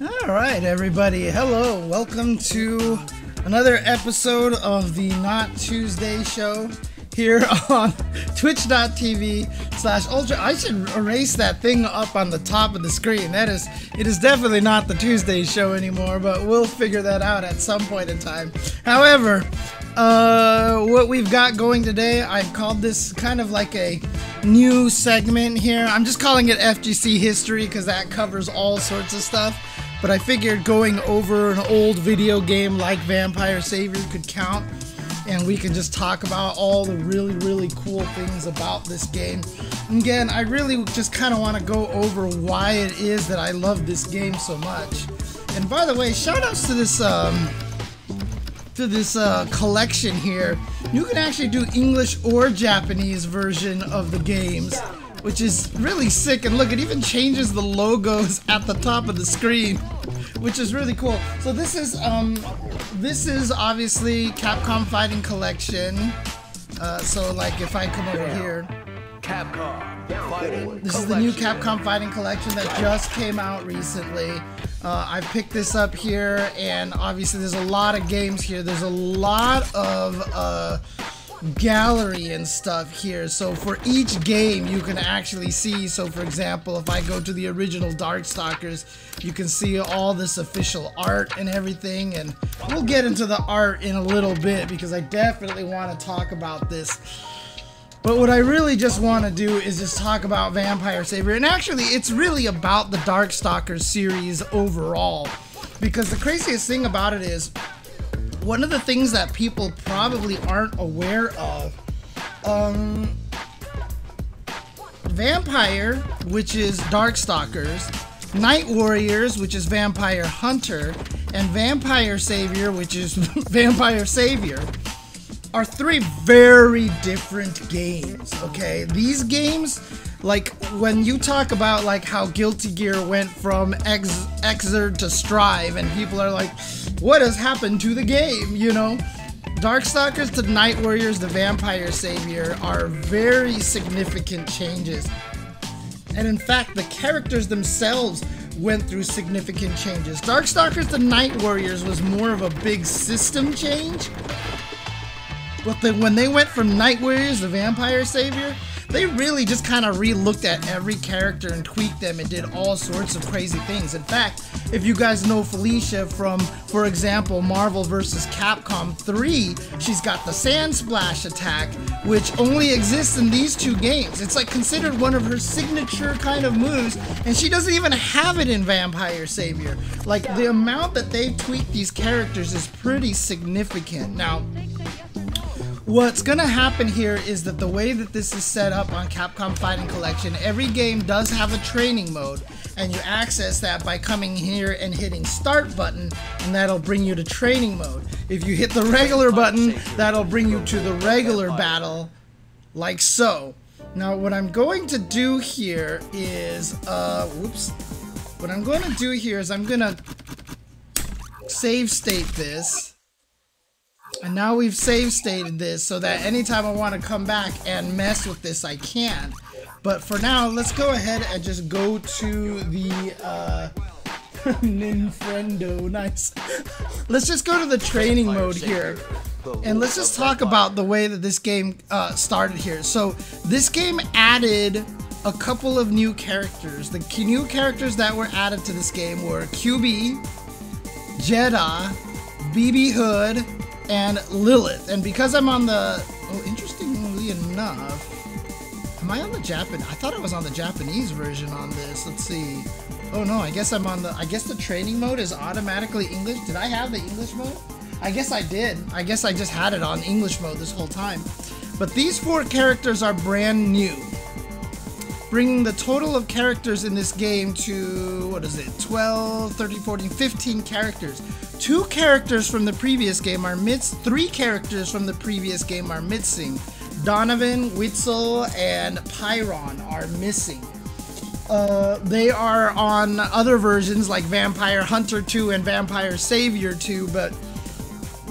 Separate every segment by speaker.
Speaker 1: All right, everybody. Hello. Welcome to another episode of the Not Tuesday show here on twitch.tv/ultra. I should erase that thing up on the top of the screen. It is definitely not the Tuesday show anymore, but we'll figure that out at some point in time. However, what we've got going today, I've called this kind of like a new segment here. I'm just calling it FGC History because that covers all sorts of stuff. But I figured going over an old video game like Vampire Savior could count, and we can just talk about all the really cool things about this game. And again, I really just kind of want to go over why it is that I love this game so much. And by the way, shout outs to this collection here. You can actually do English or Japanese version of the games, which is really sick. And look, it even changes the logos at the top of the screen, which is really cool. So this is obviously Capcom Fighting Collection. So like if I come over here, this is the new Capcom Fighting Collection that just came out recently. I picked this up here, and obviously there's a lot of games here. There's a lot of gallery and stuff here, so for each game you can actually see. So for example, if I go to the original Darkstalkers, you can see all this official art and everything, and we'll get into the art in a little bit because I definitely want to talk about this. But what I really just want to do is just talk about Vampire Savior, and actually it's really about the Darkstalkers series overall, because the craziest thing about it is one of the things that people probably aren't aware of, Vampire, which is Darkstalkers, Night Warriors, which is Vampire Hunter, and Vampire Savior, which is Vampire Savior, are three very different games, okay? These games, like when you talk about like how Guilty Gear went from Exerd to Strive, and people are like, what has happened to the game, you know? Darkstalkers to Night Warriors to Vampire Savior are very significant changes. And in fact, the characters themselves went through significant changes. Darkstalkers to Night Warriors was more of a big system change. But then when they went from Night Warriors to Vampire Savior, they really just kind of re-looked at every character and tweaked them and did all sorts of crazy things. In fact, if you guys know Felicia from, for example, Marvel vs. Capcom 3, she's got the Sand Splash attack, which only exists in these two games. It's like considered one of her signature kind of moves, and she doesn't even have it in Vampire Savior. Like, the amount that they've tweaked these characters is pretty significant. Now, what's gonna happen here is that the way that this is set up on Capcom Fighting Collection, every game does have a training mode, and you access that by coming here and hitting start button, and that'll bring you to training mode. If you hit the regular button, that'll bring you to the regular battle, like so. Now what I'm going to do here is, what I'm going to do here is I'm gonna save state this. And now we've save stated this so that anytime I want to come back and mess with this, I can. But for now, let's go ahead and just go to the Ninfrendo, nice. Let's just go to the training mode here, and let's just talk about the way that this game started here. So this game added a couple of new characters. The new characters that were added to this game were QB, Jeddah, BB Hood, and Lilith. And because I'm on the, interestingly enough, am I on the Japanese? I thought I was on the Japanese version on this. Let's see. Oh no, I guess I'm on the, I guess the training mode is automatically English. Did I have the English mode? I guess I did. I guess I just had it on English mode this whole time. But these four characters are brand new, bringing the total of characters in this game to, what is it, 12, 13, 14, 15 characters. 2 characters from the previous game are missing. 3 characters from the previous game are missing. Donovan, Witzel, and Pyron are missing. They are on other versions like Vampire Hunter 2 and Vampire Savior 2, but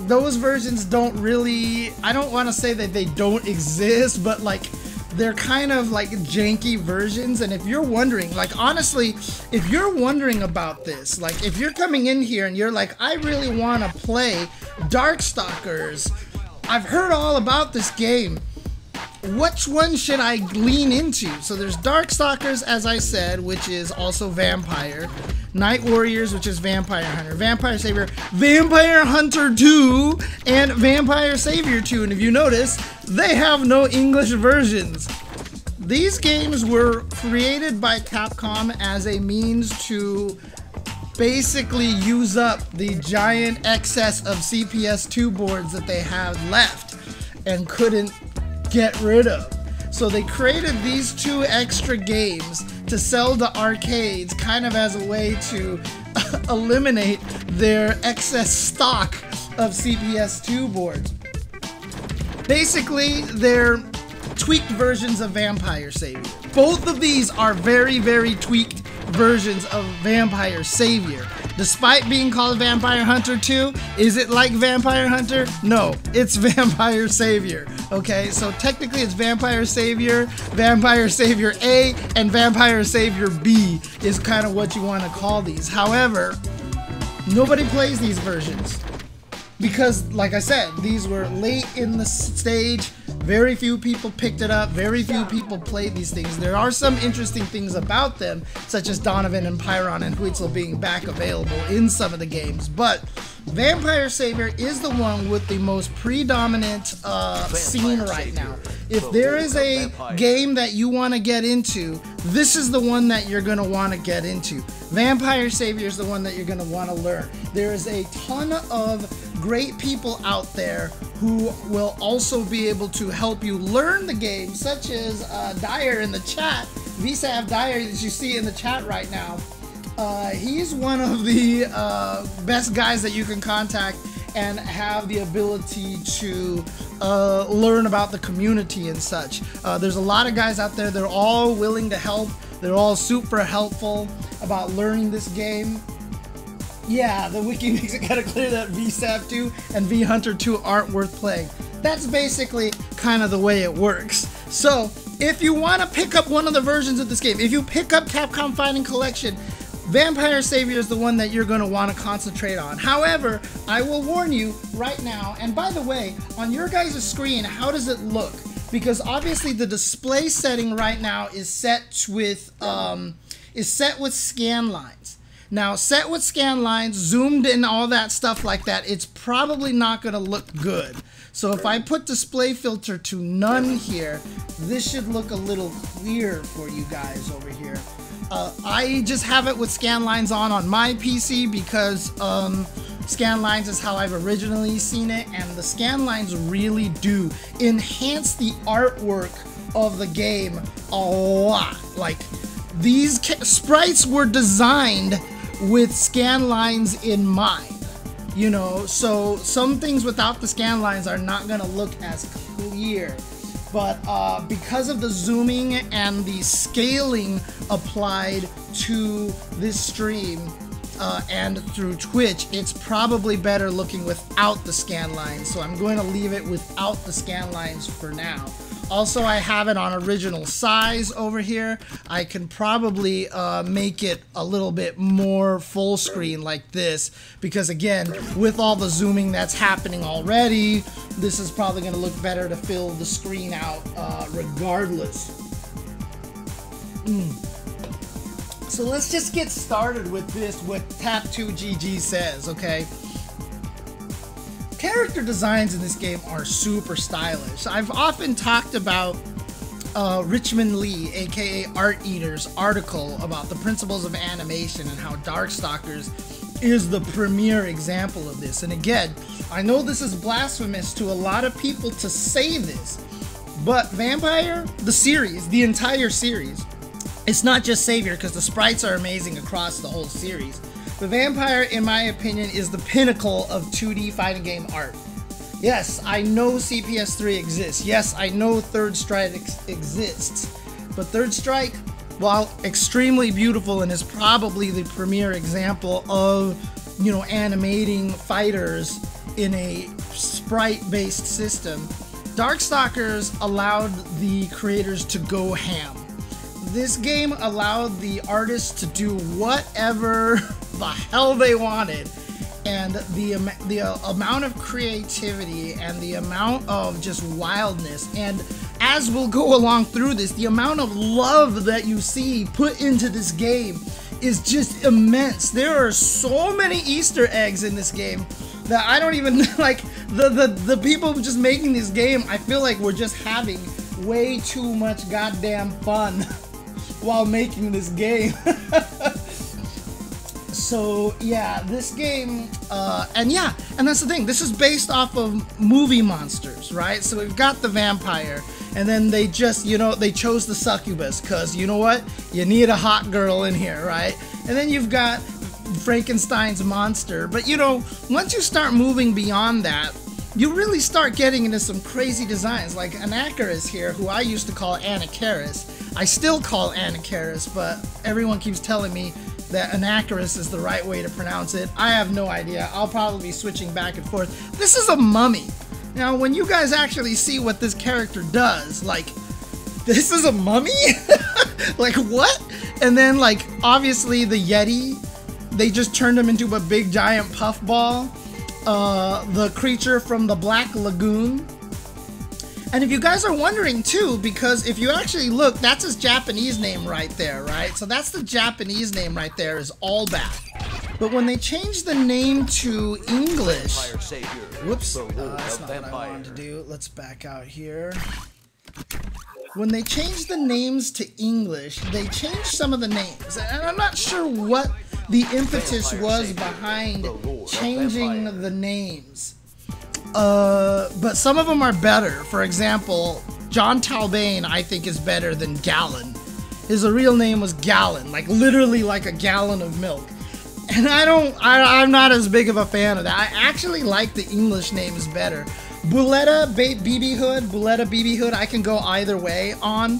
Speaker 1: those versions don't really, I don't want to say that they don't exist, but like they're kind of like janky versions. And if you're wondering, like honestly, if you're wondering about this, like if you're coming in here and you're like, I really want to play Darkstalkers, I've heard all about this game, which one should I lean into? So there's Darkstalkers, as I said, which is also Vampire. Night Warriors, which is Vampire Hunter. Vampire Savior, Vampire Hunter 2, and Vampire Savior 2. And if you notice, they have no English versions. These games were created by Capcom as a means to basically use up the giant excess of CPS2 boards that they had left and couldn't get rid of. So they created these 2 extra games to sell to arcades, kind of as a way to eliminate their excess stock of CPS2 boards. Basically, they're tweaked versions of Vampire Savior. Both of these are very, very tweaked versions of Vampire Savior. Despite being called Vampire Hunter 2, is it like Vampire Hunter? No, it's Vampire Savior. Okay, so technically it's Vampire Savior, Vampire Savior A, and Vampire Savior B is kind of what you want to call these. However, nobody plays these versions because, like I said, these were late in the stage. Very few people picked it up. Very few people played these things. There are some interesting things about them, such as Donovan and Pyron and Huitzel being back available in some of the games. But Vampire Savior is the one with the most predominant scene right now. If there is a game that you want to get into, this is the one that you're going to want to get into. Vampire Savior is the one that you're going to want to learn. There is a ton of great people out there who will also be able to help you learn the game, such as Dyer in the chat, VSAV Dyer that you see in the chat right now. He's one of the best guys that you can contact and have the ability to learn about the community and such. There's a lot of guys out there, they're all willing to help. They're all super helpful about learning this game. Yeah, the wiki makes it kind of clear that VSAP 2 and VHunter 2 aren't worth playing. That's basically kind of the way it works. So, if you want to pick up one of the versions of this game, if you pick up Capcom Fighting Collection, Vampire Savior is the one that you're going to want to concentrate on. However, I will warn you right now, and by the way, on your guys' screen, how does it look? Because obviously the display setting right now is set with scan lines. Now, set with scan lines, zoomed in, all that stuff like that, it's probably not going to look good. So if I put display filter to none here, this should look a little clear for you guys over here. I just have it with scan lines on my PC because scan lines is how I've originally seen it, and the scan lines really do enhance the artwork of the game a lot. Like, these sprites were designed with scan lines in mind, you know, so some things without the scan lines are not going to look as clear. But because of the zooming and the scaling applied to this stream and through Twitch, it's probably better looking without the scan lines. So I'm going to leave it without the scan lines for now. Also, I have it on original size over here. I can probably make it a little bit more full screen like this, because again, with all the zooming that's happening already, this is probably going to look better to fill the screen out regardless. So let's just get started with this, what Tap2GG says, okay? Character designs in this game are super stylish. I've often talked about Richmond Lee, aka Art Eater's article about the principles of animation and how Darkstalkers is the premier example of this. And again, I know this is blasphemous to a lot of people to say this, but Vampire, the series, the entire series, it's not just Savior because the sprites are amazing across the whole series. The Vampire, in my opinion, is the pinnacle of 2D fighting game art. Yes, I know CPS3 exists. Yes, I know Third Strike exists. But Third Strike, while extremely beautiful and is probably the premier example of, you know, animating fighters in a sprite-based system, Darkstalkers allowed the creators to go ham. This game allowed the artists to do whatever the hell they wanted, and the amount of creativity and the amount of just wildness, and as we'll go along through this, the amount of love that you see put into this game is just immense. There are so many Easter eggs in this game that I don't even like. The people just making this game, I feel like we're just having way too much goddamn fun while making this game. So yeah, this game, and that's the thing. This is based off of movie monsters, right? So we've got the vampire, and then they just, you know, they chose the succubus because, you know what? You need a hot girl in here, right? And then you've got Frankenstein's monster. But, you know, once you start moving beyond that, you really start getting into some crazy designs, like Anakaris here, who I used to call Anakaris. I still call Anakaris, but everyone keeps telling me that Anakaris is the right way to pronounce it. I have no idea. I'll probably be switching back and forth. This is a mummy. Now, when you guys actually see what this character does, like, this is a mummy? Like, what? And then, like, obviously the Yeti, they just turned him into a big giant puffball. The creature from the Black Lagoon. And if you guys are wondering too, because if you actually look, that's his Japanese name right there, right? So that's the Japanese name right there, is Allback. But when they changed the name to English, whoops, that's not what I wanted to do. Let's back out here. When they changed the names to English, they changed some of the names. And I'm not sure what the impetus was behind changing the names. But some of them are better. For example, John Talbane, I think, is better than Gallon. His real name was Gallon, like literally like a gallon of milk. And I'm not as big of a fan of that. I actually like the English names better. Buletta BB Hood, I can go either way on.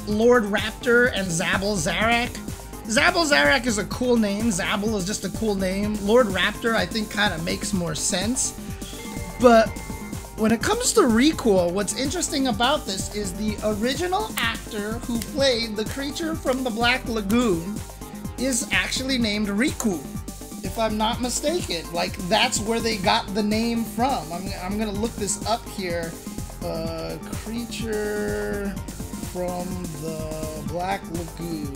Speaker 1: Lord Raptor and Zabel Zarak. Zabel Zarak is a cool name. Zabel is just a cool name. Lord Raptor, I think, kind of makes more sense. But when it comes to Riku, what's interesting about this is the original actor who played the creature from the Black Lagoon is actually named Riku, if I'm not mistaken. Like, that's where they got the name from. I'm gonna look this up here. Creature from the Black Lagoon.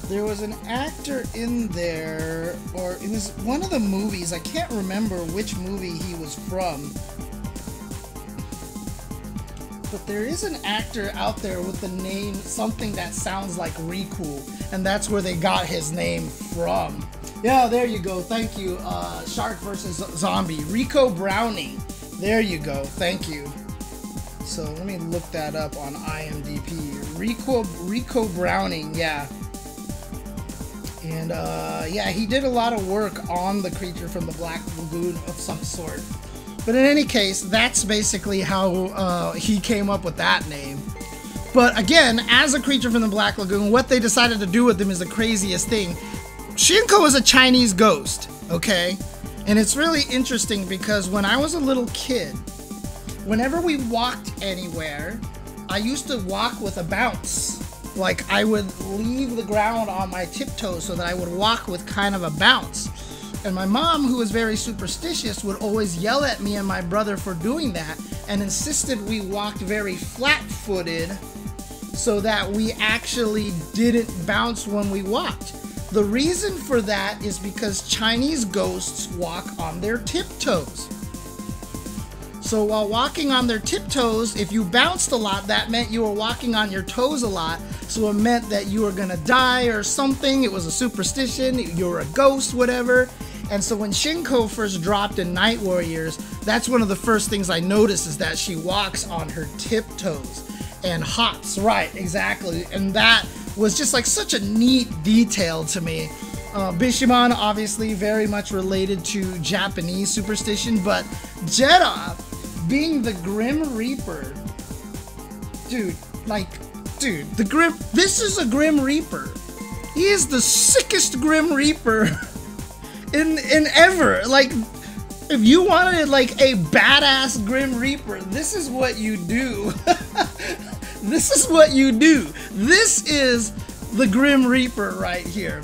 Speaker 1: There was an actor in there, or it was one of the movies. I can't remember which movie he was from. But there is an actor out there with the name, something that sounds like Riku, and that's where they got his name from. Yeah, there you go. Thank you. Shark versus Zombie. Rico Browning. There you go. Thank you. So let me look that up on IMDb. Rico Browning. Yeah. And yeah, he did a lot of work on the creature from the Black Lagoon of some sort. But in any case, that's basically how he came up with that name. But again, as a creature from the Black Lagoon, what they decided to do with him is the craziest thing. Shinko is a Chinese ghost, okay? And it's really interesting because when I was a little kid, whenever we walked anywhere, I used to walk with a bounce. Like, I would leave the ground on my tiptoes so that I would walk with kind of a bounce. And my mom, who was very superstitious, would always yell at me and my brother for doing that and insisted we walked very flat-footed so that we actually didn't bounce when we walked. The reason for that is because Chinese ghosts walk on their tiptoes. So while walking on their tiptoes, if you bounced a lot, that meant you were walking on your toes a lot. So it meant that you were gonna die or something. It was a superstition, you were a ghost, whatever. And so when Shinko first dropped in Night Warriors, that's one of the first things I noticed, is that she walks on her tiptoes and hops, right, exactly. And that was just like such a neat detail to me. Bishomon, obviously very much related to Japanese superstition, but Jeddah being the Grim Reaper, dude, this is a Grim Reaper. He is the sickest Grim Reaper in ever. Like, If you wanted like a badass Grim Reaper, this is what you do. This is what you do. This is the Grim Reaper right here.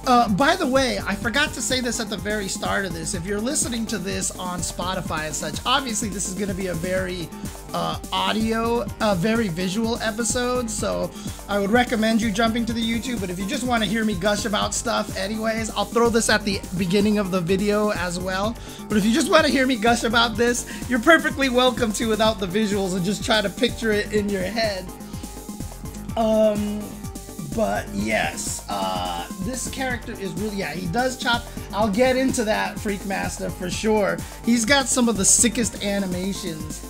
Speaker 1: By the way, I forgot to say this at the very start of this. If you're listening to this on Spotify and such, obviously this is going to be a very very visual episode. So I would recommend you jumping to the YouTube. But if you just want to hear me gush about stuff anyways, I'll throw this at the beginning of the video as well. But if you just want to hear me gush about this, you're perfectly welcome to without the visuals and just try to picture it in your head. But yes, this character is really, yeah, he does chop. I'll get into that, Freakmaster, for sure. He's got some of the sickest animations.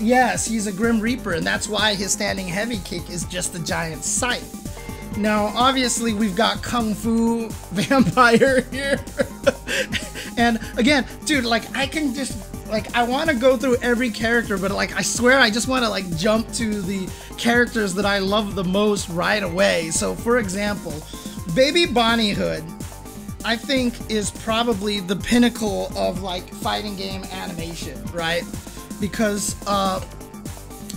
Speaker 1: Yes, he's a Grim Reaper, and that's why his standing heavy kick is just a giant scythe. Now, obviously, we've got Kung Fu Vampire here. And again, dude, like, I can just, like, I want to go through every character, but like, I swear I just want to like jump to the characters that I love the most right away. So for example, Baby Bonnie Hood, I think, is probably the pinnacle of like fighting game animation, right? Because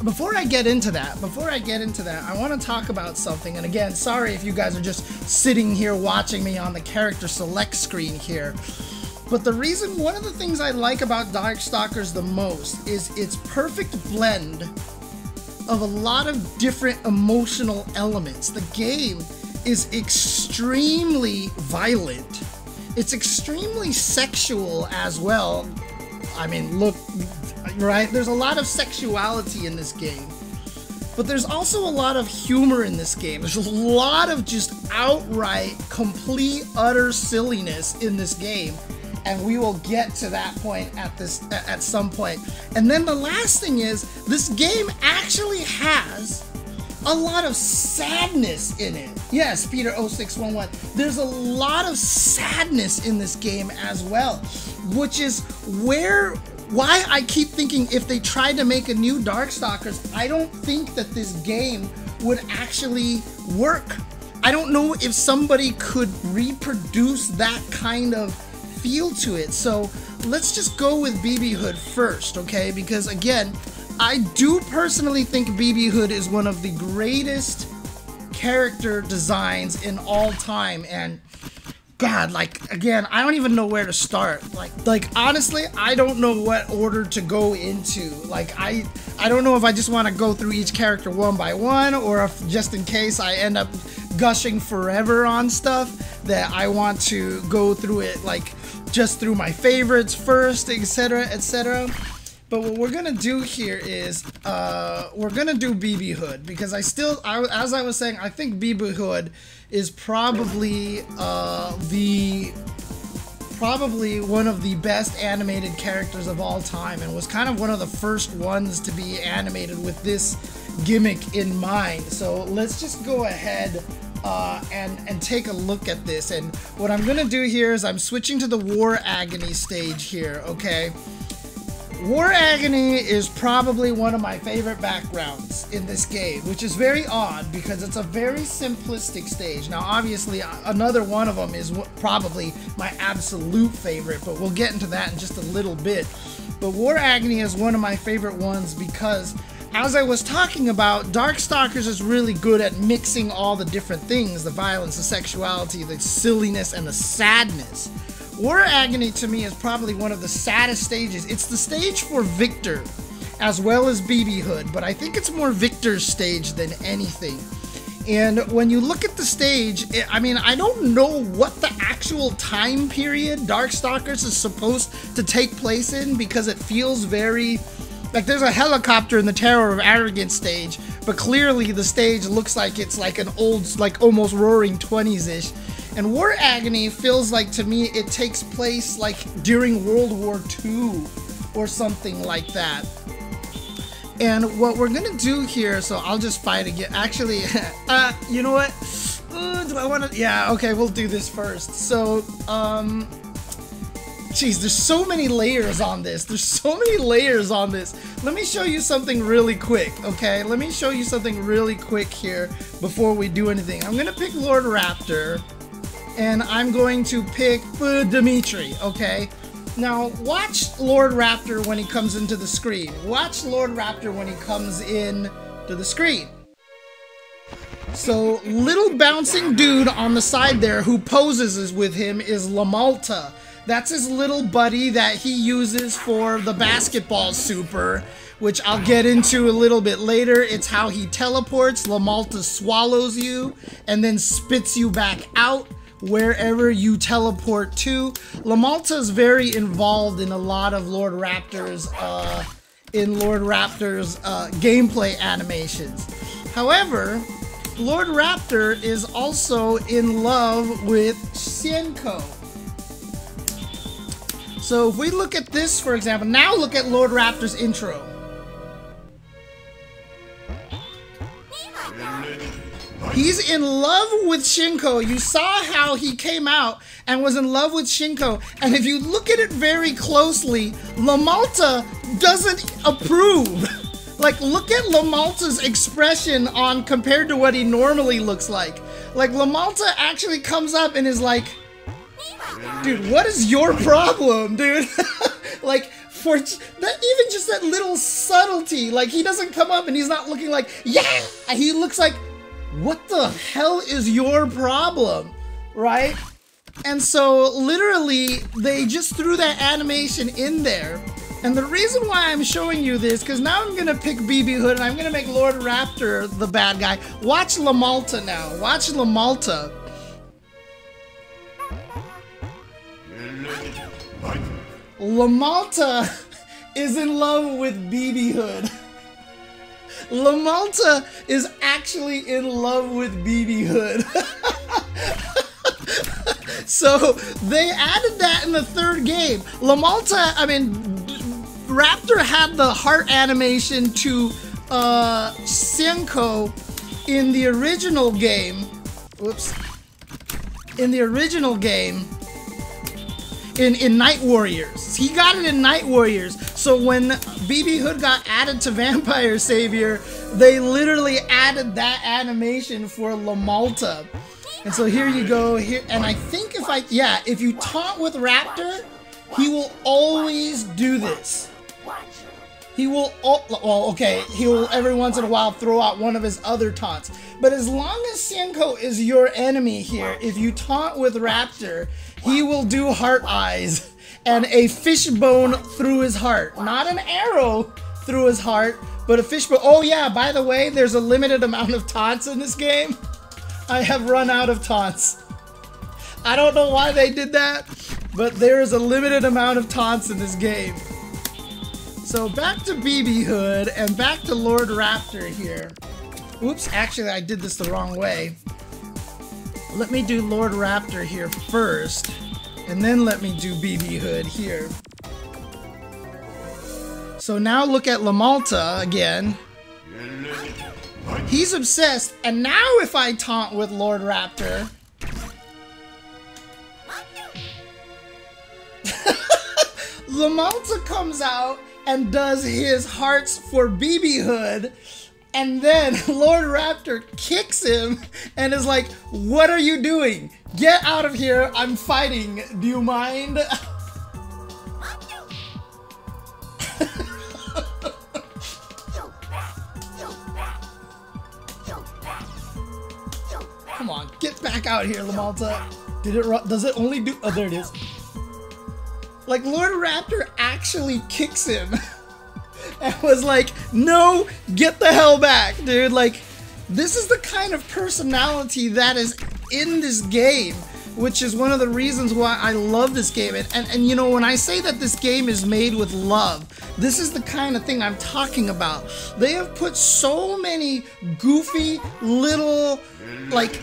Speaker 1: before I get into that, I want to talk about something. And again, sorry if you guys are just sitting here watching me on the character select screen here. But the reason, one of the things I like about Darkstalkers the most is its perfect blend of a lot of different emotional elements. The game is extremely violent. It's extremely sexual as well. I mean, look, right? There's a lot of sexuality in this game. But there's also a lot of humor in this game. There's a lot of just outright, complete, utter silliness in this game. And we will get to that point at some point. And then the last thing is, this game actually has a lot of sadness in it. Yes, Peter0611. There's a lot of sadness in this game as well, which is why I keep thinking if they tried to make a new Darkstalkers, I don't think that this game would actually work. I don't know if somebody could reproduce that kind of feel to it. So let's just go with BB Hood first, okay? Because again, I do personally think BB Hood is one of the greatest character designs in all time. And God, like, again, I don't even know where to start. Like honestly, I don't know what order to go into. Like, I don't know if I just want to go through each character one by one, or if just in case I end up gushing forever on stuff, that I want to go through it like just through my favorites first, etc, etc. But what we're gonna do here is we're gonna do BB Hood, because as I was saying, I think BB Hood is probably one of the best animated characters of all time, and was kind of one of the first ones to be animated with this gimmick in mind. So let's just go ahead and take a look at this. And what I'm gonna do here is I'm switching to the War Agony stage here, okay? War Agony is probably one of my favorite backgrounds in this game, which is very odd because it's a very simplistic stage. Now obviously another one of them is probably my absolute favorite, but we'll get into that in just a little bit. But War Agony is one of my favorite ones because, as I was talking about, Darkstalkers is really good at mixing all the different things: the violence, the sexuality, the silliness, and the sadness. War Agony to me is probably one of the saddest stages. It's the stage for Victor as well as BB Hood, but I think it's more Victor's stage than anything. And when you look at the stage, I mean, I don't know what the actual time period Darkstalkers is supposed to take place in, because it feels very like there's a helicopter in the Terror of Arrogance stage, but clearly the stage looks like it's like an old, like almost Roaring 20s-ish. And War Agony feels like, to me, it takes place like during World War II or something like that. And what we're gonna do here, so I'll just fight again. Actually, you know what? Do I wanna? Yeah, okay, we'll do this first. So, geez, there's so many layers on this. Let me show you something really quick, okay? Let me show you something really quick here before we do anything. I'm gonna pick Lord Raptor, and I'm going to pick Dimitri, okay? Now, watch Lord Raptor when he comes into the screen. Watch Lord Raptor when he comes in to the screen. So, little bouncing dude on the side there who poses with him is Lamalta. That's his little buddy that he uses for the basketball super, which I'll get into a little bit later. It's how he teleports. Lamalta swallows you and then spits you back out wherever you teleport to. Lamalta is very involved in a lot of Lord Raptor's gameplay animations. However, Lord Raptor is also in love with Shenko. So if we look at this, for example, now look at Lord Raptor's intro. He's in love with Shenko. You saw how he came out and was in love with Shenko. And if you look at it very closely, Lamalta doesn't approve. Like, look at Lamalta's expression on compared to what he normally looks like. Like, Lamalta actually comes up and is like, dude, what is your problem, dude? Like, for that, even just that little subtlety, like, he doesn't come up and he's not looking like, yeah! He looks like, what the hell is your problem, right? And so, literally, they just threw that animation in there. And the reason why I'm showing you this, because now I'm going to pick BB Hood and I'm going to make Lord Raptor the bad guy. Watch Lamalta now. Watch Lamalta. Lamalta is in love with BB Hood. Lamalta is actually in love with BB Hood. So they added that in the third game. Raptor had the heart animation to Shenko in the original game. Whoops. In the original game. In Night Warriors. He got it in Night Warriors. So when BB Hood got added to Vampire Savior, they literally added that animation for Lamalta. And so here you go. Here, and I think if you taunt with Raptor, he will always do this. He will, he will every once in a while throw out one of his other taunts. But as long as Shenko is your enemy here, if you taunt with Raptor, he will do heart eyes and a fishbone through his heart. Not an arrow through his heart, but a fishbone. Oh yeah, by the way, there's a limited amount of taunts in this game. I have run out of taunts. I don't know why they did that, but there is a limited amount of taunts in this game. So back to BB Hood and back to Lord Raptor here. Oops, actually I did this the wrong way. Let me do Lord Raptor here first, and then let me do BB Hood here. So now look at Lamalta again. He's obsessed, and now if I taunt with Lord Raptor... Lamalta comes out and does his hearts for BB Hood, and then Lord Raptor kicks him and is like, what are you doing? Get out of here, I'm fighting, do you mind? Come on, get back out here, Lamalta. Does it only do, oh there it is. Like, Lord Raptor actually kicks him and was like, no, get the hell back, dude. Like, this is the kind of personality that is in this game, which is one of the reasons why I love this game. And you know, when I say that this game is made with love, this is the kind of thing I'm talking about. They have put so many goofy little, like,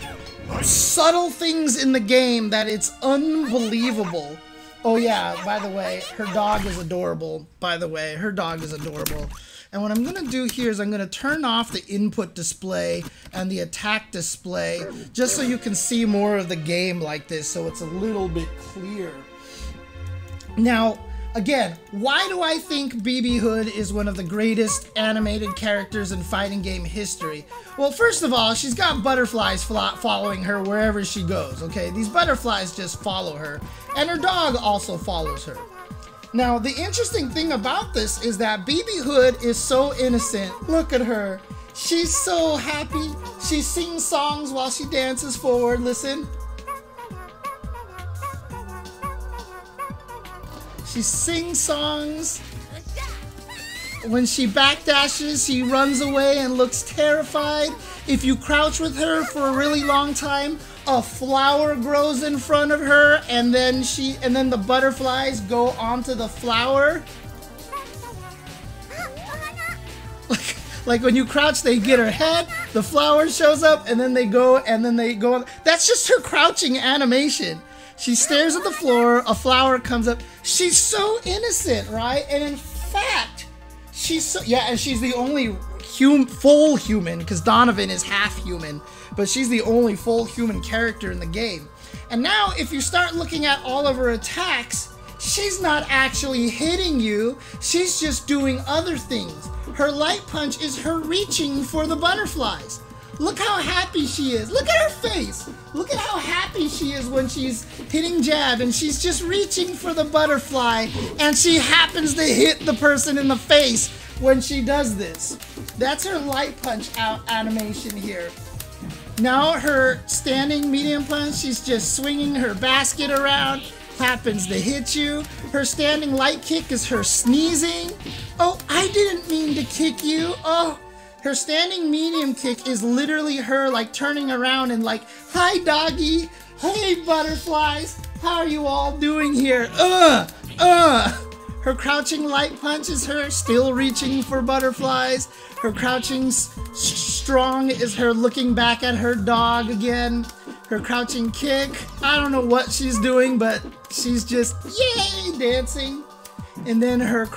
Speaker 1: subtle things in the game that it's unbelievable. Oh yeah, by the way, her dog is adorable. By the way, her dog is adorable. And what I'm gonna do here is I'm gonna turn off the input display and the attack display, just so you can see more of the game like this, so it's a little bit clear. Now, again, why do I think BB Hood is one of the greatest animated characters in fighting game history? Well, first of all, she's got butterflies following her wherever she goes, okay? These butterflies just follow her, and her dog also follows her. Now, the interesting thing about this is that BB Hood is so innocent. Look at her. She's so happy. She sings songs while she dances forward. Listen. She sings songs. When she backdashes, she runs away and looks terrified. If you crouch with her for a really long time, a flower grows in front of her, and then the butterflies go onto the flower. Like when you crouch, they get her head, the flower shows up, and then they go, That's just her crouching animation. She stares at the floor, a flower comes up. She's so innocent, right? And in fact, she's so, yeah, and she's the only full human, because Donovan is half human, but she's the only full human character in the game. And now, if you start looking at all of her attacks, she's not actually hitting you, she's just doing other things. Her light punch is her reaching for the butterflies. Look how happy she is. Look at her face. Look at how happy she is when she's hitting jab, and she's just reaching for the butterfly, and she happens to hit the person in the face when she does this. That's her light punch out animation here. Now her standing medium punch, she's just swinging her basket around, happens to hit you. Her standing light kick is her sneezing. Oh, I didn't mean to kick you. Oh, her standing medium kick is literally her like turning around and like, hi doggy, hey butterflies, how are you all doing here? Her crouching light punch is her still reaching for butterflies. Her crouching strong is her looking back at her dog again. Her crouching kick, I don't know what she's doing, but she's just, yay, dancing. And then her,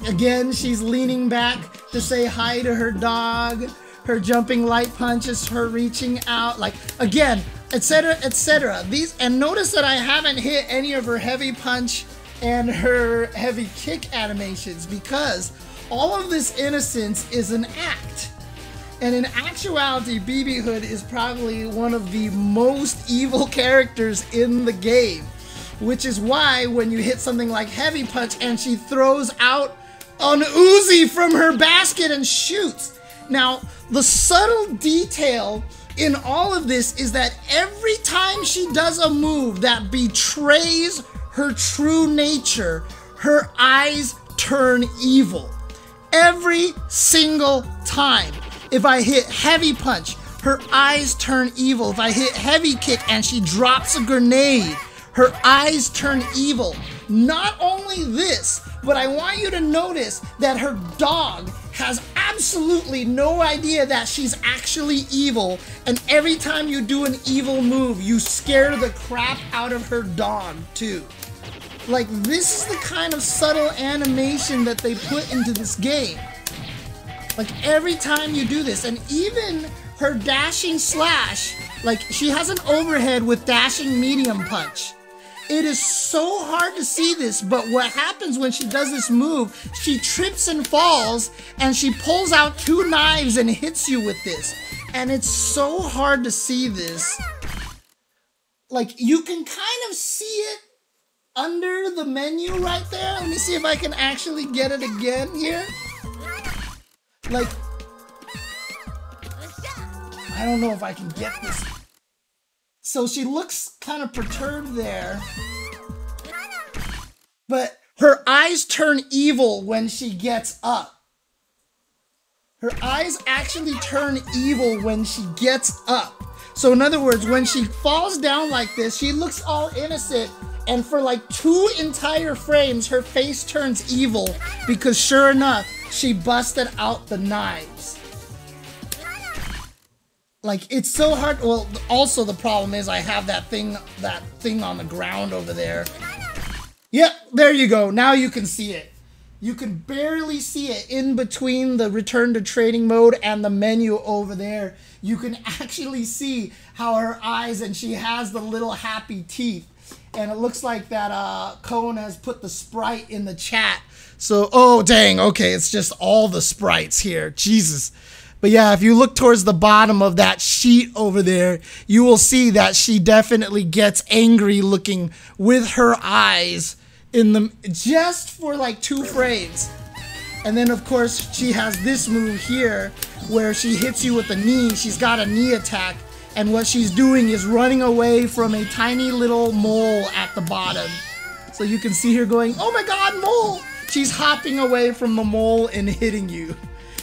Speaker 1: again, she's leaning back to say hi to her dog. Her jumping light punch is her reaching out, like, again, etc., etc. And notice that I haven't hit any of her heavy punch and her heavy kick animations, because all of this innocence is an act. And in actuality, BB Hood is probably one of the most evil characters in the game, which is why when you hit something like heavy punch and she throws out an Uzi from her basket and shoots. Now, the subtle detail in all of this is that every time she does a move that betrays her true nature, her eyes turn evil. Every single time. If I hit heavy punch, her eyes turn evil. If I hit heavy kick and she drops a grenade, her eyes turn evil. Not only this, but I want you to notice that her dog has absolutely no idea that she's actually evil, and every time you do an evil move, you scare the crap out of her dog too. Like, this is the kind of subtle animation that they put into this game. Like, every time you do this, and even her dashing slash, like, she has an overhead with dashing medium punch. It is so hard to see this, but what happens when she does this move, she trips and falls, and she pulls out two knives and hits you with this. And it's so hard to see this. Like, you can kind of see it under the menu right there. Let me see if I can actually get it again here. Like, I don't know if I can get this. So she looks kind of perturbed there. But her eyes turn evil when she gets up. Her eyes actually turn evil when she gets up. So in other words, when she falls down like this, she looks all innocent, and for like 2 entire frames, her face turns evil because sure enough, she busted out the knives. Like, it's so hard. Well, also the problem is I have that thing on the ground over there. Yep, there you go. Now you can see it. You can barely see it in between the return to trading mode and the menu over there. You can actually see how her eyes, and she has the little happy teeth. And it looks like that Cone has put the sprite in the chat. So, oh dang, okay, it's just all the sprites here. Jesus. But yeah, if you look towards the bottom of that sheet over there, you will see that she definitely gets angry looking with her eyes. in the just for like 2 frames. And then of course she has this move here where she hits you with a knee. She's got a knee attack, and what she's doing is running away from a tiny little mole at the bottom. So you can see her going, oh my god, mole! She's hopping away from the mole and hitting you.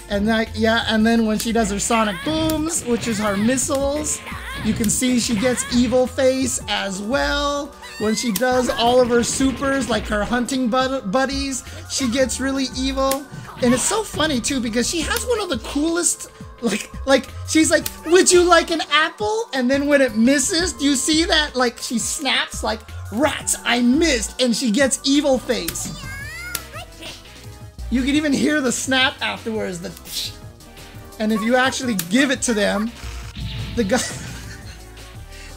Speaker 1: And that, yeah, and then when she does her sonic booms, which is her missiles, you can see she gets evil face as well. When she does all of her supers, like her hunting buddies, she gets really evil. And it's so funny too, because she has one of the coolest, like she's like, would you like an apple? And then when it misses, do you see that? Like she snaps like, rats, I missed, and she gets evil face. You can even hear the snap afterwards, the and if you actually give it to them, the guy,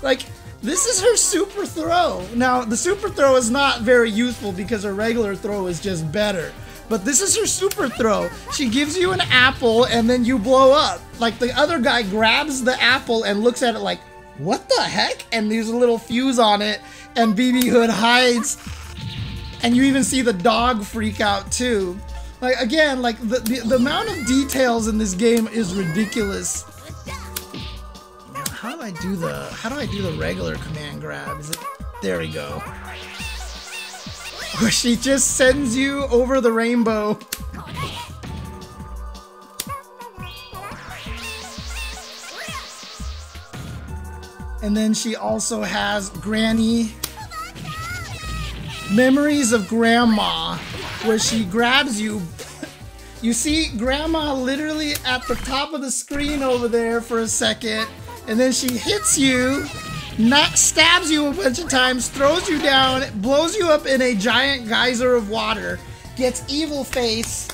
Speaker 1: like, this is her super throw. Now, the super throw is not very useful because her regular throw is just better. But this is her super throw. She gives you an apple and then you blow up. Like, the other guy grabs the apple and looks at it like, what the heck? And there's a little fuse on it, and BB Hood hides. And you even see the dog freak out too. Like, again, like, the amount of details in this game is ridiculous. How do I do the regular command grab? Is it, there we go. Where she just sends you over the rainbow. And then she also has Granny Memories of Grandma, where she grabs you. You see Grandma literally at the top of the screen over there for a second, and then she hits you, stabs you a bunch of times, throws you down, blows you up in a giant geyser of water, gets evil face,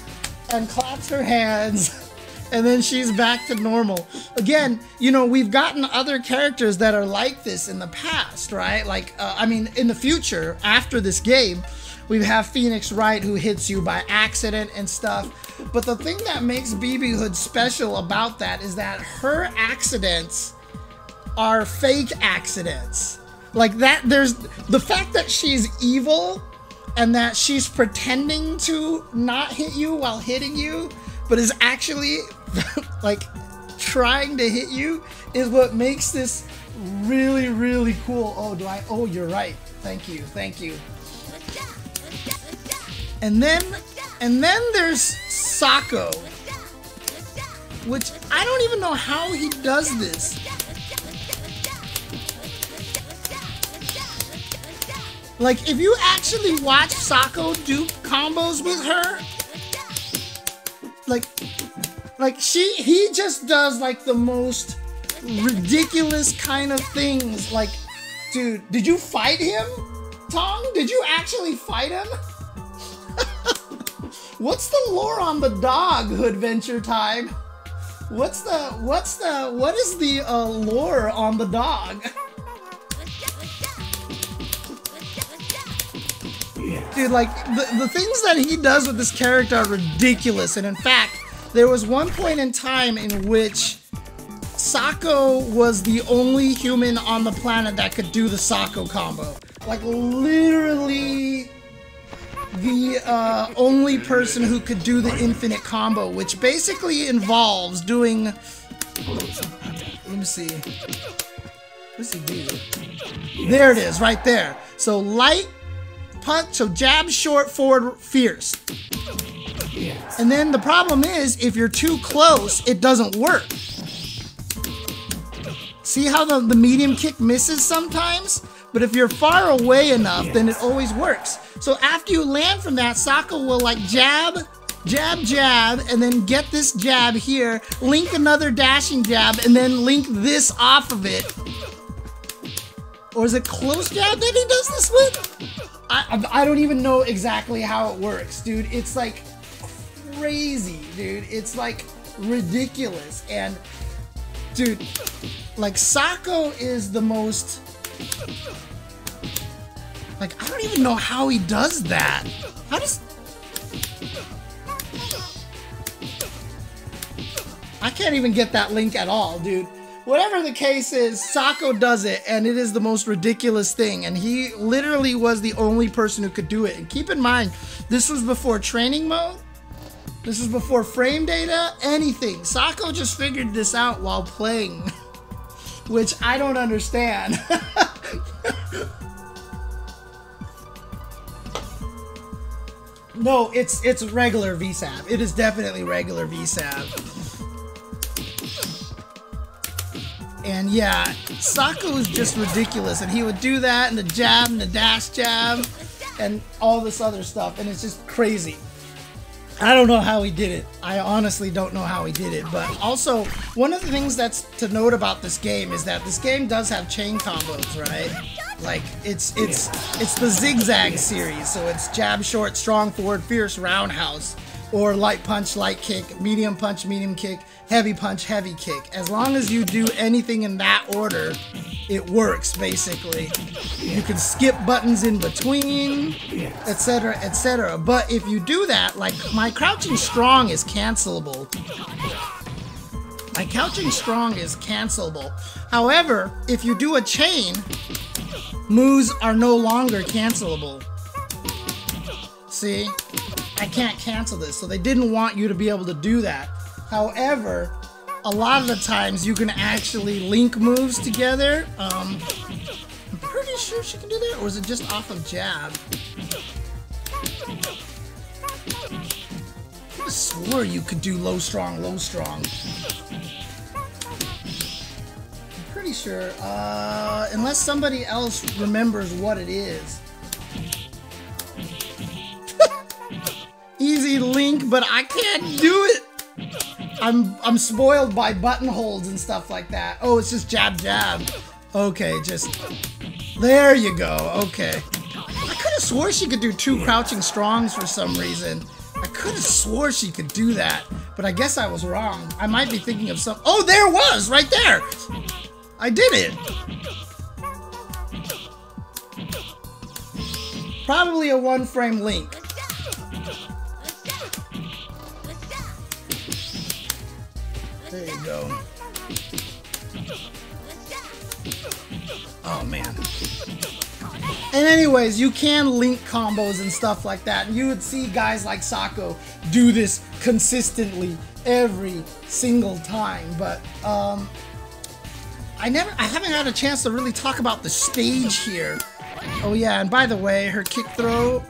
Speaker 1: and claps her hands, and then she's back to normal. Again, you know, we've gotten other characters that are like this in the past, right? Like, I mean, in the future, after this game, we have Phoenix Wright who hits you by accident and stuff. But the thing that makes BB Hood special about that is that her accidents are fake accidents. Like that, there's the fact that she's evil and that she's pretending to not hit you while hitting you, but is actually like trying to hit you, is what makes this really, really cool. Oh, you're right. Thank you, thank you. And then there's Sako, which I don't even know how he does this. Like, if you actually watch Sako do combos with her, like he just does like the most ridiculous kind of things. Like, dude, did you fight him, Tong? Did you actually fight him? What's the lore on the dog, Hoodventure Time? What is the lore on the dog? Dude, like, the things that he does with this character are ridiculous. And in fact, there was one point in time in which Sako was the only human on the planet that could do the Sako combo. Like, literally the only person who could do the infinite combo, which basically involves doing... Let me see. What does he do? There it is, right there. So light punch, so jab, short, forward, fierce. And then the problem is, if you're too close, it doesn't work. See how the medium kick misses sometimes? But if you're far away enough, then it always works. So after you land from that, Sako will like jab, jab, jab, and then get this jab here, link another dashing jab, and then link this off of it. Or is it close jab that he does this with? I don't even know exactly how it works, dude. It's like crazy, dude. It's like ridiculous. And dude, like Sako is the most... Like, I don't even know how he does that. How does... I can't even get that link at all, dude. Whatever the case is, Sako does it, and it is the most ridiculous thing. And he literally was the only person who could do it. And keep in mind, this was before training mode. This was before frame data, anything. Sako just figured this out while playing, which I don't understand. No, it's regular VSAB. It is definitely regular VSAB. And yeah, Sako is just ridiculous, and he would do that, and the jab, and the dash jab, and all this other stuff, and it's just crazy. I don't know how he did it. I honestly don't know how he did it, but also, one of the things that's to note about this game is that this game does have chain combos, right? Like, it's the zigzag series, so it's jab, short, strong, forward, fierce, roundhouse, or light punch, light kick, medium punch, medium kick, heavy punch, heavy kick. As long as you do anything in that order, it works, basically. You can skip buttons in between, etc., etc. But if you do that, like, my crouching strong is cancelable. My crouching strong is cancelable. However, if you do a chain, moves are no longer cancelable. See? I can't cancel this, so they didn't want you to be able to do that. However, a lot of the times you can actually link moves together. I'm pretty sure she can do that, or is it just off of jab? I could have swore you could do low strong, low strong. I'm pretty sure, unless somebody else remembers what it is. Easy link, but I can't do it. I'm spoiled by button holds and stuff like that. Oh, it's just jab jab. Okay, just there you go. Okay. I could have swore she could do 2 crouching strongs for some reason. I could have swore she could do that, but I guess I was wrong. I might be thinking of some. Oh, there it was right there. I did it. Probably a 1-frame link. There you go. Oh man. And anyways, you can link combos and stuff like that. And you would see guys like Sako do this consistently every single time. But I haven't had a chance to really talk about the stage here. Oh yeah, and by the way, her kick throw,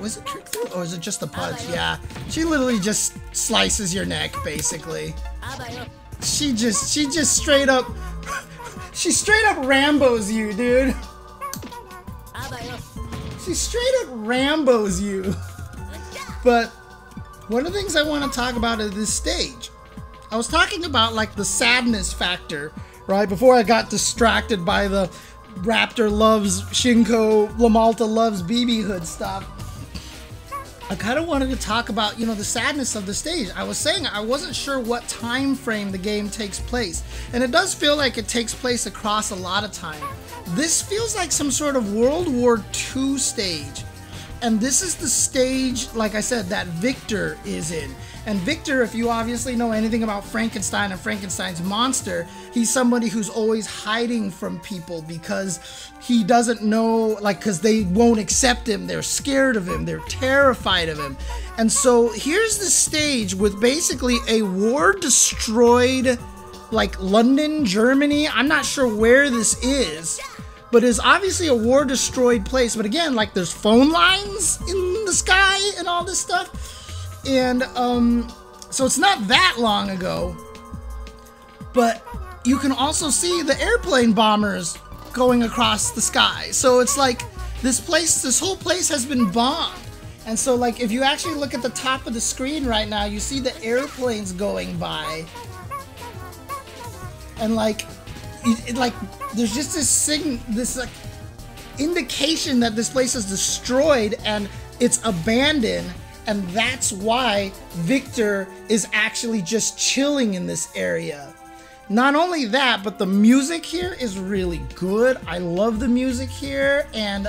Speaker 1: was it kick throw or is it just a punch? Yeah, she literally just slices your neck, basically. She just straight up, she straight up Rambos you, dude. She straight up Rambos you. But one of the things I want to talk about is this stage. I was talking about like the sadness factor, right? Before I got distracted by the Raptor loves Shinko, Lamalta loves BB Hood stuff. I kind of wanted to talk about, you know, the sadness of the stage. I was saying I wasn't sure what time frame the game takes place, and it does feel like it takes place across a lot of time. This feels like some sort of World War II stage, and this is the stage, like I said, that Victor is in. And Victor, if you obviously know anything about Frankenstein and Frankenstein's monster, he's somebody who's always hiding from people because he doesn't know, like, because they won't accept him. They're scared of him. They're terrified of him. And so here's the stage with basically a war-destroyed, like, London, Germany. I'm not sure where this is, but it's obviously a war-destroyed place. But again, like, there's phone lines in the sky and all this stuff. And so it's not that long ago, but you can also see the airplane bombers going across the sky. So it's like this whole place has been bombed. And so, like, if you actually look at the top of the screen right now, you see the airplanes going by. And like, there's just this like indication that this place is destroyed and it's abandoned. And that's why Victor is actually just chilling in this area. Not only that, but the music here is really good. I love the music here, and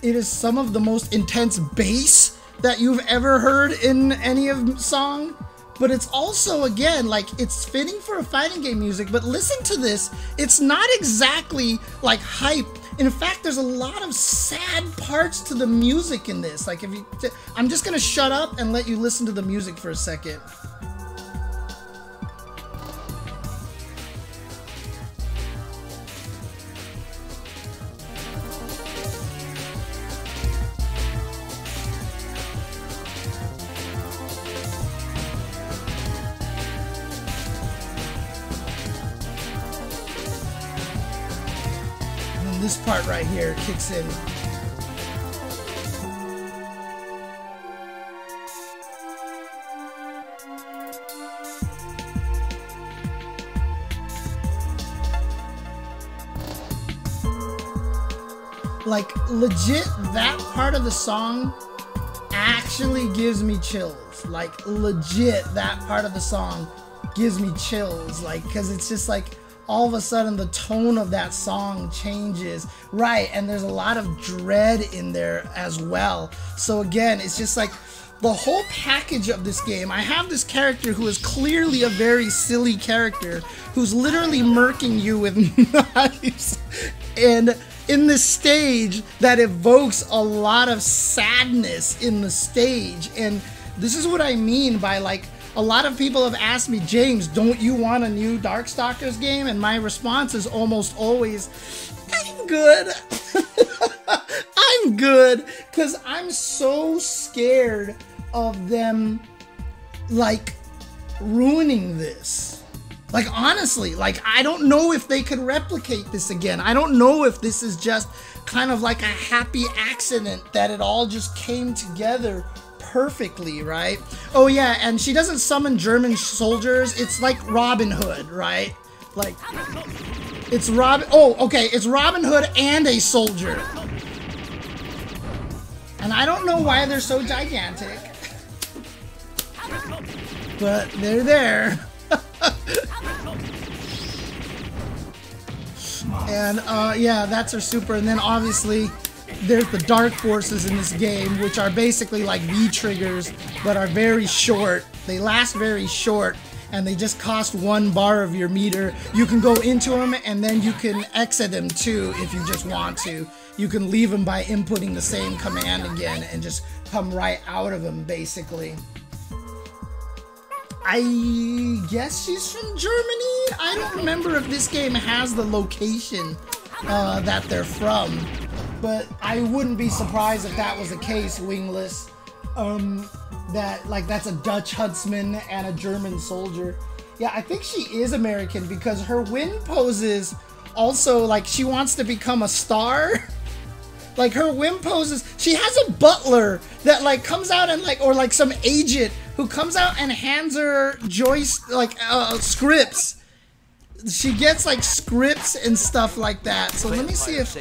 Speaker 1: it is some of the most intense bass that you've ever heard in any of song. but it's also, again, like, it's fitting for a fighting game music, but listen to this. It's not exactly, like, hype. In fact, there's a lot of sad parts to the music in this. Like, if you... I'm just gonna shut up and let you listen to the music for a second. This part right here kicks in. Like, legit, that part of the song actually gives me chills. Like, legit, that part of the song gives me chills. Like, because it's just like, all of a sudden the tone of that song changes, right? And there's a lot of dread in there as well. So again, it's just like the whole package of this game. I have this character who is clearly a very silly character who's literally murking you with knives, and in this stage that evokes a lot of sadness in the stage. And this is what I mean by, like, a lot of people have asked me, James, don't you want a new Darkstalkers game? And my response is almost always, I'm good. I'm good. Because I'm so scared of them, like, ruining this. Like, honestly, like, I don't know if they could replicate this again. I don't know if this is just kind of like a happy accident that it all just came together perfectly, right? Oh yeah, and she doesn't summon German soldiers. It's like Robin Hood, right? Like, it's Robin... Oh, okay, it's Robin Hood and a soldier. And I don't know why they're so gigantic. But they're there. And, yeah, that's her super. And then, obviously, there's the dark forces in this game, which are basically like V-triggers, but are very short. They last very short, and they just cost 1 bar of your meter. You can go into them, and then you can exit them too if you just want to. You can leave them by inputting the same command again and just come right out of them, basically. I guess she's from Germany? I don't remember if this game has the location that they're from, but I wouldn't be surprised if that was the case, Wingless. That's a Dutch huntsman and a German soldier. Yeah, I think she is American because her wind poses also, like, she wants to become a star. Like, her whim poses, she has a butler that, like, comes out and, like, or, like, some agent who comes out and hands her scripts. She gets, like, scripts and stuff like that. So let me see if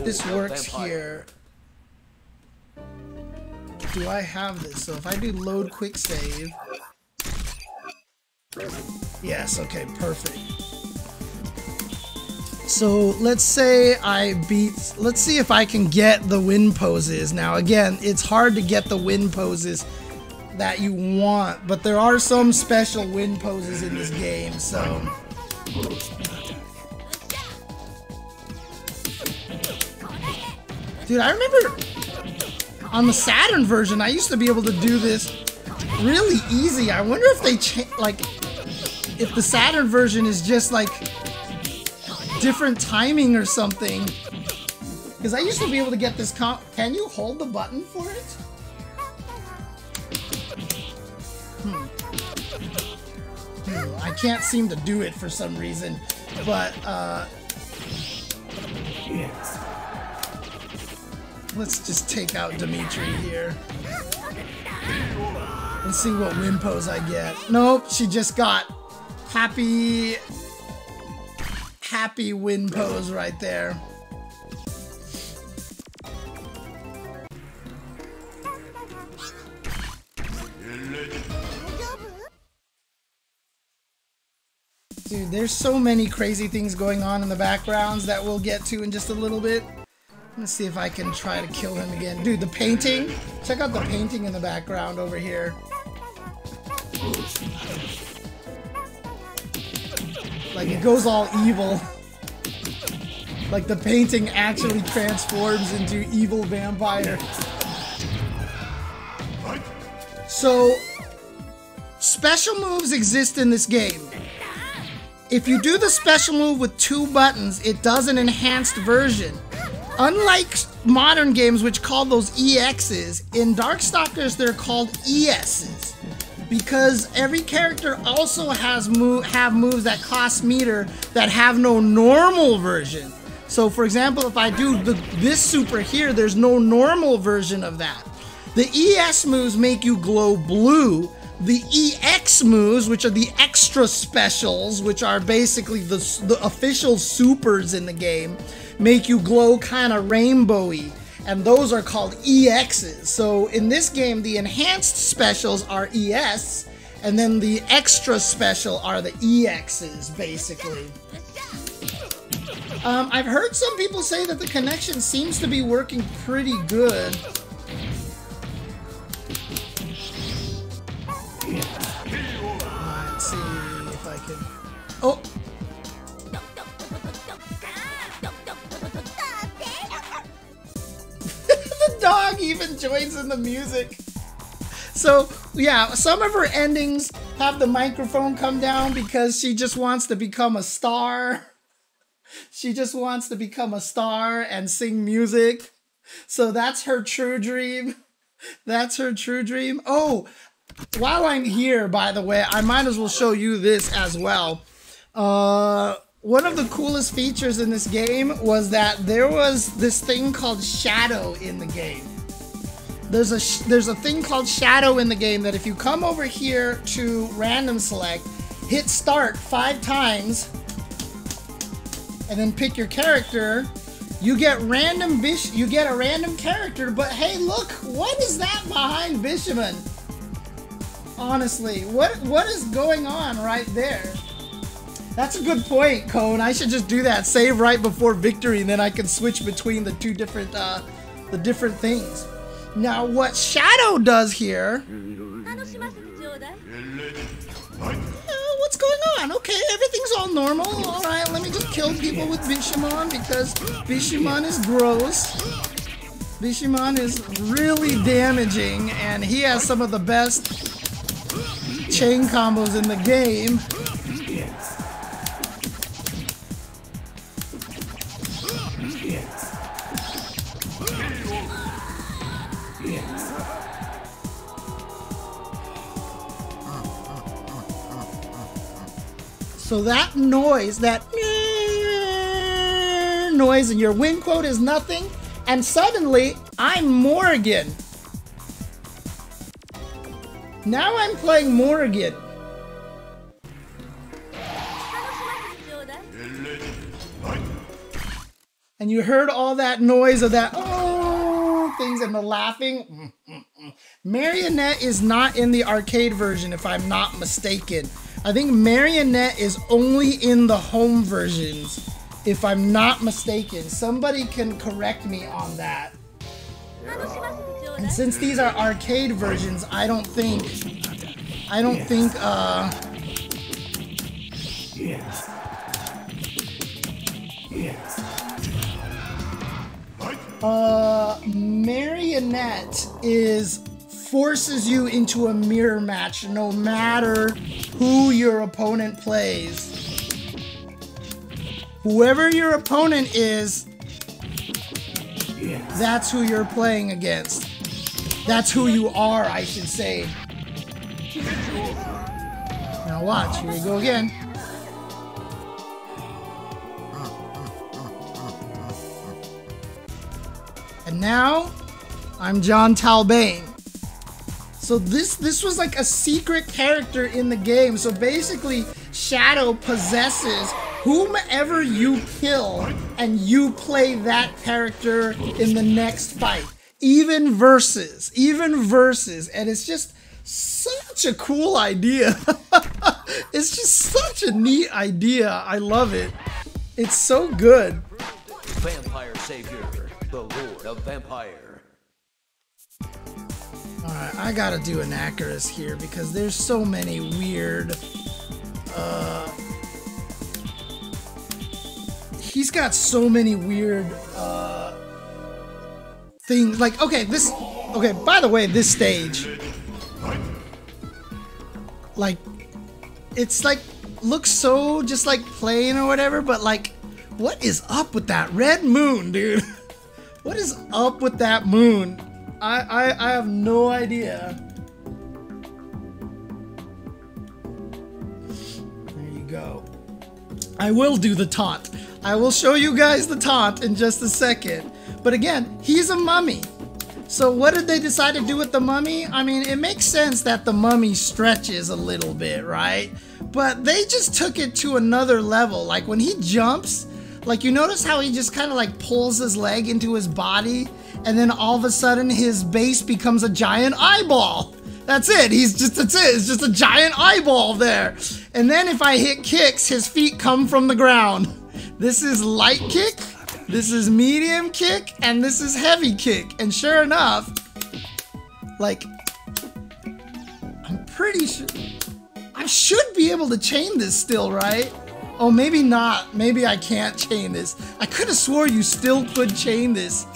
Speaker 1: this works here. Do I have this? So if I do load quick save. Yes, okay, perfect. So let's say let's see if I can get the wind poses. Now again, it's hard to get the wind poses that you want, but there are some special wind poses in this game, so. Dude, I remember on the Saturn version, I used to be able to do this really easy. I wonder if they if the Saturn version is just like different timing or something, because I used to be able to get this can you hold the button for it? I can't seem to do it for some reason, but let's just take out Dimitri here and see what wind pose I get. Nope, she just got happy wind pose right there. Dude, there's so many crazy things going on in the backgrounds that we'll get to in just a little bit. Let's see if I can try to kill him again. Dude, the painting. Check out the painting in the background over here. Like it goes all evil. Like the painting actually transforms into evil vampire. So, special moves exist in this game. If you do the special move with 2 buttons, it does an enhanced version. Unlike modern games which call those EXs, in Darkstalkers they're called ESs. Because every character also has moves that cost meter that have no normal version. So for example, if I do this super here, there's no normal version of that. The ES moves make you glow blue. The EX moves, which are the extra specials, which are basically the official supers in the game, make you glow kind of rainbowy. And those are called EXs. So in this game, the enhanced specials are ES, and then the extra special are the EXs, basically. I've heard some people say that the connection seems to be working pretty good. Let's see if I can... Oh! The dog even joins in the music. So, yeah, some of her endings have the microphone come down because she just wants to become a star. She just wants to become a star and sing music. So that's her true dream. That's her true dream. Oh, while I'm here, by the way, I might as well show you this as well. One of the coolest features in this game was that there was this thing called shadow in the game. There's a thing called shadow in the game that if you come over here to random select, hit start 5 times, and then pick your character, you get a random character. But hey, look, what is that behind Bishomon? Honestly, what is going on right there? That's a good point, Cone. I should just do that. Save right before victory, and then I can switch between the two different things. Now, what Shadow does here... what's going on? Okay, everything's all normal. Alright, let me just kill people with Bishomon because Bishomon is gross. Bishomon is really damaging, and he has some of the best chain combos in the game. So that noise, that noise in your win quote is nothing, and suddenly I'm Morrigan. Now I'm playing Morrigan. And you heard all that noise of that things and the laughing. Marionette is not in the arcade version, if I'm not mistaken. I think Marionette is only in the home versions, if I'm not mistaken. Somebody can correct me on that. And since these are arcade versions, I don't think Marionette forces you into a mirror match no matter who your opponent plays. Whoever your opponent is, that's who you're playing against. That's who you are, I should say. Now watch, here we go again. And now, I'm John Talbane. So this was like a secret character in the game. So basically, Shadow possesses whomever you kill, and you play that character in the next fight. Even versus, and it's just such a cool idea. It's just such a neat idea. I love it. It's so good.
Speaker 2: Vampire Savior, the Lord of Vampire.
Speaker 1: Alright, I gotta do Anakaris here because there's so many weird... he's got so many weird things. Like, okay, by the way, this stage, like, it's like, looks so just like plain or whatever, but like, what is up with that red moon, dude? What is up with that moon? I have no idea. There you go. I will do the taunt. I will show you guys the taunt in just a second. But again, he's a mummy. So what did they decide to do with the mummy? I mean, it makes sense that the mummy stretches a little bit, right? But they just took it to another level. Like when he jumps, like you notice how he just kind of like pulls his leg into his body, and then all of a sudden his base becomes a giant eyeball. That's it. That's it. It's just a giant eyeball there. And then if I hit kicks, his feet come from the ground. This is light kick, this is medium kick, and this is heavy kick. And sure enough, like, I'm pretty sure I should be able to chain this still, right? Oh, maybe not. Maybe I can't chain this. I could have swore you still could chain this,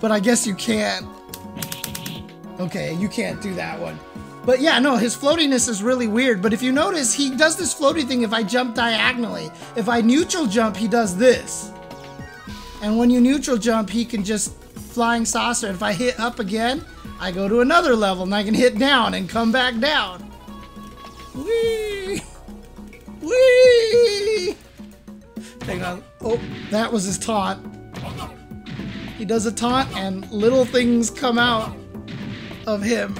Speaker 1: but I guess you can't. Okay, you can't do that one. But yeah, no, his floatiness is really weird. But if you notice, he does this floaty thing if I jump diagonally. If I neutral jump, he does this. And when you neutral jump, he can just flying saucer. If I hit up again, I go to another level and I can hit down and come back down. Whee! Whee! Hang on. Oh, that was his taunt. He does a taunt and little things come out of him.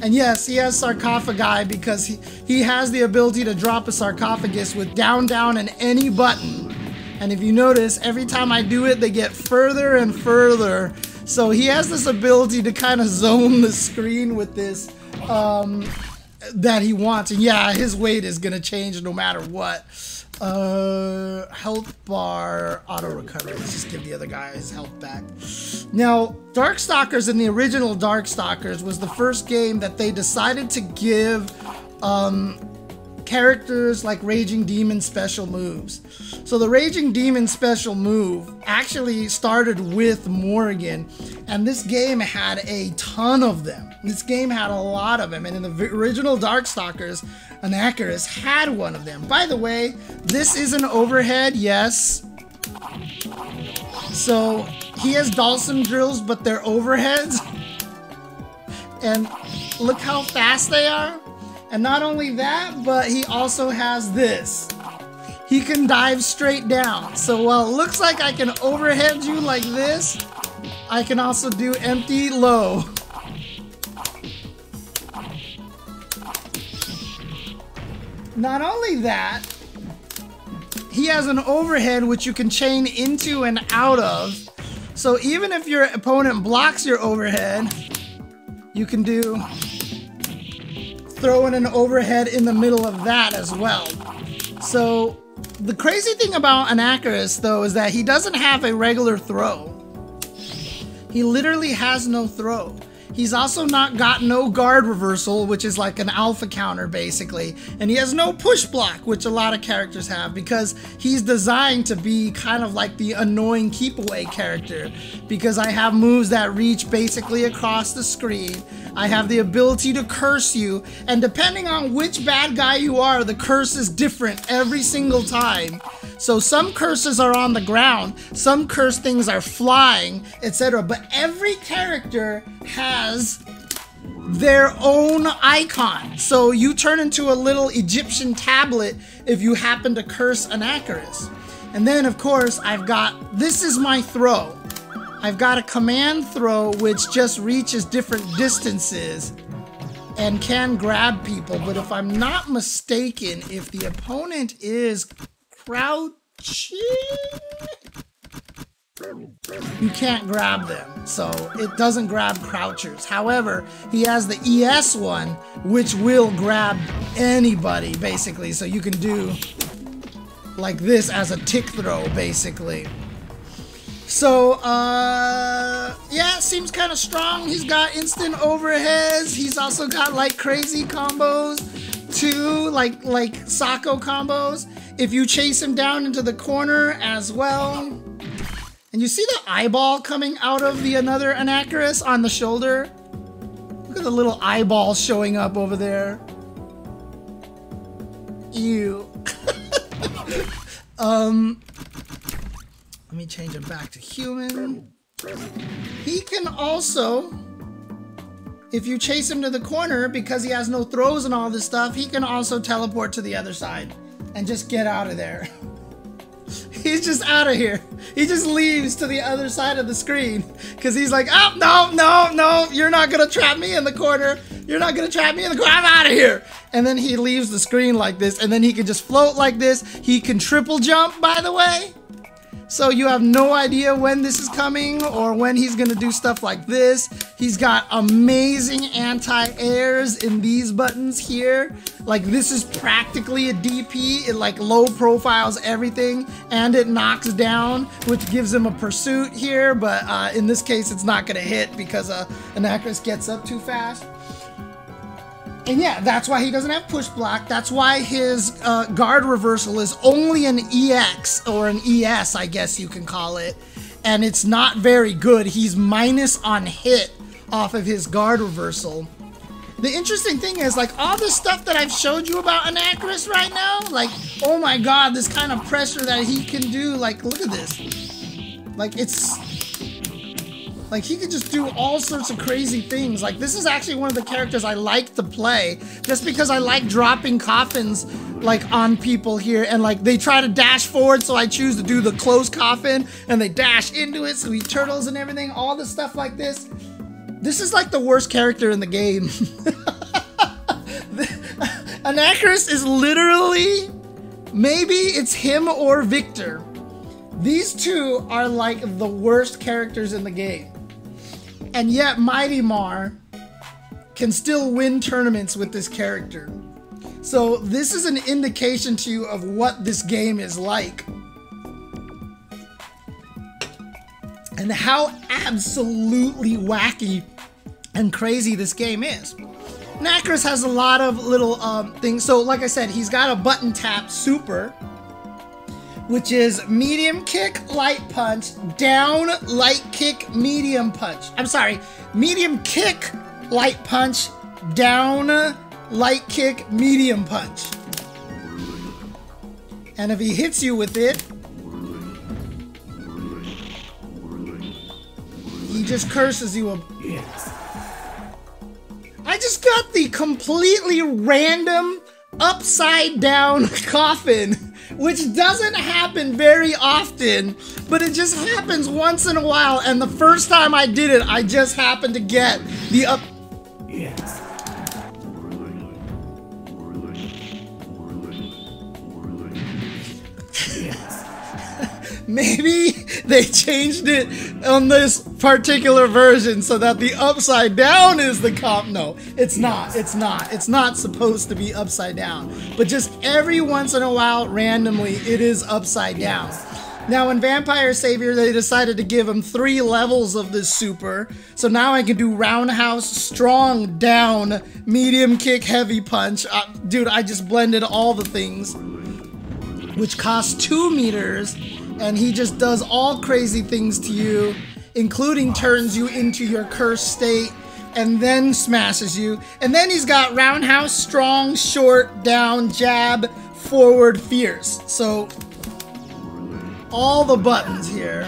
Speaker 1: And yes, he has sarcophagi because he has the ability to drop a sarcophagus with down, down, and any button. And if you notice, every time I do it, they get further and further. So he has this ability to kind of zone the screen with this that he wants. And yeah, his weight is going to change no matter what. Health bar, auto recovery. Let's just give the other guy his health back. Now, Darkstalkers in the original Darkstalkers was the first game that they decided to give characters like Raging Demon special moves. So the Raging Demon special move actually started with Morrigan, and this game had a ton of them. This game had a lot of them, and in the original Darkstalkers, Anakaris had one of them. By the way, this is an overhead, yes. So he has Dhalsim drills, but they're overheads. And look how fast they are. And not only that, but he also has this. He can dive straight down. So while it looks like I can overhead you like this, I can also do empty low. Not only that, he has an overhead which you can chain into and out of. So even if your opponent blocks your overhead, you can do throw in an overhead in the middle of that as well. So the crazy thing about Anakaris though is that he doesn't have a regular throw. He literally has no throw. He's also got no guard reversal, which is like an alpha counter basically. And he has no push block, which a lot of characters have, because he's designed to be kind of like the annoying keep away character. Because I have moves that reach basically across the screen. I have the ability to curse you, and depending on which bad guy you are, the curse is different every single time. So some curses are on the ground, some curse things are flying, etc. But every character has their own icon. So you turn into a little Egyptian tablet if you happen to curse Anakaris. And then of course this is my throw. I've got a command throw which just reaches different distances and can grab people. But if I'm not mistaken, if the opponent is crouching, you can't grab them. So it doesn't grab crouchers. However, he has the ES one, which will grab anybody basically. So you can do like this as a tick throw basically. So, yeah, seems kind of strong. He's got instant overheads. He's also got like crazy combos too, like Sako combos. If you chase him down into the corner as well. And you see the eyeball coming out of the another Anakaris on the shoulder? Look at the little eyeball showing up over there. Ew. Let me change him back to human. He can also, if you chase him to the corner, because he has no throws and all this stuff, he can also teleport to the other side and just get out of there. He's just out of here. He just leaves to the other side of the screen because he's like, oh, no, you're not going to trap me in the corner. You're not going to trap me in the corner. I'm out of here. And then he leaves the screen like this, and then he can just float like this. He can triple jump, by the way. So you have no idea when this is coming or when he's gonna do stuff like this. He's got amazing anti-airs in these buttons here. Like this is practically a DP. It like low profiles everything and it knocks down, which gives him a pursuit here. But in this case, it's not gonna hit because Anakaris gets up too fast. And yeah, that's why he doesn't have push block. That's why his guard reversal is only an EX, or an ES, I guess you can call it. And it's not very good. He's minus on hit off of his guard reversal. The interesting thing is, like, all the stuff that I've showed you about Anakaris right now, like, oh my god, this kind of pressure that he can do, like, look at this. Like, it's... like, he could just do all sorts of crazy things. Like, this is actually one of the characters I like to play, just because I like dropping coffins, like, on people here, and, like, they try to dash forward, so I choose to do the closed coffin, and they dash into it, so he turtles and everything, all the stuff like this. This is, like, the worst character in the game. Anakaris is literally, maybe it's him or Victor. These two are, like, the worst characters in the game. And yet Mighty Mar can still win tournaments with this character. So this is an indication to you of what this game is like. And how absolutely wacky and crazy this game is. Anakaris has a lot of little things. So like I said, he's got a button tap super, which is medium kick, light punch, down, light kick, medium punch. I'm sorry, medium kick, light punch, down, light kick, medium punch. And if he hits you with it, he just curses you. I just got the completely random upside down coffin, which doesn't happen very often, but it just happens once in a while, and the first time I did it, I just happened to get the up... Maybe they changed it on this particular version so that the upside down is the comp. No, it's not. It's not. It's not supposed to be upside down. But just every once in a while, randomly, it is upside down. Now, in Vampire Savior, they decided to give him 3 levels of this super. So now I can do roundhouse, strong, down, medium kick, heavy punch. Dude, I just blended all the things, which cost 2 meters. And he just does all crazy things to you, including turns you into your cursed state, and then smashes you. And then he's got roundhouse, strong, short, down, jab, forward, fierce. So, all the buttons here.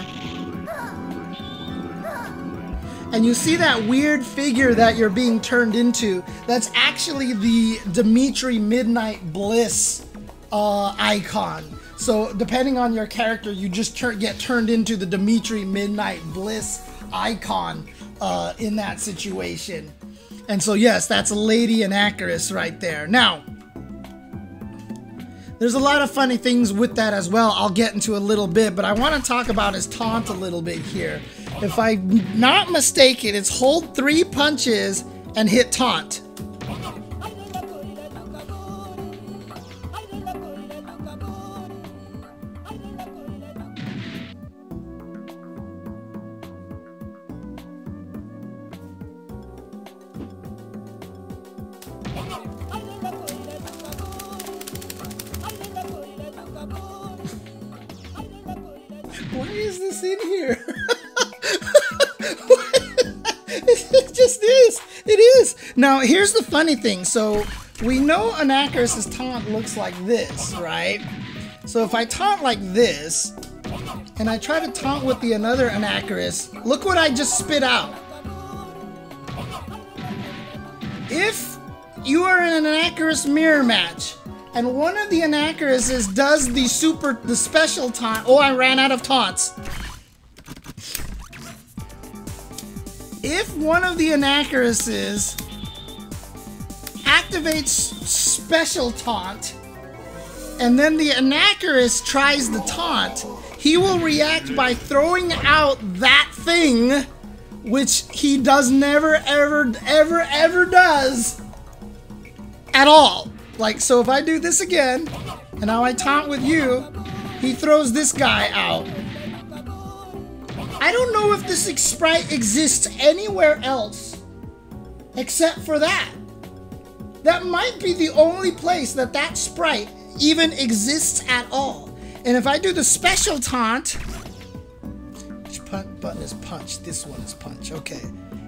Speaker 1: And you see that weird figure that you're being turned into? That's actually the Dimitri Midnight Bliss icon. So depending on your character, you just get turned into the Dimitri Midnight Bliss icon in that situation. And so yes, that's Lady Anakaris right there. Now, there's a lot of funny things with that as well. I'll get into a little bit, but I want to talk about his taunt a little bit here. If I'm not mistaken, it's hold 3 punches and hit taunt. Why is this in here? It just is. It is. Now, here's the funny thing. So, we know Anakaris' taunt looks like this, right? So, if I taunt like this, and I try to taunt with the another Anakaris, look what I just spit out. If you are in an Anakaris mirror match, and one of the Anakarises does the special taunt. Oh, I ran out of taunts. If one of the Anakarises activates special taunt, and then the Anakaris tries the taunt, he will react by throwing out that thing, which he does never, ever does at all. Like, so if I do this again, and now I taunt with you, he throws this guy out. I don't know if this sprite exists anywhere else except for that. That might be the only place that that sprite even exists at all. And if I do the special taunt, which button is punch? This one is punch, okay.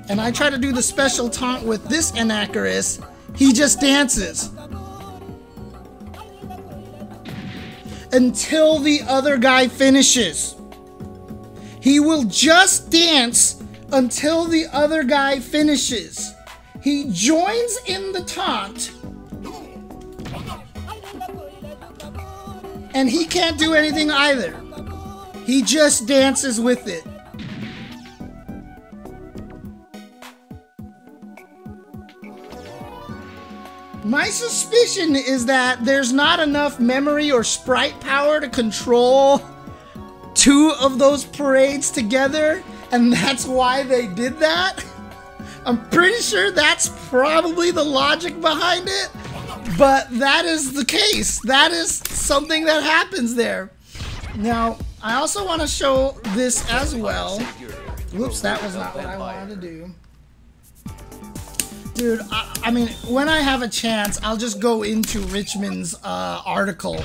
Speaker 1: And I try to do the special taunt with this Anakaris, he just dances. Until the other guy finishes. He will just dance until the other guy finishes. He joins in the taunt, and he can't do anything either. He just dances with it. My suspicion is that there's not enough memory or sprite power to control two of those parades together, and that's why they did that. I'm pretty sure that's probably the logic behind it, but that is the case. That is something that happens there. Now, I also want to show this as well. Whoops, that was not what I wanted to do. Dude, I mean, when I have a chance, I'll just go into Richmond's article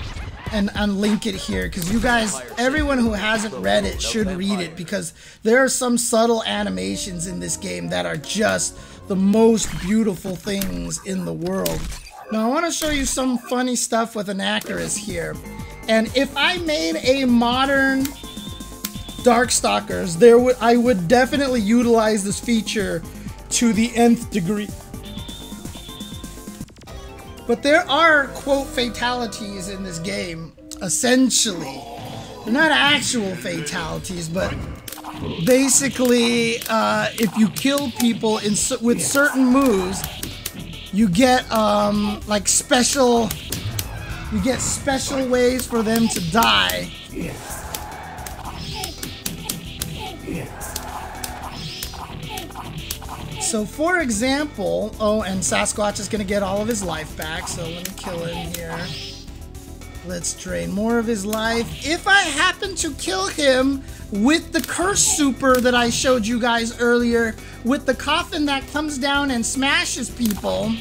Speaker 1: and link it here, because you guys, everyone who hasn't read it should read it, because there are some subtle animations in this game that are just the most beautiful things in the world. Now, I want to show you some funny stuff with Anakaris here. And if I made a modern Darkstalkers, I would definitely utilize this feature to the nth degree. But there are, quote, fatalities in this game, essentially. They're not actual fatalities, but basically, if you kill people with certain moves, you get, like, special ways for them to die. So, for example, oh, and Sasquatch is going to get all of his life back, so let me kill him here. Let's drain more of his life. If I happen to kill him with the curse super that I showed you guys earlier, with the coffin that comes down and smashes people,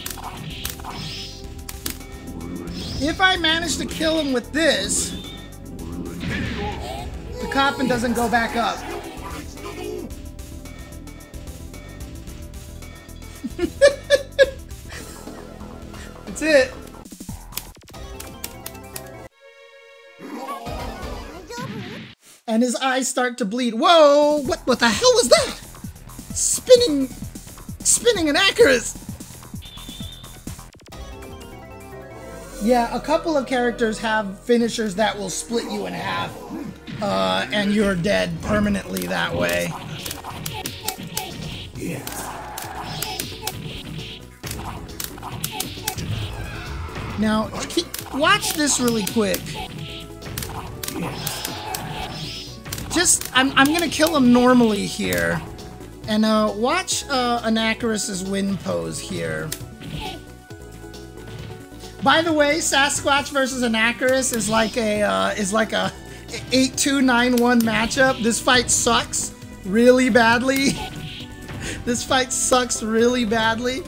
Speaker 1: if I manage to kill him with this, the coffin doesn't go back up. That's it. And his eyes start to bleed. Whoa! What the hell was that? Spinning Anakaris. Yeah, a couple of characters have finishers that will split you in half, and you're dead permanently that way. Now, watch this really quick. I'm gonna kill him normally here, and watch Anakaris' win pose here. By the way, Sasquatch versus Anakaris is like a 8-2-9-1 matchup. This fight sucks really badly. This fight sucks really badly.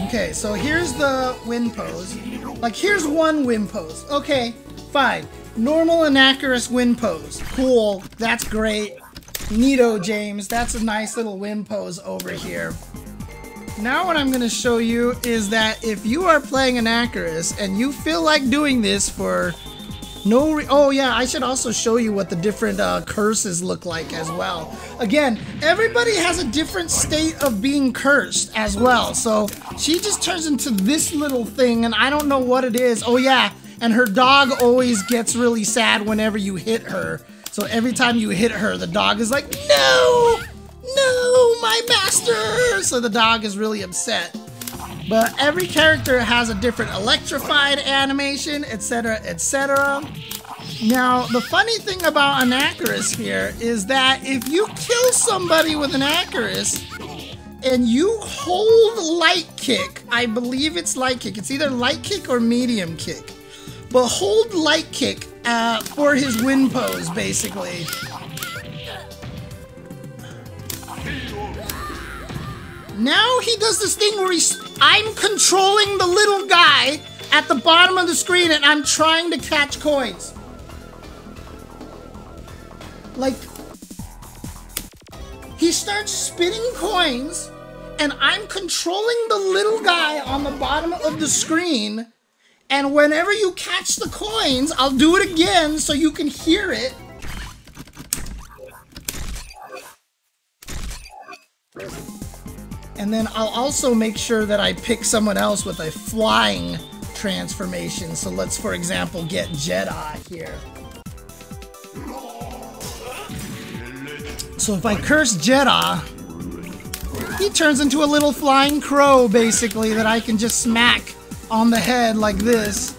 Speaker 1: Okay, so here's the win pose. Like, here's one win pose. Okay, fine. Normal Anakaris win pose. Cool. That's great. Neato, James. That's a nice little win pose over here. Now what I'm going to show you is that if you are playing Anakaris and you feel like doing this for no oh yeah, I should also show you what the different curses look like as well. Again, everybody has a different state of being cursed as well. So she just turns into this little thing and I don't know what it is. Oh yeah, and her dog always gets really sad whenever you hit her. So every time you hit her, the dog is like, no! No, my master! So the dog is really upset. But every character has a different electrified animation, etc., etc. Now, the funny thing about Anakaris here is that if you kill somebody with Anakaris and you hold light kick, I believe it's light kick, it's either light kick or medium kick, but hold light kick for his win pose, basically. Now he does this thing where I'm controlling the little guy at the bottom of the screen and I'm trying to catch coins. Like, he starts spinning coins and I'm controlling the little guy on the bottom of the screen, and whenever you catch the coins, I'll do it again so you can hear it. And then I'll also make sure that I pick someone else with a flying transformation. So let's, for example, get Jeddah here. So if I curse Jeddah, he turns into a little flying crow, basically, that I can just smack on the head like this.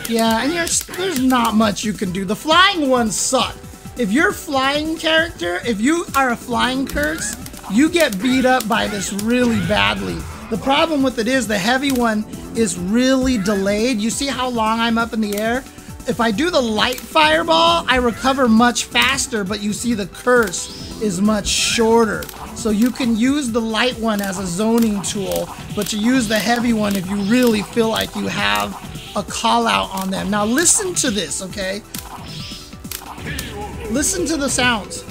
Speaker 1: Yeah, and there's not much you can do. The flying ones suck. If you're a flying character, if you are a flying curse, you get beat up by this really badly. The problem with it is the heavy one is really delayed. You see how long I'm up in the air? If I do the light fireball, I recover much faster, but you see the curse is much shorter. So you can use the light one as a zoning tool, but you use the heavy one if you really feel like you have a call out on them. Now listen to this, okay? Listen to the sounds.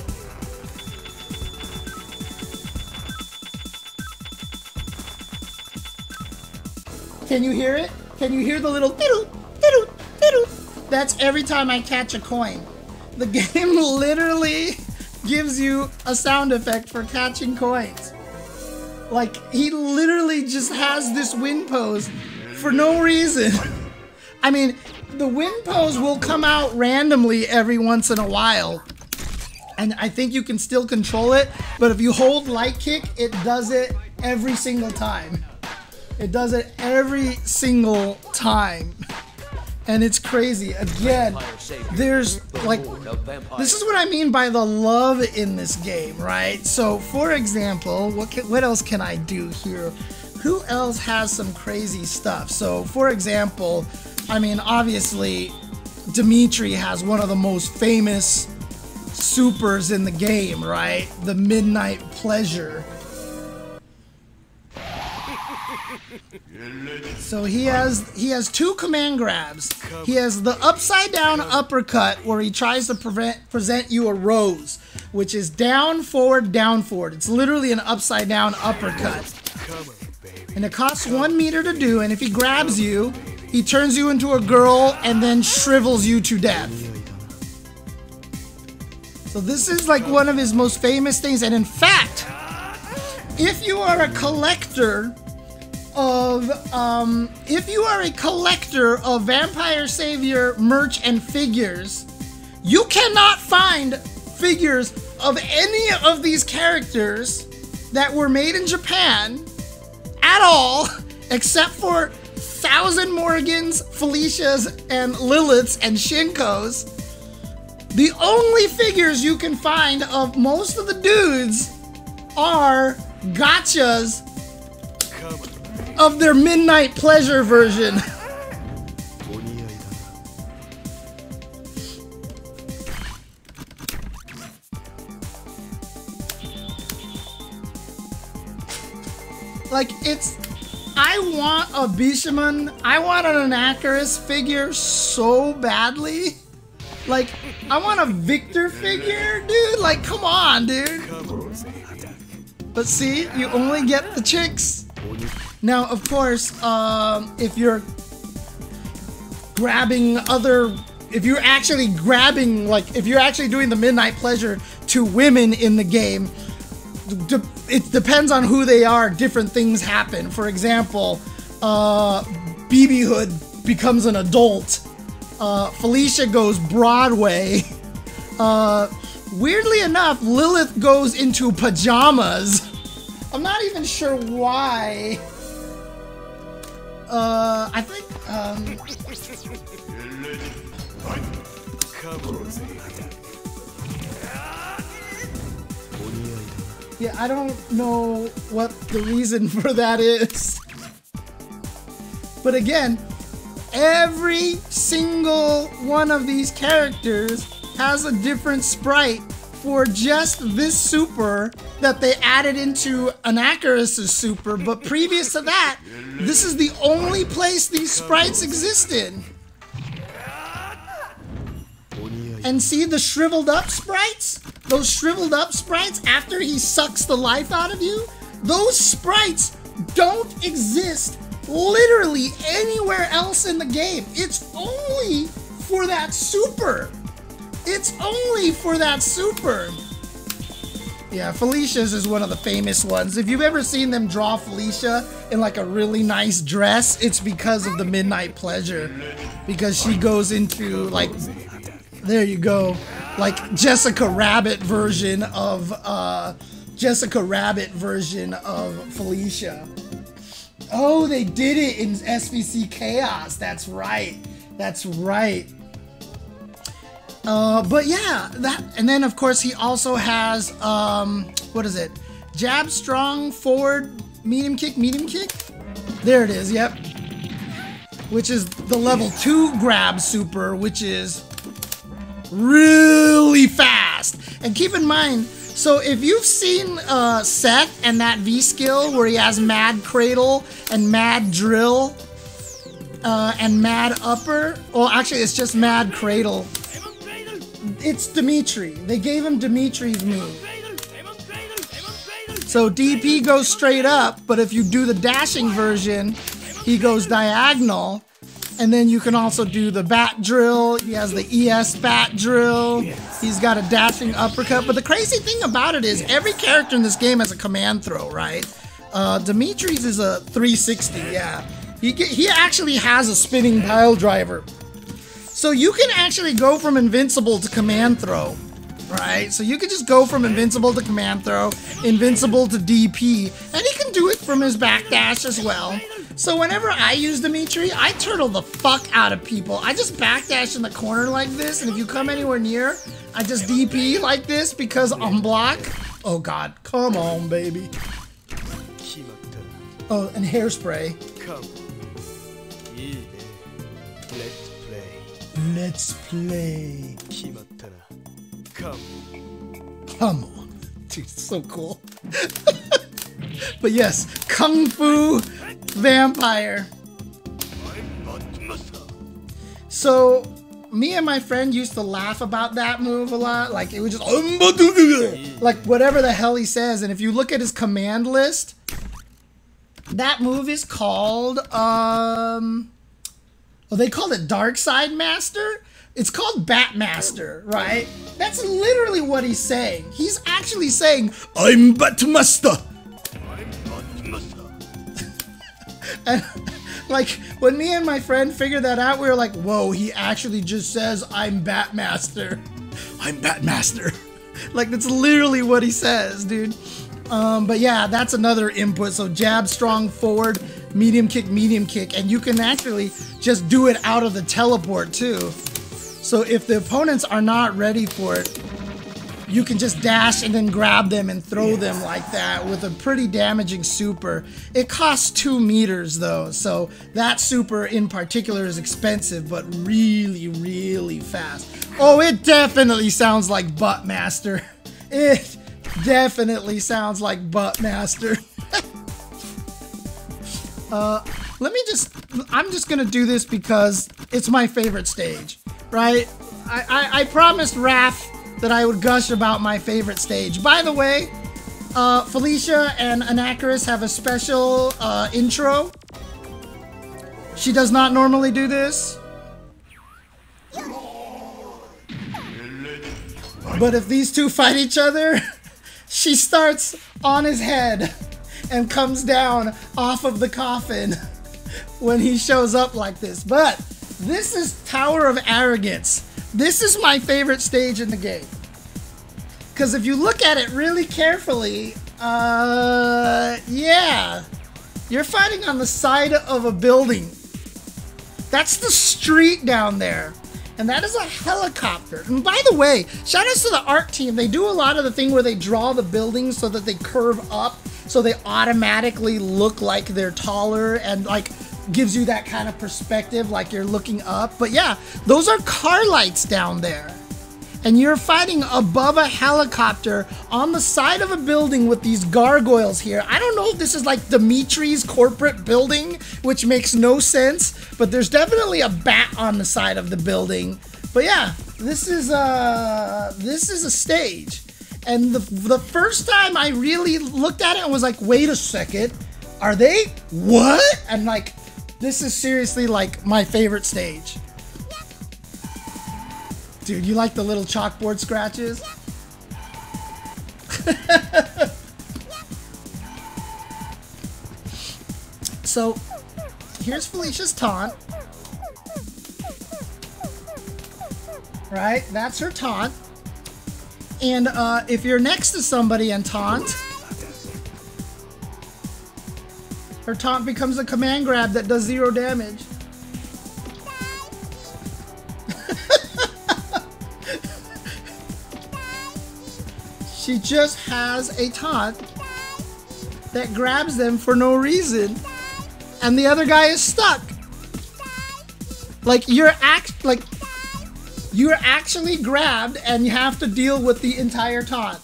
Speaker 1: Can you hear it? Can you hear the little diddle, diddle, diddle? That's every time I catch a coin. The game literally gives you a sound effect for catching coins. Like, he literally just has this win pose for no reason. I mean, the win pose will come out randomly every once in a while, and I think you can still control it, but if you hold light kick, it does it every single time. It does it every single time. And it's crazy. Again, there's like, this is what I mean by the love in this game, right? So for example, what else can I do here? Who else has some crazy stuff? So for example, I mean, obviously, Dimitri has one of the most famous supers in the game, right? The Midnight Pleasure. So he has two command grabs. He has the upside down uppercut where he tries to present you a rose, which is down, forward, down, forward. It's literally an upside down uppercut. And it costs 1 meter to do, and if he grabs you, he turns you into a girl and then shrivels you to death. So this is like one of his most famous things, and in fact, if you are a collector of Vampire Savior merch and figures, you cannot find figures of any of these characters that were made in Japan at all, except for Thousand Morgans, Felicias, and Liliths, and Shinkos. The only figures you can find of most of the dudes are gachas of their Midnight Pleasure version. Like, I want a Bishomon, I want an Anakaris figure so badly. Like, I want a Victor figure, dude. Like, come on, dude. But see, you only get the chicks. Now, of course, if you're grabbing other... If you're actually grabbing, like, if you're actually doing the Midnight Pleasure to women in the game, it depends on who they are. Different things happen. For example, BB Hood becomes an adult. Felicia goes Broadway. Weirdly enough, Lilith goes into pajamas. I'm not even sure why. I think, yeah, I don't know what the reason for that is. But again, every single one of these characters has a different sprite for just this super that they added into Anakaris' super, but previous to that, this is the only place these sprites existed. And see the shriveled up sprites? Those shriveled up sprites after he sucks the life out of you? Those sprites don't exist literally anywhere else in the game. It's only for that super. It's only for that super. Yeah, Felicia's is one of the famous ones. If you've ever seen them draw Felicia in like a really nice dress, it's because of the Midnight Pleasure. Because she goes into like, there you go, like Jessica Rabbit version of Felicia. Oh, they did it in SVC Chaos. That's right. That's right. But yeah, that, and then of course he also has, what is it? Jab, strong, forward, medium kick, medium kick? There it is, yep. Which is the level 2 grab super, which is really fast. And keep in mind, so if you've seen Seth and that V skill where he has Mad Cradle and Mad Drill and Mad Upper, well actually it's just Mad Cradle. It's Dimitri. They gave him Dimitri's move. So DP goes straight up, but if you do the dashing version, he goes diagonal. And then you can also do the bat drill. He has the ES bat drill. He's got a dashing uppercut. But the crazy thing about it is every character in this game has a command throw, right? Dimitri's is a 360, yeah. He actually has a spinning pile driver. So you can actually go from invincible to command throw, right? So you can just go from invincible to command throw, invincible to DP, and he can do it from his backdash as well. So whenever I use Dimitri, I turtle the fuck out of people. I just backdash in the corner like this, and if you come anywhere near, I just DP like this because on block. Oh god, come on, baby. Oh, and hairspray. Let's play. Come on. Dude, so cool. But yes, Kung Fu Vampire. So, me and my friend used to laugh about that move a lot. Like, it was just, like, whatever the hell he says. And if you look at his command list, that move is called, well, they called it Dark Side Master. It's called Batmaster, right? That's literally what he's saying. He's actually saying, I'm Batmaster. And like, when me and my friend figured that out, we were like, whoa, he actually just says, I'm Batmaster. I'm Batmaster. Like, that's literally what he says, dude. But yeah, that's another input. So jab, strong, forward, medium kick, and you can actually just do it out of the teleport too. So if the opponents are not ready for it, you can just dash and then grab them and throw them like that with a pretty damaging super. It costs 2 meters though, so that super in particular is expensive, but really, really fast. Oh, it definitely sounds like Buttmaster. It definitely sounds like Buttmaster. I'm just gonna do this because it's my favorite stage, right? I promised Raph that I would gush about my favorite stage. By the way, Felicia and Anakaris have a special intro. She does not normally do this. But if these two fight each other, she starts on his head and comes down off of the coffin when he shows up like this. But this is Tower of Arrogance. This is my favorite stage in the game. Because if you look at it really carefully, yeah, you're fighting on the side of a building. That's the street down there. And that is a helicopter. And by the way, shout outs to the art team. They do a lot of the thing where they draw the buildings so that they curve up, so they automatically look like they're taller and like gives you that kind of perspective like you're looking up. But yeah, those are car lights down there. And you're fighting above a helicopter on the side of a building with these gargoyles here. I don't know if this is like Dimitri's corporate building, which makes no sense, but there's definitely a bat on the side of the building. But yeah, this is a stage. And the first time I really looked at it and was like, wait a second, are they what? And like, this is seriously like my favorite stage. Dude, you like the little chalkboard scratches? So, here's Felicia's taunt. Right? That's her taunt. And if you're next to somebody and taunt, her taunt becomes a command grab that does 0 damage. She just has a taunt that grabs them for no reason, and the other guy is stuck. Like you're actually grabbed, and you have to deal with the entire taunt.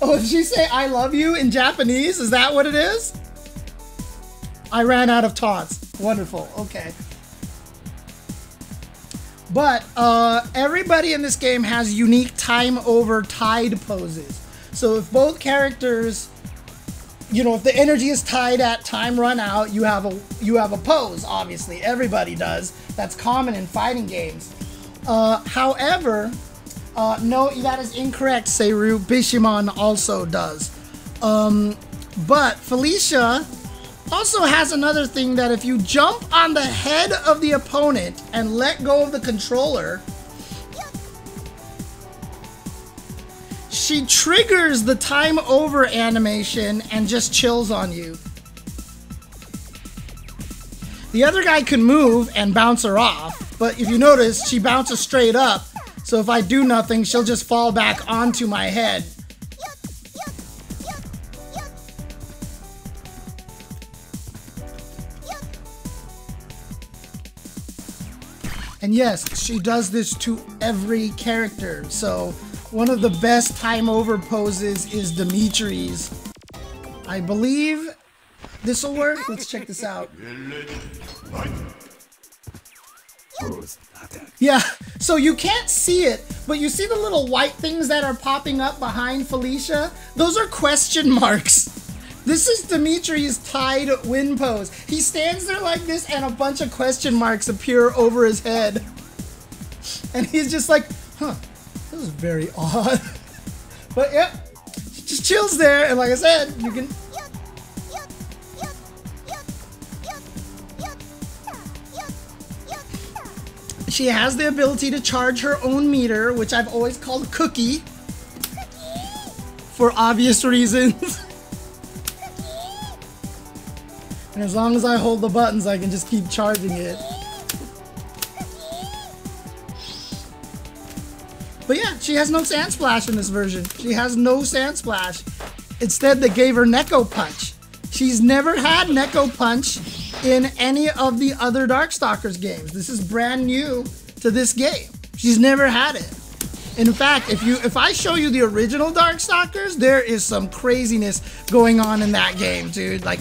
Speaker 1: Oh, did she say "I love you" in Japanese? Is that what it is? I ran out of taunts. Wonderful. Okay. But everybody in this game has unique time over tide poses. So if both characters, you know, if the energy is tied at time run out, you have a pose. Obviously, everybody does. That's common in fighting games. However, no, that is incorrect, Seiru. Bishomon also does. But Felicia also has another thing that if you jump on the head of the opponent and let go of the controller, she triggers the time over animation and just chills on you. The other guy can move and bounce her off, but if you notice, she bounces straight up. So if I do nothing, she'll just fall back onto my head. And yes, she does this to every character. So one of the best time over poses is Dimitri's. I believe this will work. Let's check this out. Yeah, so you can't see it, but you see the little white things that are popping up behind Felicia? Those are question marks. This is Dimitri's tied win pose. He stands there like this and a bunch of question marks appear over his head. And he's just like, huh, this is very odd. But yeah, just chills there, and like I said, you can... She has the ability to charge her own meter, which I've always called Cookie. For obvious reasons. And as long as I hold the buttons, I can just keep charging it. But yeah, she has no Sand Splash in this version. She has no Sand Splash. Instead, they gave her Neko Punch. She's never had Neko Punch in any of the other Darkstalkers games. This is brand new to this game. She's never had it. In fact, if I show you the original Darkstalkers, there is some craziness going on in that game, dude. Like,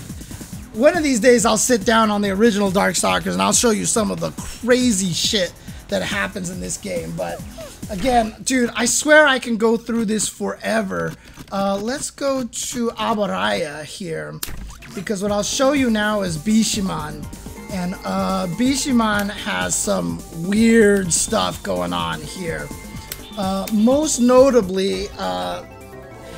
Speaker 1: one of these days I'll sit down on the original Darkstalkers and I'll show you some of the crazy shit that happens in this game. But again, dude, I swear I can go through this forever. Let's go to Abaraya here, because what I'll show you now is Bishomon. And Bishomon has some weird stuff going on here. Most notably,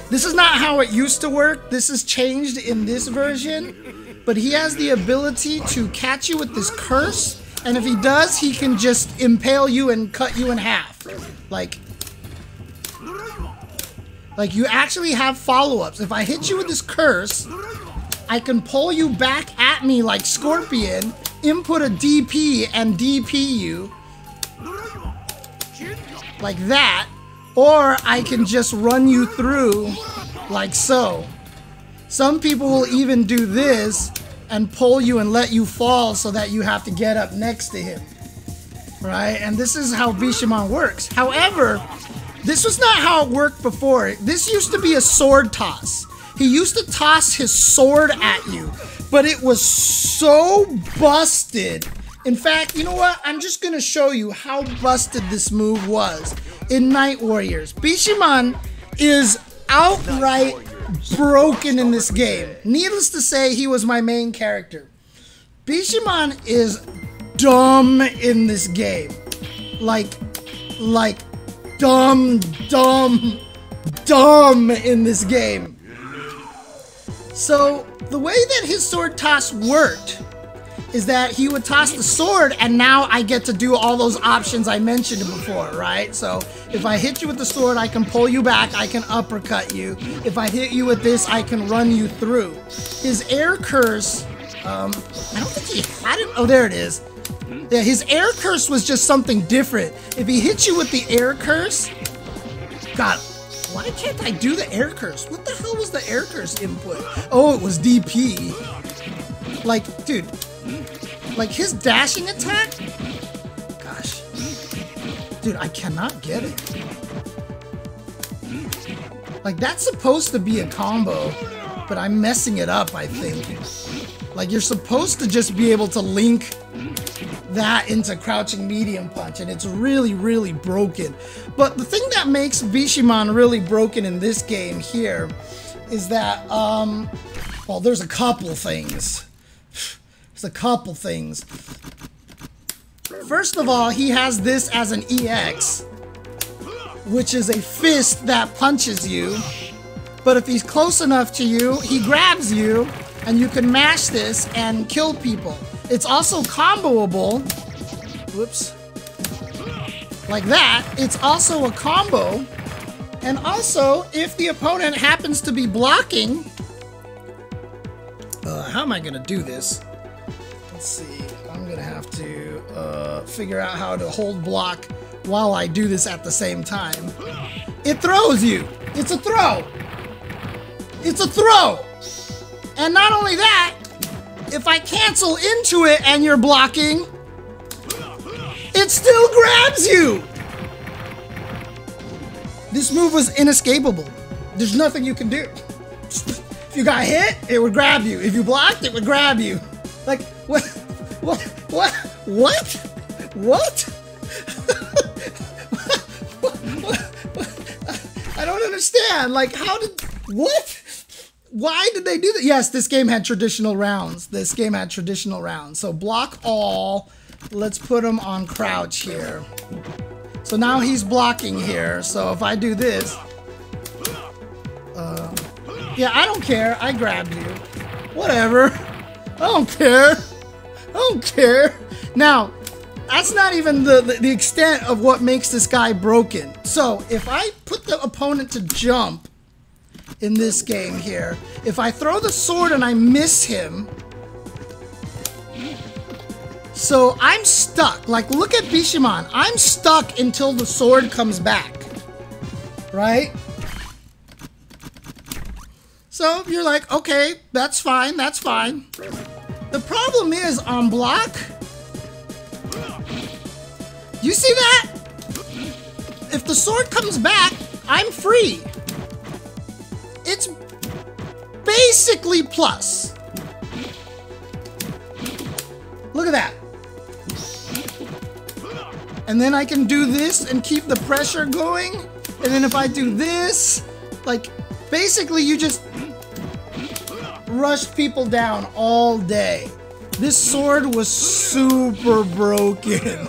Speaker 1: this is not how it used to work. This is changed in this version, but he has the ability to catch you with this curse, and if he does, he can just impale you and cut you in half. Like you actually have follow-ups. If I hit you with this curse, I can pull you back at me like Scorpion, input a DP and DP you like that, or I can just run you through like so. Some people will even do this and pull you and let you fall so that you have to get up next to him, right? And this is how Bishomon works. However, this was not how it worked before. This used to be a sword toss. He used to toss his sword at you, but it was so busted. In fact, you know what? I'm just gonna show you how busted this move was in Night Warriors. Bishomon is outright broken in this game. Needless to say, he was my main character. Bishomon is dumb in this game. Like dumb in this game. So the way that his sword toss worked is that he would toss the sword, and now I get to do all those options I mentioned before, right? So if I hit you with the sword, I can pull you back, I can uppercut you. If I hit you with this, I can run you through. His air curse, I don't think he had it. Oh, there it is. Yeah, his air curse was just something different. If he hits you with the air curse, God, why can't I do the air curse? What the hell was the air curse input? Oh, it was DP. Like, dude, like his dashing attack? Gosh. Dude, I cannot get it. Like, that's supposed to be a combo, but I'm messing it up, I think. Like, you're supposed to just be able to link that into crouching medium punch, and it's really, really broken. But the thing that makes Bishomon really broken in this game here is that, well, there's a couple things. There's a couple things. First of all, he has this as an EX, which is a fist that punches you. But if he's close enough to you, he grabs you, and you can mash this and kill people. It's also comboable. Whoops. Like that. It's also a combo. And also, if the opponent happens to be blocking... how am I going to do this? Let's see. I'm going to have to figure out how to hold block while I do this at the same time. It throws you. It's a throw. It's a throw. And not only that, if I cancel into it and you're blocking, it still grabs you. This move was inescapable. There's nothing you can do. If you got hit, it would grab you. If you blocked, it would grab you. Like, what? I don't understand. Like, what? Why did they do that? Yes, this game had traditional rounds. This game had traditional rounds. So block all. Let's put him on crouch here. So now he's blocking here. So if I do this, yeah, I don't care. I grabbed you. Whatever. I don't care. I don't care. Now, that's not even the extent of what makes this guy broken. So if I put the opponent to jump in this game here, if I throw the sword and I miss him, so I'm stuck. Like, look at Bishomon. I'm stuck until the sword comes back, right? So you're like, okay, that's fine, that's fine. The problem is on block. You see that? if the sword comes back, I'm free. It's basically plus. Look at that. And then I can do this and keep the pressure going. And then if I do this, like, basically you just rush people down all day. This sword was super broken.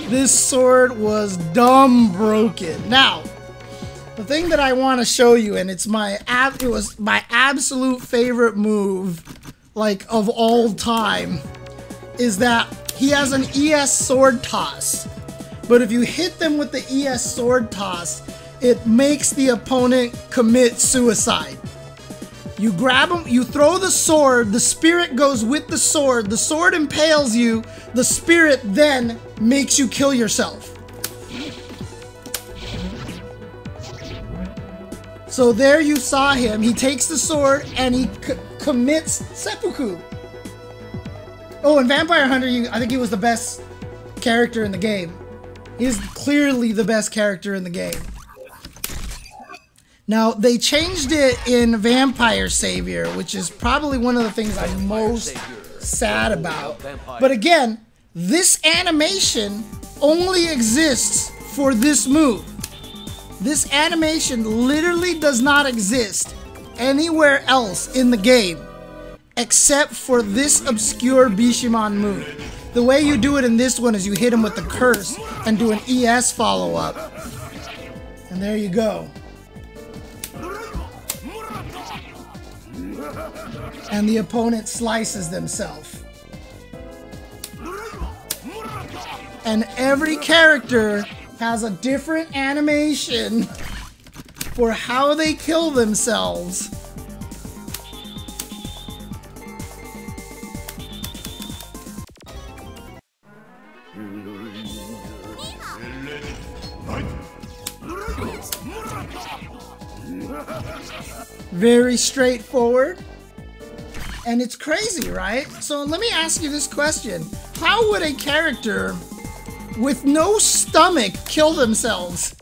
Speaker 1: This sword was dumb broken. Now, the thing that I want to show you, and it was my absolute favorite move, like, of all time, is that he has an ES sword toss. But if you hit them with the ES sword toss, it makes the opponent commit suicide. You grab him, you throw the sword, the spirit goes with the sword impales you, the spirit then makes you kill yourself. So there you saw him, he takes the sword and he commits seppuku. Oh, and Vampire Hunter, I think he was the best character in the game. He is clearly the best character in the game. Now, they changed it in Vampire Savior, which is probably one of the things I'm most sad about. But again, this animation only exists for this move. This animation literally does not exist anywhere else in the game except for this obscure Bishomon move. The way you do it in this one is you hit him with the curse and do an ES follow-up. And there you go. And the opponent slices themselves. And every character has a different animation for how they kill themselves. Very straightforward. And it's crazy, right? So let me ask you this question. How would a character with no stomach kill themselves?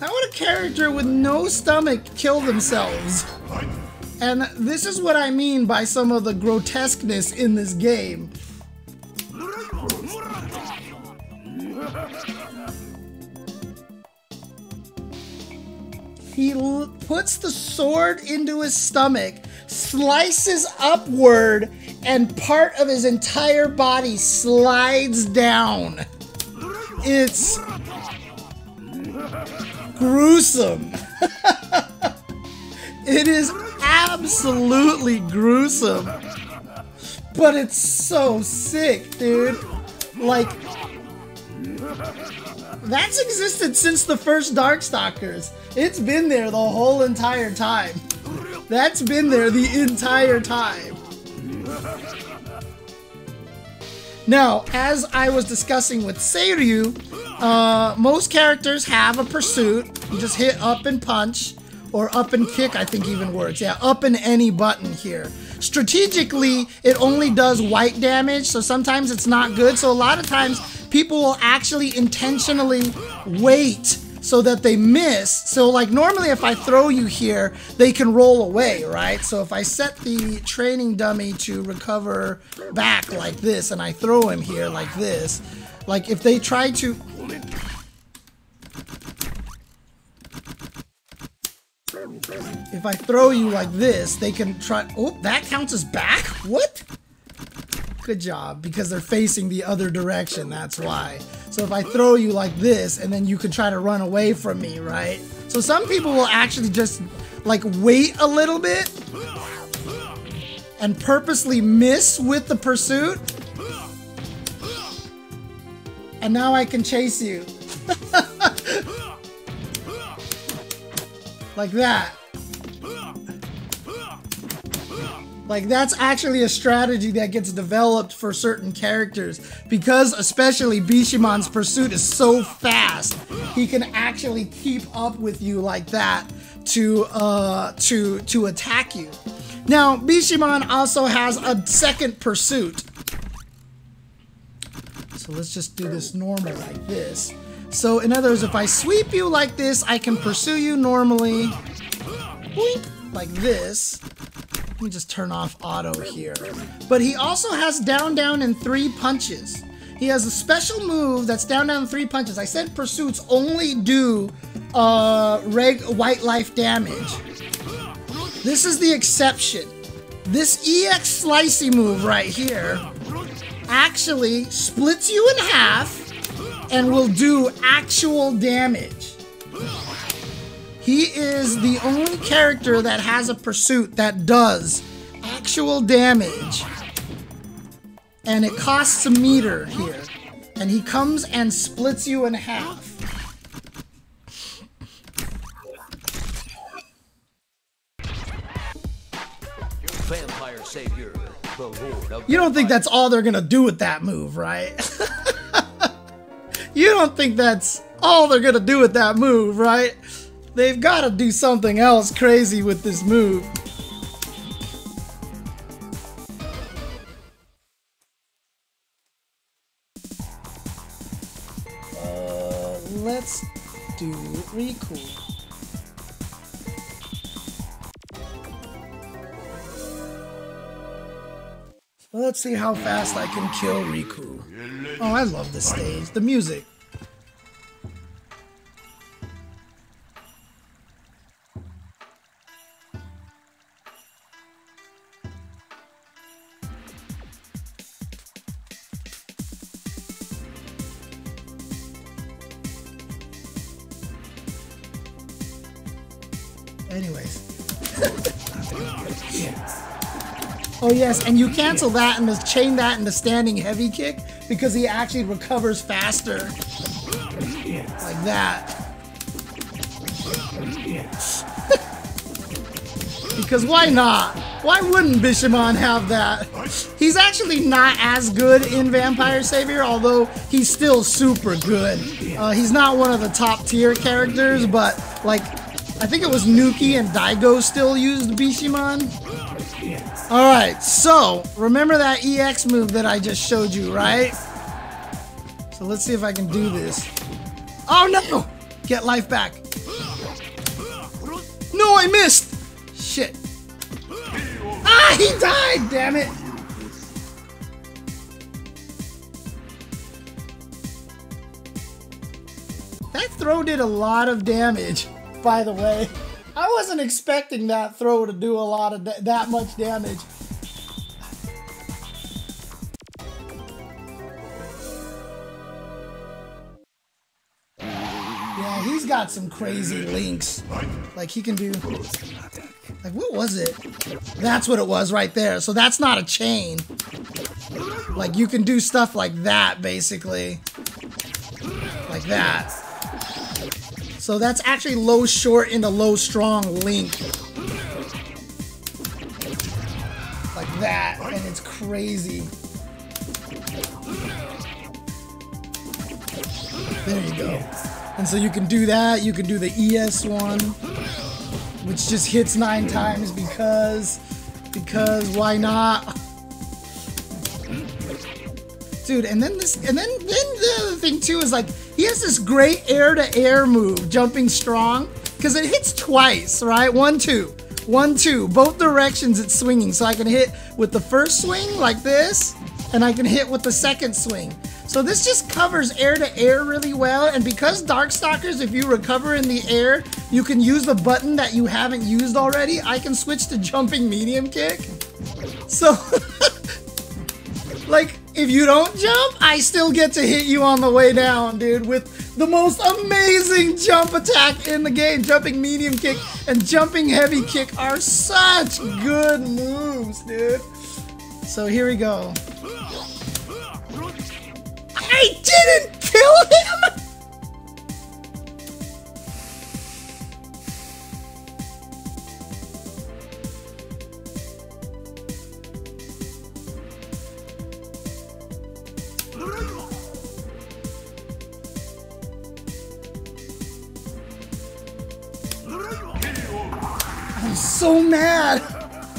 Speaker 1: How would a character with no stomach kill themselves? And this is what I mean by some of the grotesqueness in this game. He puts the sword into his stomach, slices upward, and part of his entire body slides down. It's gruesome. It is absolutely gruesome. But it's so sick, dude. Like, that's existed since the first Darkstalkers. It's been there the whole entire time. That's been there the entire time. Now, as I was discussing with Seiryu, most characters have a pursuit. You just hit up and punch, or up and kick, I think even works. Yeah, up and any button here. Strategically, it only does white damage, so sometimes it's not good. So a lot of times, people will actually intentionally wait so that they miss. So like normally if I throw you here, they can roll away, right? So if I set the training dummy to recover back like this and I throw him here like this, like if they try to... If I throw you like this, they can try... Oh, that counts as back? What? Good job, because they're facing the other direction, that's why. So if I throw you like this, and then you can try to run away from me, right? So some people will actually just, like, wait a little bit and purposely miss with the pursuit. And now I can chase you. Like that. Like, that's actually a strategy that gets developed for certain characters, because especially Bishomon's pursuit is so fast, he can actually keep up with you like that to attack you. Now, Bishomon also has a second pursuit. So let's just do this normal like this. So in other words, if I sweep you like this, I can pursue you normally. Boink, like this. Let me just turn off auto here. But he also has down, down, and 3 punches. He has a special move that's down, down, and 3 punches. I said pursuits only do white life damage. This is the exception. This EX slicey move right here actually splits you in half and will do actual damage. He is the only character that has a pursuit that does actual damage. And it costs a meter here. And he comes and splits you in half.
Speaker 2: Vampire Savior, the Lord of
Speaker 1: You don't think that's all they're gonna do with that move, right? You don't think that's all they're gonna do with that move, right? They've gotta do something else crazy with this move. Let's do Riku. Let's see how fast I can kill Riku. Oh, I love this stage. The music. Anyways. Oh yes, and you cancel that and just chain that into standing heavy kick because he actually recovers faster. Like that. Because why not? Why wouldn't Bishomon have that? He's actually not as good in Vampire Savior, although he's still super good. He's not one of the top tier characters, but like, I think it was Nuki and Daigo still used Bishomon. Alright, so remember that EX move that I just showed you, right? So let's see if I can do this. Oh no! Get life back. No, I missed! Shit. Ah, he died, damn it! That throw did a lot of damage, by the way. I wasn't expecting that throw to do a lot of that much damage. Yeah, he's got some crazy links. Like he can do, like what was it? That's what it was right there. So that's not a chain. Like you can do stuff like that basically. Like that. So that's actually low short into low strong link. Like that, and it's crazy. There you go. And so you can do that, you can do the ES one, which just hits 9 times because why not? Dude, and then the other thing too is like, he has this great air-to-air move, jumping strong, because it hits twice, right? 1, 2, 1, 2, both directions it's swinging. So I can hit with the first swing like this, and I can hit with the second swing. So this just covers air-to-air really well, and because Darkstalkers, if you recover in the air, you can use the button that you haven't used already. I can switch to jumping medium kick. So, like, if you don't jump, I still get to hit you on the way down, dude, with the most amazing jump attack in the game. Jumping medium kick and jumping heavy kick are such good moves, dude. So here we go. I didn't kill him! I'm so mad.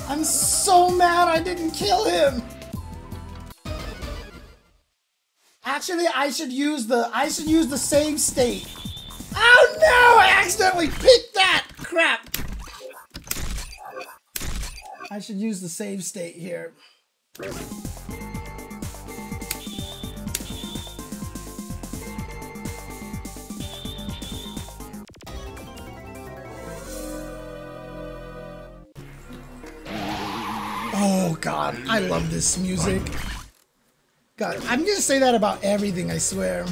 Speaker 1: I'm so mad I didn't kill him. Actually, I should use the save state. Oh no! I accidentally picked that! Crap! I should use the save state here. Oh god, I love this music. God, I'm gonna say that about everything, I swear.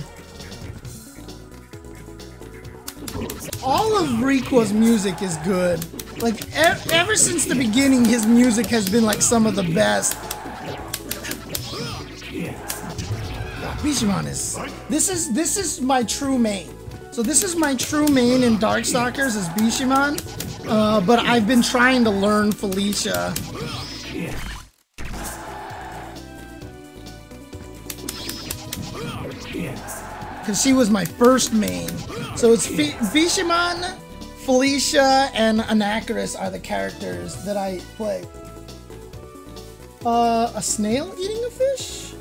Speaker 1: All of Rico's music is good. Like, ever since the beginning, his music has been like some of the best. Bishomon is... This is my true main. So this is my true main in Darkstalkers is Bishomon. But I've been trying to learn Felicia. Because she was my first main. So it's Bishomon, Felicia, and Anakaris are the characters that I play. A snail eating a fish?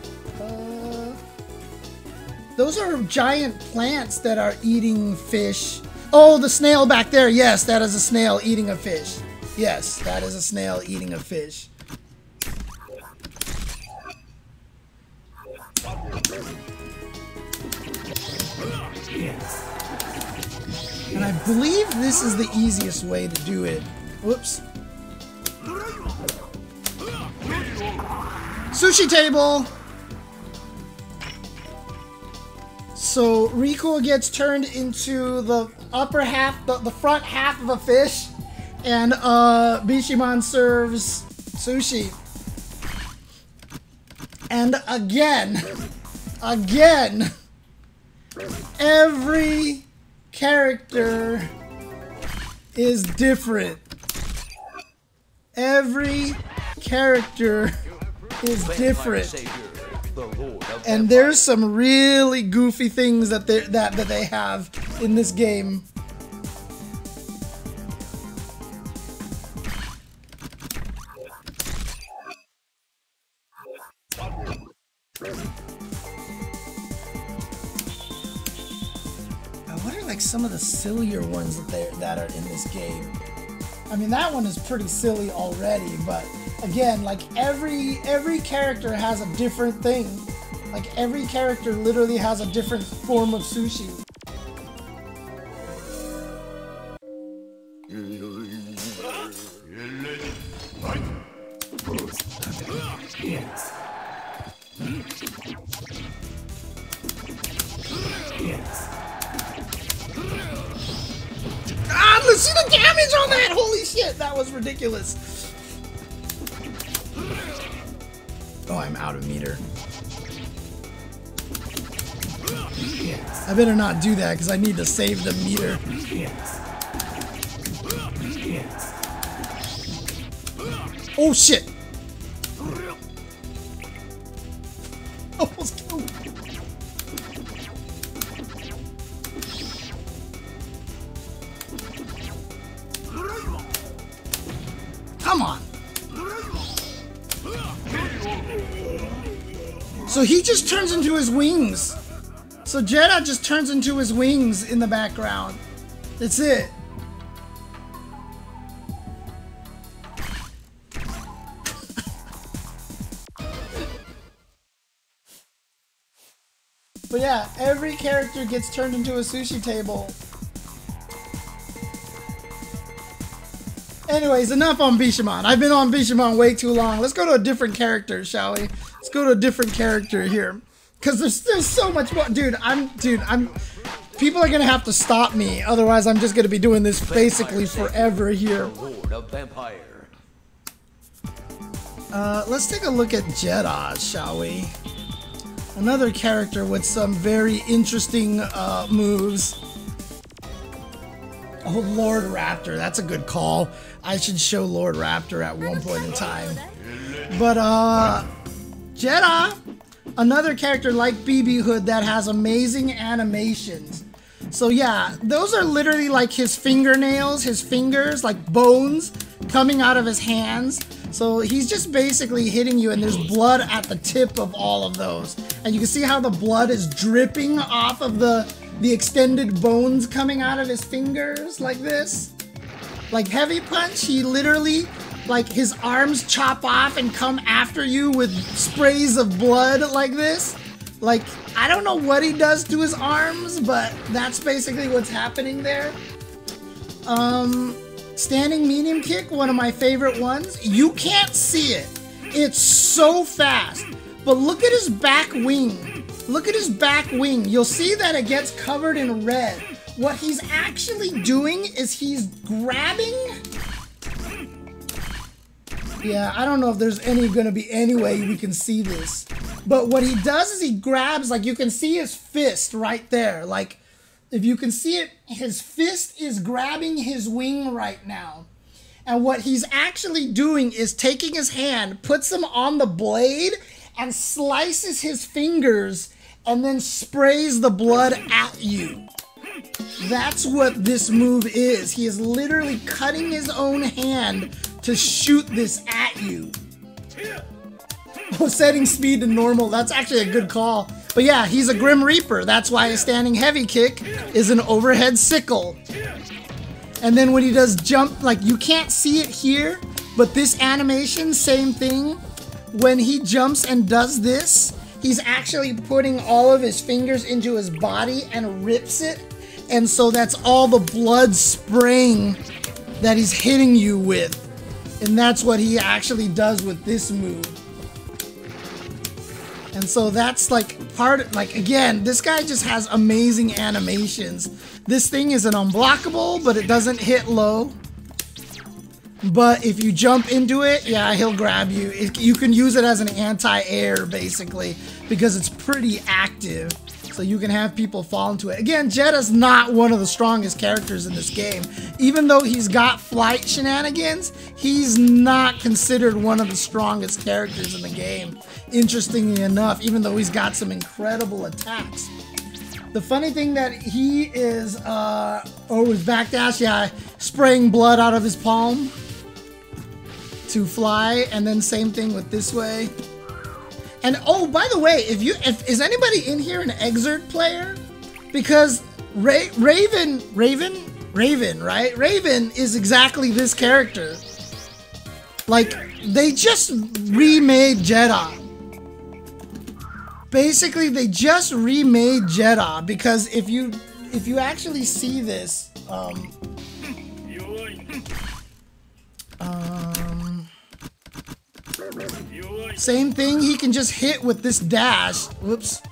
Speaker 1: Those are giant plants that are eating fish. Oh, the snail back there. Yes, that is a snail eating a fish. Yes, that is a snail eating a fish. And I believe this is the easiest way to do it. Whoops. Sushi table! So Rico gets turned into the upper half, the front half of a fish, and Bishomon serves sushi. And again, every character is different. Every character is different. And there's some really goofy things that they have in this game. What are like some of the sillier ones that are in this game? I mean, that one is pretty silly already, but again, like every character has a different thing. Like every character literally has a different form of sushi. Ah, let's see the damage on that! Holy shit, that was ridiculous. Oh, I'm out of meter. I better not do that because I need to save the meter. Oh shit! Almost killed me. Come on! So he just turns into his wings. So Jeddah just turns into his wings in the background. That's it. But yeah, every character gets turned into a sushi table. Anyways, enough on Bishomon. I've been on Bishomon way too long. Let's go to a different character, shall we? Let's go to a different character here. Because there's so much more. Dude, people are going to have to stop me. Otherwise, I'm just going to be doing this basically forever here. Let's take a look at Jeddah, shall we? Another character with some very interesting moves. Oh, Lord Raptor. That's a good call. I should show Lord Raptor at one point in time. But, Jeddah, another character like BB Hood that has amazing animations. So yeah, those are literally like his fingernails, his fingers, like bones coming out of his hands. So he's just basically hitting you, and there's blood at the tip of all of those. And you can see how the blood is dripping off of the extended bones coming out of his fingers like this. Like Heavy Punch, he literally, like his arms chop off and come after you with sprays of blood like this. Like, I don't know what he does to his arms, but that's basically what's happening there. Standing medium kick, one of my favorite ones. You can't see it. It's so fast. But look at his back wing. Look at his back wing. You'll see that it gets covered in red. What he's actually doing is he's grabbing. Yeah, I don't know if there's gonna be any way we can see this. But what he does is he grabs, like you can see his fist right there. Like, if you can see it, his fist is grabbing his wing right now. And what he's actually doing is taking his hand, puts them on the blade, and slices his fingers, and then sprays the blood at you. That's what this move is. He is literally cutting his own hand to shoot this at you. Oh, setting speed to normal. That's actually a good call. But yeah, he's a Grim Reaper. That's why his standing heavy kick is an overhead sickle. And then when he does jump, like you can't see it here, but this animation, same thing. When he jumps and does this, he's actually putting all of his fingers into his body and rips it. And so that's all the blood spraying that he's hitting you with. And that's what he actually does with this move. And so that's like like again, this guy just has amazing animations. This thing is an unblockable, but it doesn't hit low. But if you jump into it, yeah, he'll grab you. You can use it as an anti-air, basically, because it's pretty active. So you can have people fall into it. Again, Jeddah's not one of the strongest characters in this game. Even though he's got flight shenanigans, he's not considered one of the strongest characters in the game. Interestingly enough, even though he's got some incredible attacks. The funny thing that he is, with backdash, yeah, spraying blood out of his palm to fly, and then same thing with this way. And oh, by the way, is anybody in here an Exert player? Because Raven, right? Raven is exactly this character. Like, they just remade Jeddah. Basically, they just remade Jeddah because if you actually see this, same thing, he can just hit with this dash. Whoops.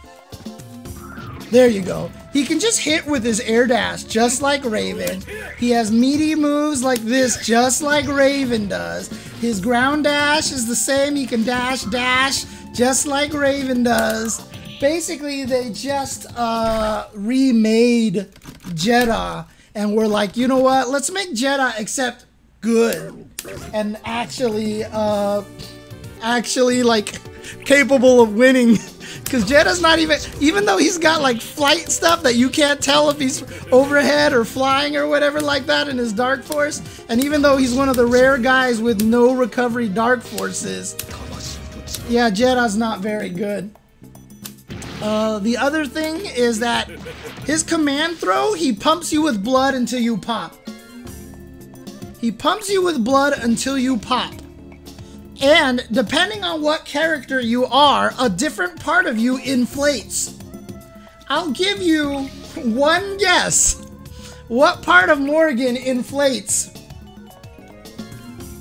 Speaker 1: There you go. He can just hit with his air dash, just like Raven. He has meaty moves like this, just like Raven does. His ground dash is the same. He can dash, just like Raven does. Basically, they just remade Jeddah, and we're like, you know what? Let's make Jeddah except good, and actually like capable of winning. Because Jeddah's not even though he's got like flight stuff that you can't tell if he's overhead or flying or whatever like that in his Dark Force, and even though he's one of the rare guys with no recovery Dark Forces, yeah, Jeddah's not very good. The other thing is that his command throw, he pumps you with blood until you pop. He pumps you with blood until you pop. And depending on what character you are, a different part of you inflates. I'll give you one guess. What part of Morgan inflates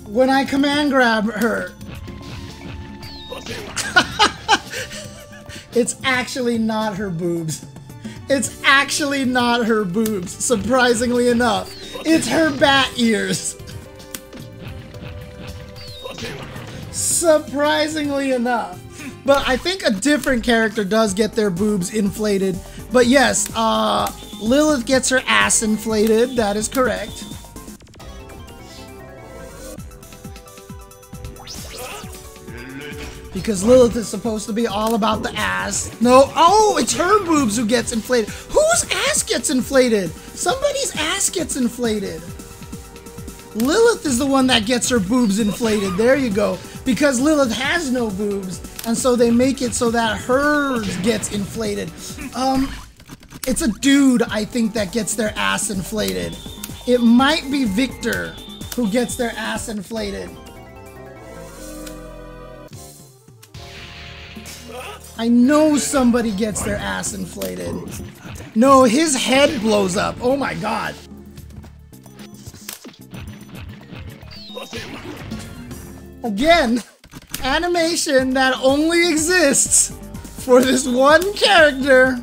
Speaker 1: when I command grab her? It's actually not her boobs. It's actually not her boobs, surprisingly enough. It's her bat ears. Surprisingly enough. But I think a different character does get their boobs inflated. But yes, Lilith gets her ass inflated. That is correct. Because Lilith is supposed to be all about the ass. No, oh, it's her boobs who gets inflated. Whose ass gets inflated? Somebody's ass gets inflated. Lilith is the one that gets her boobs inflated. There you go. Because Lilith has no boobs, and so they make it so that hers gets inflated. It's a dude, I think, that gets their ass inflated. It might be Victor who gets their ass inflated. I know somebody gets their ass inflated. No, his head blows up. Oh my god. Again, animation that only exists for this one character.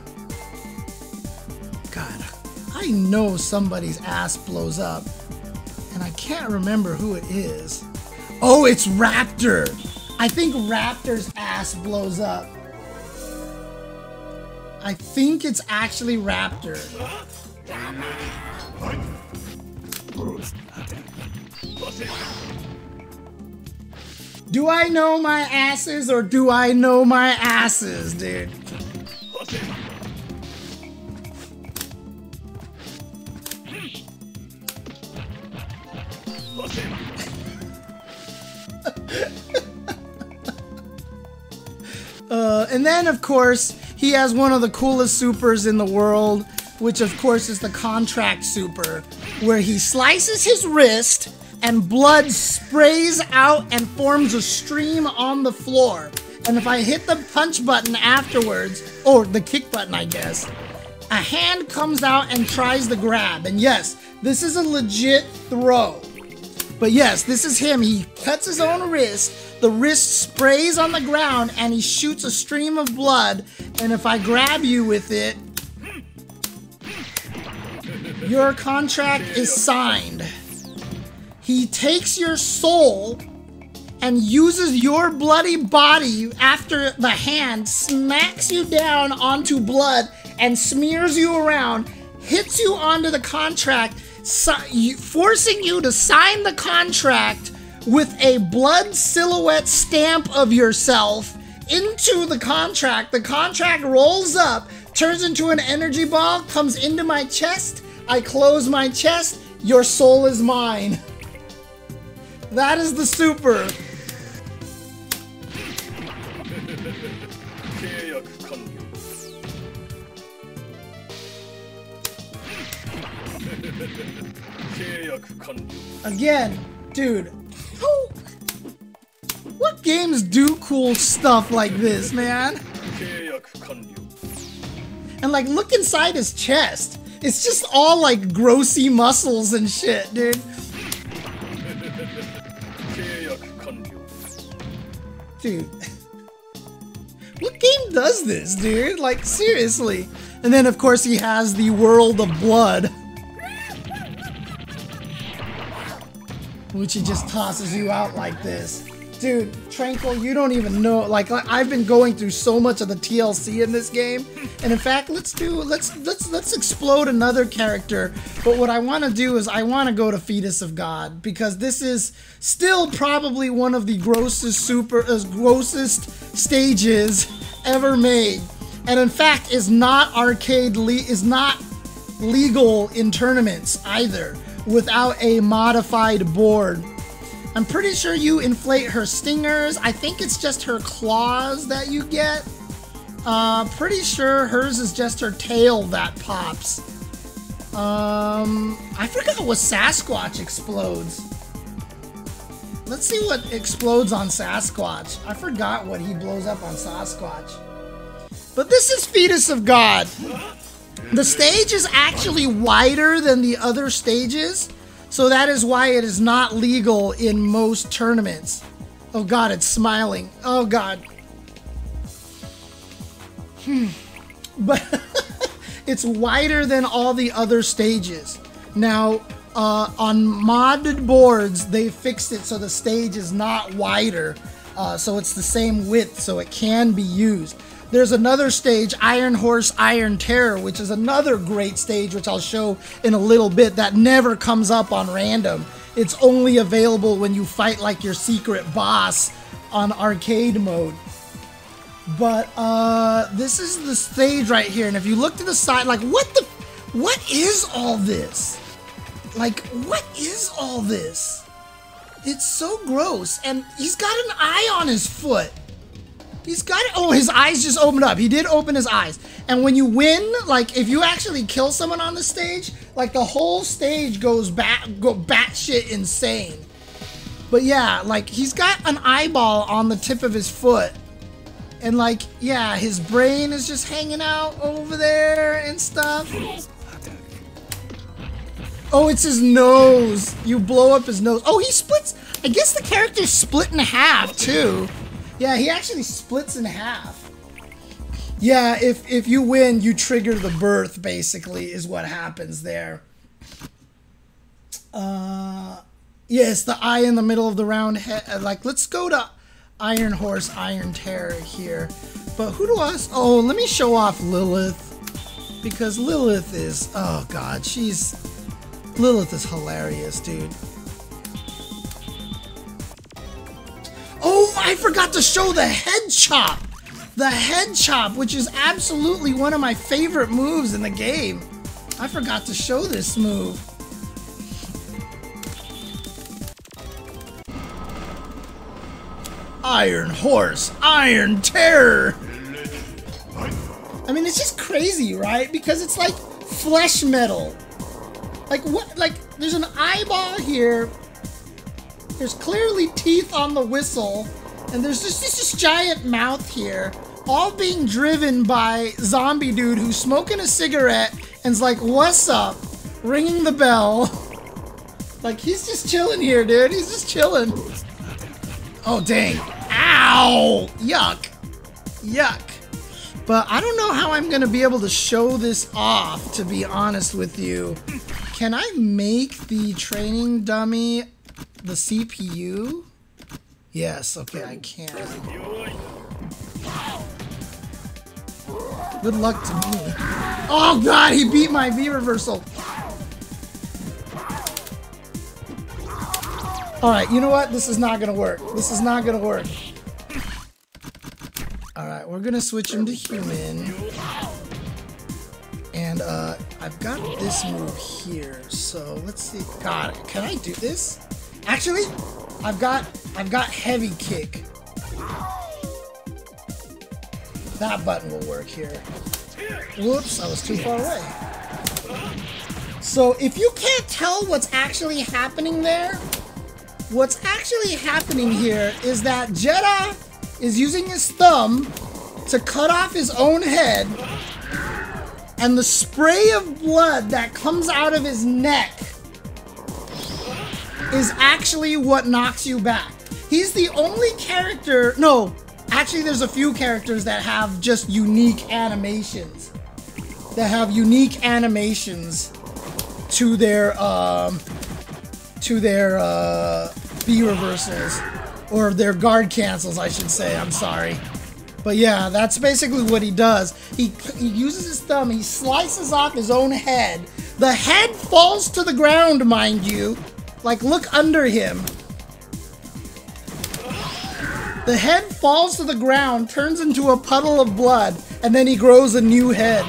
Speaker 1: God, I know somebody's ass blows up, and I can't remember who it is. Oh, it's Raptor. I think Raptor's ass blows up. I think it's actually Raptor. Do I know my asses or do I know my asses, dude? And then, of course, he has one of the coolest supers in the world, which, of course, is the contract super, where he slices his wrist and blood sprays out and forms a stream on the floor. And if I hit the punch button afterwards, or the kick button, I guess, a hand comes out and tries to grab. And yes, this is a legit throw. But yes, this is him. He cuts his own wrist. The wrist sprays on the ground and he shoots a stream of blood. And if I grab you with it, your contract is signed. He takes your soul and uses your bloody body after the hand smacks you down onto blood and smears you around, hits you onto the contract, forcing you to sign the contract with a blood silhouette stamp of yourself into the contract. The contract rolls up, turns into an energy ball, comes into my chest. I close my chest. Your soul is mine. That is the super. Again, dude. What games do cool stuff like this, man? And like, look inside his chest. It's just all like grossy muscles and shit, dude. Dude. What game does this, dude? Like, seriously. And then, of course, he has the World of Blood, which he just tosses you out like this. Dude, Tranquil, you don't even know. Like, I've been going through so much of the TLC in this game, and in fact, let's explode another character. But what I want to do is I want to go to Fetus of God, because this is still probably one of the grossest grossest stages ever made, and in fact is not legal in tournaments either without a modified board. I'm pretty sure you inflate her stingers. I think it's just her claws that you get. Pretty sure hers is just her tail that pops. I forgot what Sasquatch explodes. Let's see what explodes on Sasquatch. I forgot what he blows up on Sasquatch. But this is Fetus of God. The stage is actually wider than the other stages, so that is why it is not legal in most tournaments. Oh god, it's smiling. Oh god. But it's wider than all the other stages. Now, on modded boards, they fixed it so the stage is not wider. So it's the same width, so it can be used. There's another stage, Iron Horse, Iron Terror, which is another great stage, which I'll show in a little bit, that never comes up on random. It's only available when you fight like your secret boss on arcade mode. But this is the stage right here, and if you look to the side, like what is all this? Like, what is all this? It's so gross. And he's got an eye on his foot. He's got it. Oh, his eyes just opened up. He did open his eyes. And when you win, like, if you actually kill someone on the stage, like, the whole stage goes batshit insane. But yeah, like, he's got an eyeball on the tip of his foot. And, like, yeah, his brain is just hanging out over there and stuff. Oh, it's his nose. You blow up his nose. Oh, he splits. I guess the character's split in half, too. Yeah, he actually splits in half. Yeah, if you win, you trigger the birth, basically, is what happens there. Yes, the eye in the middle of the round head. Like, let's go to Iron Horse, Iron Terror here. But who do I... Oh, let me show off Lilith. Because Lilith is... Oh, God, she's... Lilith is hilarious, dude. Oh, I forgot to show the head chop. The head chop, which is absolutely one of my favorite moves in the game. I forgot to show this move. Iron Horse, Iron Terror. I mean, it's just crazy, right? Because it's like flesh metal. Like what? Like there's an eyeball here. There's clearly teeth on the whistle, and there's just this giant mouth here, all being driven by zombie dude who's smoking a cigarette and's like, "What's up?" ringing the bell. Like he's just chilling here, dude. He's just chilling. Oh dang! Ow! Yuck! Yuck! But I don't know how I'm gonna be able to show this off, to be honest with you. Can I make the training dummy the CPU? Yes, okay, I can. Good luck to me. Oh god, he beat my V reversal. Alright, you know what? This is not gonna work. This is not gonna work. Alright, we're gonna switch him to human. And I've got this move here, so let's see. God, can I do this? Actually, I've got heavy kick. That button will work here. Whoops, I was too far away. So if you can't tell what's actually happening there, what's actually happening here is that Jeddah is using his thumb to cut off his own head, and the spray of blood that comes out of his neck is actually what knocks you back. He's the only character... No, actually there's a few characters that have just unique animations. That have unique animations to their B reversals. Or their guard cancels, I should say. I'm sorry. But yeah, that's basically what he does. He uses his thumb, he slices off his own head. The head falls to the ground, mind you. Like, look under him. The head falls to the ground, turns into a puddle of blood, and then he grows a new head.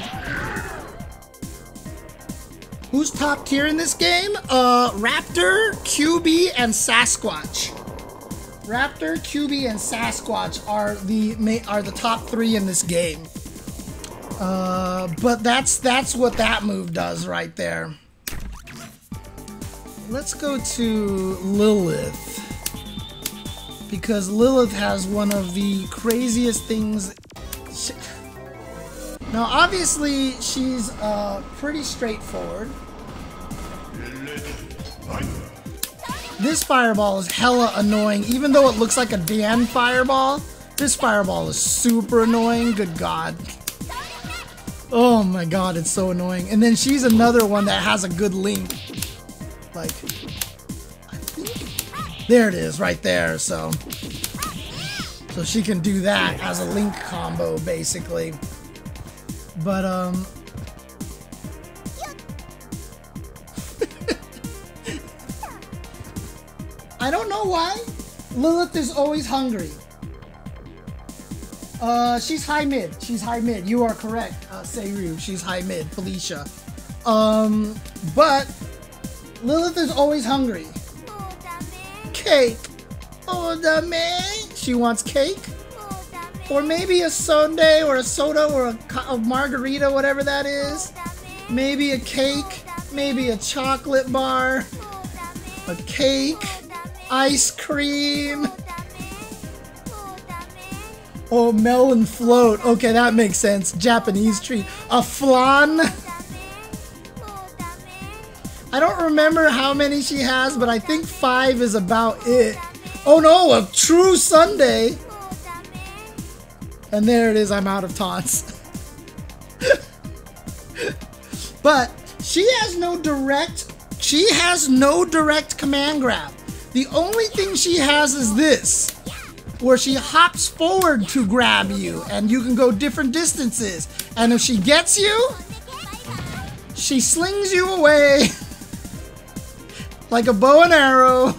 Speaker 1: Who's top tier in this game? Raptor, QB, and Sasquatch. Raptor, QB, and Sasquatch are the top three in this game. But that's what that move does right there. Let's go to Lilith, because Lilith has one of the craziest things. Now, obviously, she's pretty straightforward. This fireball is hella annoying. Even though it looks like a Dan fireball, this fireball is super annoying. Good God. Oh my God, it's so annoying. And then she's another one that has a good link. Like, I think... There it is, right there, so she can do that as a link combo, basically. But, I don't know why Lilith is always hungry. She's high mid. She's high mid. You are correct, Seiru. She's high mid. Felicia. But Lilith is always hungry. Cake. Oh, dame. She wants cake. Or maybe a sundae or a soda or a margarita, whatever that is. Maybe a cake. Maybe a chocolate bar. A cake. Ice cream. Oh, melon float. Okay, that makes sense. Japanese treat. A flan. I don't remember how many she has, but I think 5 is about it. Oh no, a true sundae. And there it is, I'm out of taunts. But she has no direct command grab. The only thing she has is this, where she hops forward to grab you, and you can go different distances. And if she gets you, she slings you away like a bow and arrow.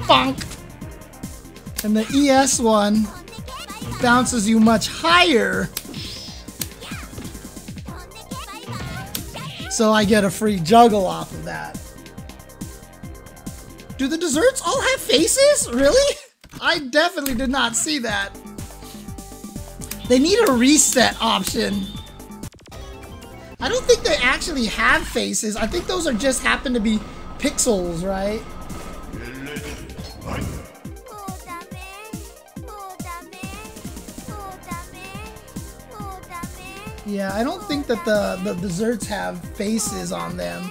Speaker 1: Bonk. And the ES one bounces you much higher. So I get a free juggle off of that. Do the desserts all have faces? Really? I definitely did not see that. They need a reset option. I don't think they actually have faces. I think those are just happen to be pixels, right? Yeah, I don't think that the desserts have faces on them.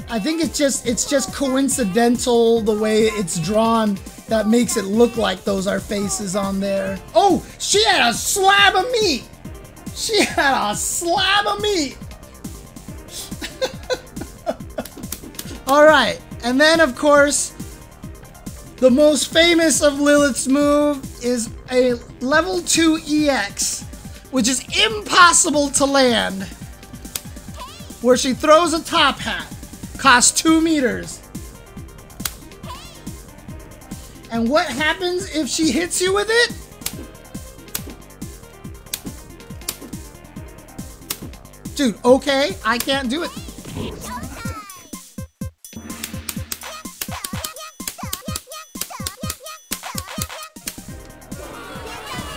Speaker 1: I think it's just coincidental the way it's drawn that makes it look like those are faces on there. Oh, she had a slab of meat! She had a slab of meat! Alright, and then of course, the most famous of Lilith's move is a level 2 EX, which is impossible to land, where she throws a top hat, costs 2 meters. And what happens if she hits you with it? Dude, okay, I can't do it.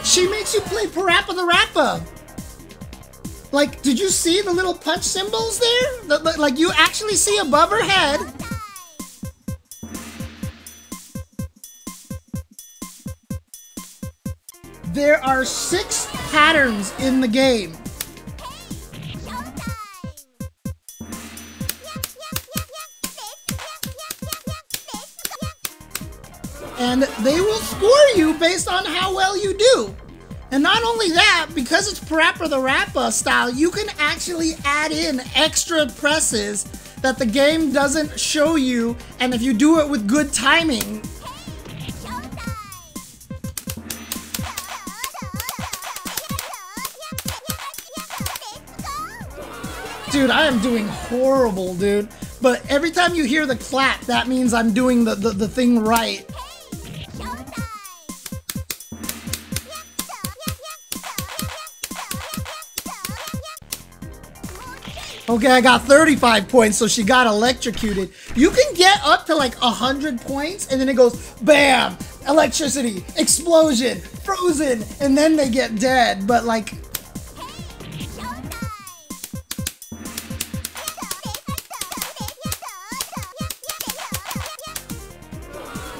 Speaker 1: She makes you play Parappa the Rappa. Like, did you see the little punch symbols there? Like, you actually see above her head. There are 6 patterns in the game. And they will score you based on how well you do. And not only that, because it's Parappa the Rappa style, you can actually add in extra presses that the game doesn't show you, and if you do it with good timing. Dude, I am doing horrible, dude. But every time you hear the clap, that means I'm doing the thing right. Okay, I got 35 points, so she got electrocuted. You can get up to like 100 points, and then it goes, bam, electricity, explosion, frozen, and then they get dead. But like,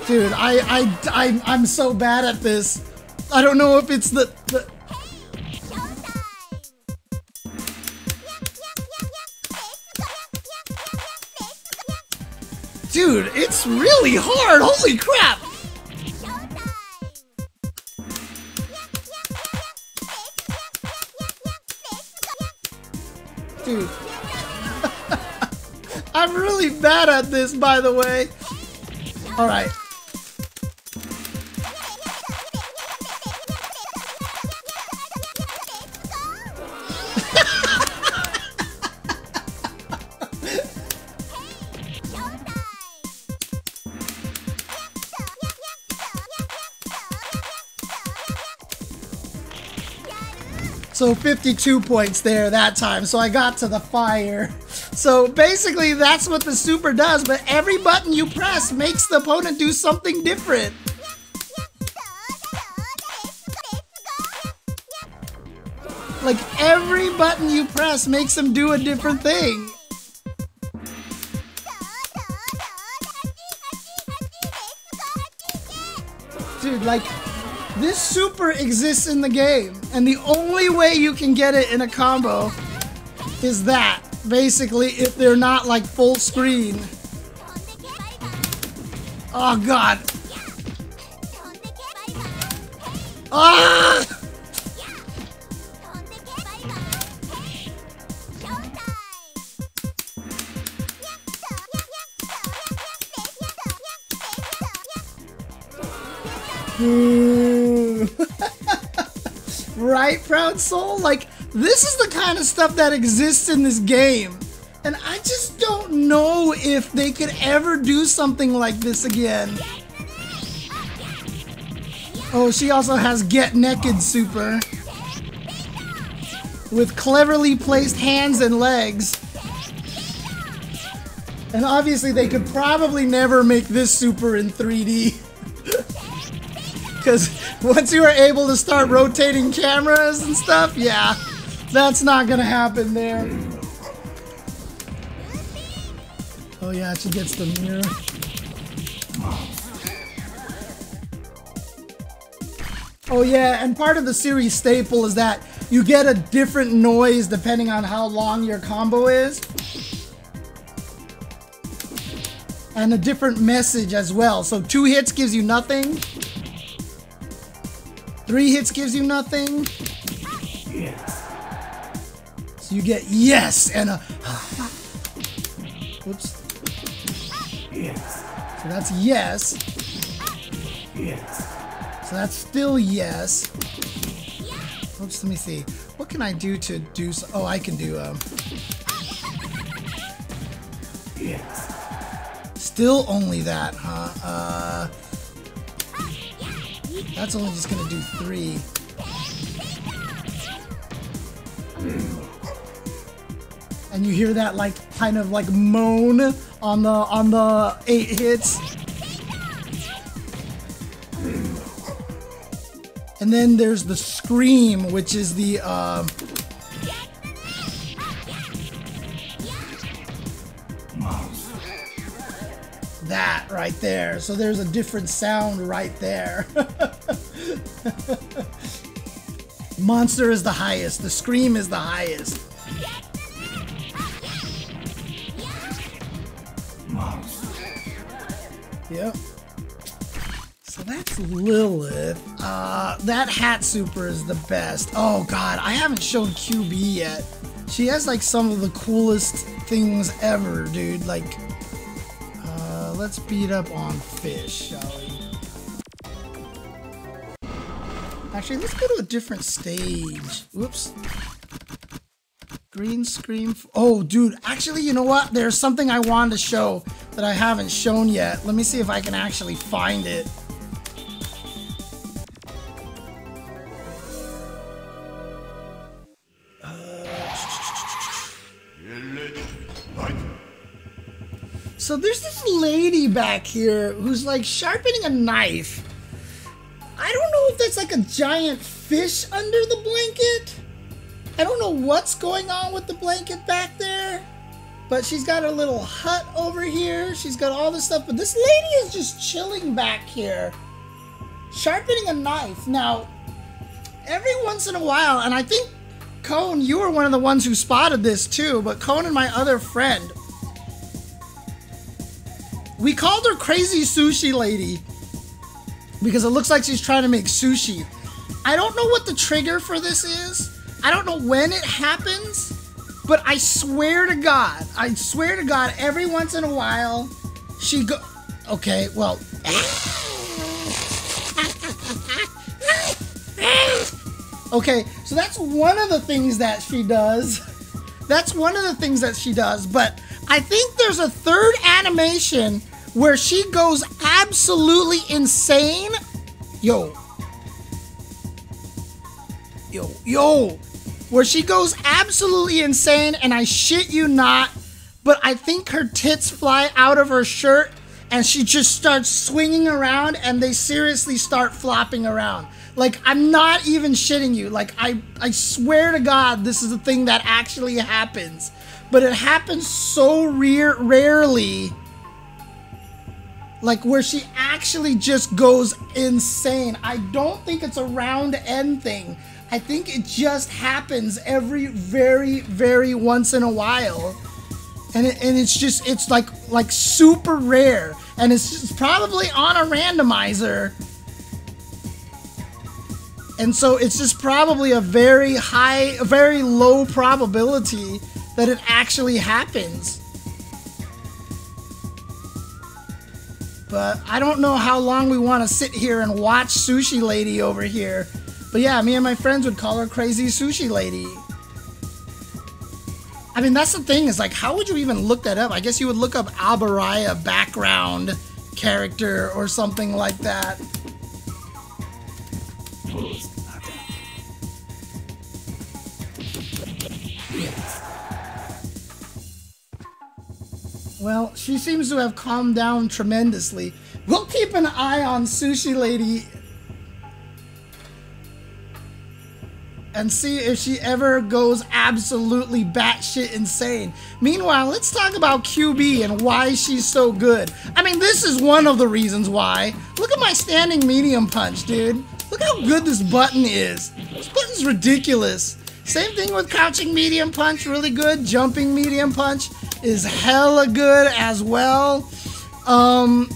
Speaker 1: dude, I'm so bad at this. I don't know if it's the Dude, it's really hard! Holy crap! Dude. I'm really bad at this, by the way. Alright. So 52 points there that time. So I got to the fire. So basically that's what the super does, but every button you press makes the opponent do something different. Like every button you press makes them do a different thing. Dude, like, this super exists in the game, and the only way you can get it in a combo is that, basically, if they're not, like, full screen. Oh, God. Ah! Right, Proud Soul? Like, this is the kind of stuff that exists in this game. And I just don't know if they could ever do something like this again. Oh, she also has Get Naked Super. With cleverly placed hands and legs. And obviously they could probably never make this super in 3D. Because once you are able to start rotating cameras and stuff, yeah, that's not gonna happen there. Oh yeah, she gets the mirror. Oh yeah, and part of the series staple is that you get a different noise depending on how long your combo is. And a different message as well. So 2 hits gives you nothing. 3 hits gives you nothing. Yes. So you get yes and a. Whoops. Yes. So that's yes. Yes. So that's still yes. Oops, let me see. What can I do to do so? Oh, I can do yes. Still only that, huh? That's only just gonna do 3. And you hear that like kind of like moan on the 8 hits. And then there's the scream, which is the that right there. So there's a different sound right there. Monster is the highest. The scream is the highest. Yep. So that's Lilith. That hat super is the best. Oh god, I haven't shown QB yet. She has like some of the coolest things ever, dude. Like, let's beat up on Fish, shall we? Actually, let's go to a different stage. Whoops. Green screen. Oh, dude. Actually, you know what? There's something I wanted to show that I haven't shown yet. Let me see if I can actually find it. So there's this lady back here who's like sharpening a knife. I don't know if that's like a giant fish under the blanket. I don't know what's going on with the blanket back there. But she's got her little hut over here. She's got all this stuff. But this lady is just chilling back here, sharpening a knife. Now, every once in a while, and I think, Cone, you were one of the ones who spotted this too, but Cone and my other friend, we called her Crazy Sushi Lady because it looks like she's trying to make sushi. I don't know what the trigger for this is. I don't know when it happens, but I swear to God, every once in a while, she go... Okay, well... Okay, so that's one of the things that she does. That's one of the things that she does, but I think there's a third animation where she goes absolutely insane. Yo. Yo, where she goes absolutely insane, and I shit you not, but I think her tits fly out of her shirt, and she just starts swinging around, and they seriously start flopping around. Like, I'm not even shitting you. Like, I swear to God, this is a thing that actually happens. But it happens so rarely. Like, where she actually just goes insane. I don't think it's a round end thing. I think it just happens every very once in a while. And it's like super rare. And it's just probably on a randomizer. And so it's just probably a very low probability that it actually happens. But I don't know how long we want to sit here and watch Sushi Lady over here. But yeah, me and my friends would call her Crazy Sushi Lady. I mean, that's the thing, is like, how would you even look that up? I guess you would look up Albaraya background character or something like that. Well, she seems to have calmed down tremendously. We'll keep an eye on Sushi Lady and see if she ever goes absolutely batshit insane. Meanwhile, let's talk about QB and why she's so good. I mean, this is one of the reasons why. Look at my standing medium punch, dude. Look how good this button is. This button's ridiculous. Same thing with crouching medium punch, really good. Jumping medium punch is hella good as well.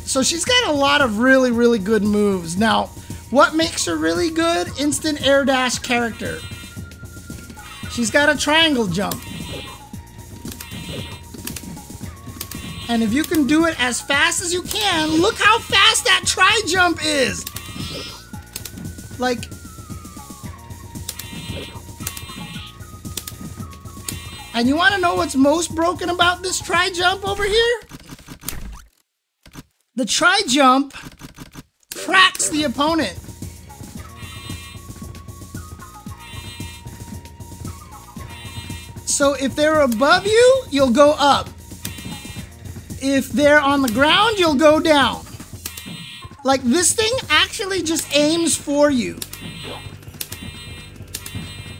Speaker 1: So she's got a lot of really good moves. Now, what makes her really good? Instant air dash character. She's got a triangle jump. And if you can do it as fast as you can, look how fast that tri-jump is. Like, and you want to know what's most broken about this tri-jump over here? The tri-jump cracks the opponent. So if they're above you, you'll go up. If they're on the ground, you'll go down. Like, this thing actually just aims for you.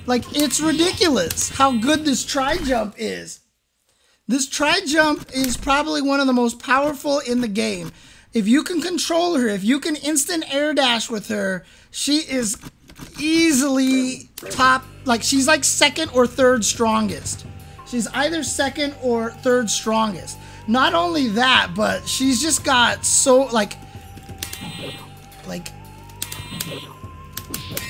Speaker 1: Like, it's ridiculous how good this tri-jump is. This tri-jump is probably one of the most powerful in the game. If you can control her, if you can instant air dash with her, she is easily top, like, she's like second or third strongest. She's either second or third strongest. Not only that, but she's just got so, like,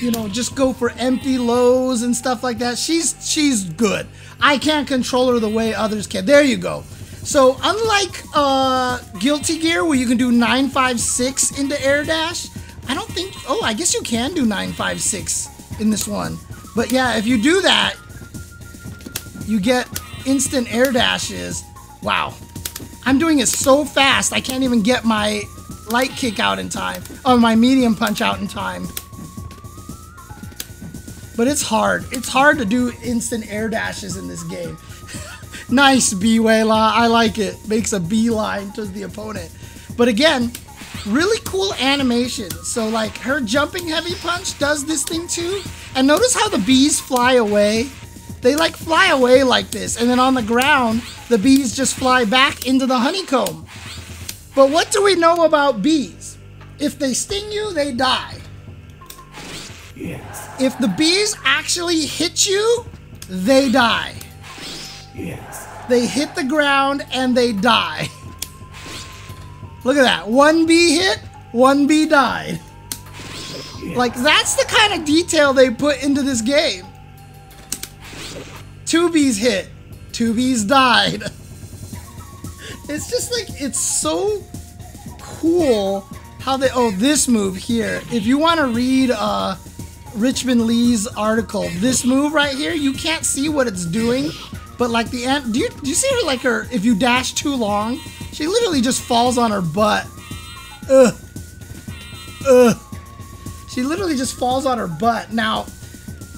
Speaker 1: you know, just go for empty lows and stuff like that. She's good. I can't control her the way others can. There you go. So unlike Guilty Gear, where you can do 956 into air dash, I don't think, oh, I guess you can do 956 in this one. But yeah, if you do that, you get instant air dashes. Wow. I'm doing it so fast, I can't even get my light kick out in time, or my medium punch out in time. But it's hard. It's hard to do instant air dashes in this game. Nice, B-Wayla. I like it. Makes a beeline to the opponent. But again, really cool animation. So like her jumping heavy punch does this thing too. And notice how the bees fly away. They like fly away like this. And then on the ground, the bees just fly back into the honeycomb. But what do we know about bees? If they sting you, they die.
Speaker 3: Yes.
Speaker 1: If the bees actually hit you, they die.
Speaker 3: Yes.
Speaker 1: They hit the ground and they die. Look at that. One bee hit, one bee died.
Speaker 3: Yes.
Speaker 1: Like, that's the kind of detail they put into this game. 2 bees hit, 2 bees died. It's just like, it's so cool how they, oh, this move here. If you want to read Richmond Lee's article, this move right here, you can't see what it's doing, but like the ant, do you see her, like her, if you dash too long, she literally just falls on her butt. She literally just falls on her butt. Now,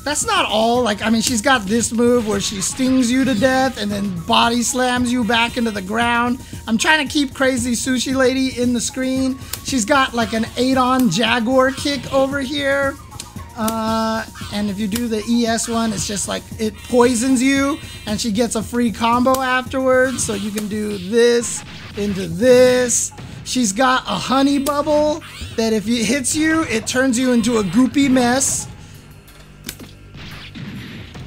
Speaker 1: That's not all. Like, I mean, she's got this move where she stings you to death and then body slams you back into the ground. I'm trying to keep Crazy Sushi Lady in the screen. She's got like an 8-on Jaguar kick over here. And if you do the ES one, it's just like it poisons you and she gets a free combo afterwards. So you can do this into this. She's got a honey bubble that if it hits you, it turns you into a goopy mess.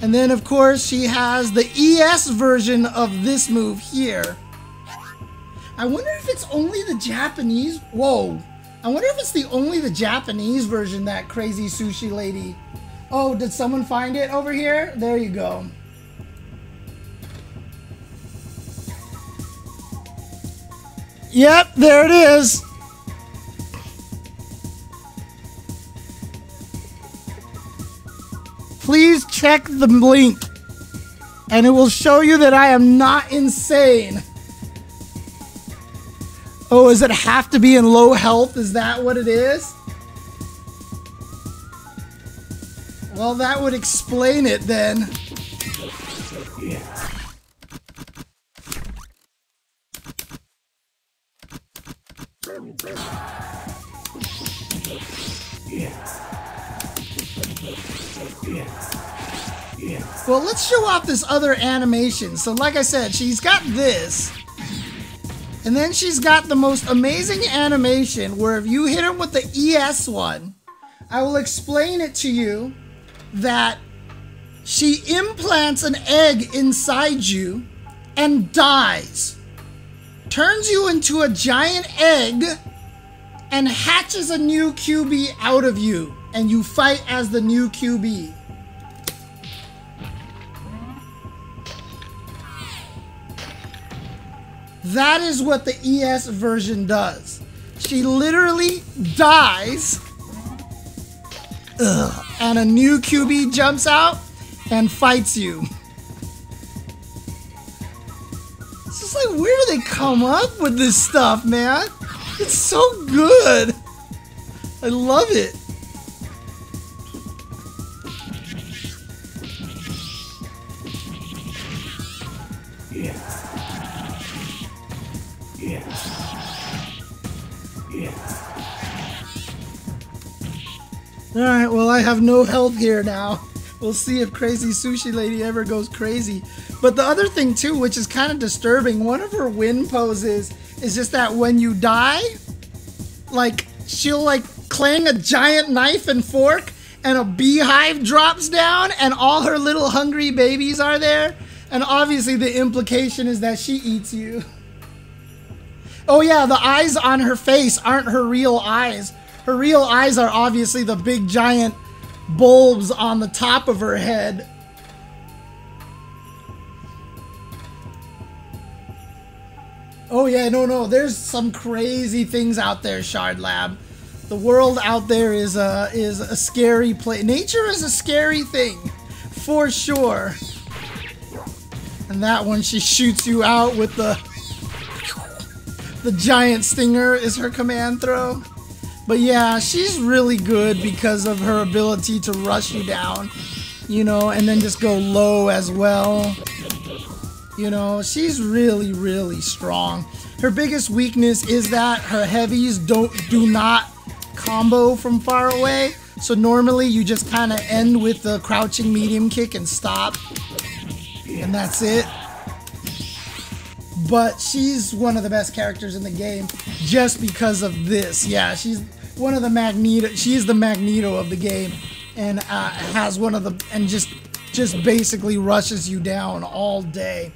Speaker 1: And then, of course, she has the ES version of this move here. I wonder if it's only the Japanese... Whoa. I wonder if it's only the Japanese version, that Crazy Sushi Lady. Oh, did someone find it over here? There you go. Yep, there it is. Please check the link, and it will show you that I am not insane. Oh, does it have to be in low health? Is that what it is? Well, that would explain it then.
Speaker 3: Yes. Yes. Yes.
Speaker 1: Well, let's show off this other animation. So like I said, she's got this. And then she's got the most amazing animation where if you hit her with the ES one, I will explain it to you that she implants an egg inside you and dies. Turns you into a giant egg and hatches a new QB out of you. And you fight as the new QB. That is what the ES version does. She literally dies. Ugh, and a new QB jumps out and fights you. It's just like, where do they come up with this stuff, man? It's so good. I love it.
Speaker 3: Yes. Yes. Yes.
Speaker 1: Alright, well, I have no health here now. We'll see if Crazy Sushi Lady ever goes crazy. But the other thing, too, which is kind of disturbing, one of her win poses is just that when you die, like, she'll, like, clang a giant knife and fork, and a beehive drops down, and all her little hungry babies are there. And obviously the implication is that she eats you. Oh yeah, the eyes on her face aren't her real eyes. Her real eyes are obviously the big giant bulbs on the top of her head. Oh yeah, no, there's some crazy things out there, Shard Lab. The world out there is a scary place. Nature is a scary thing, for sure. And that one, she shoots you out with the giant stinger is her command throw. But yeah, she's really good because of her ability to rush you down, you know, and then just go low as well. You know, she's really, really strong. Her biggest weakness is that her heavies do not combo from far away. So normally you just kind of end with the crouching medium kick and stop. And that's it. But she's one of the best characters in the game just because of this. Yeah, she's one of the Magneto. She's the Magneto of the game, and has one of the just basically rushes you down all day.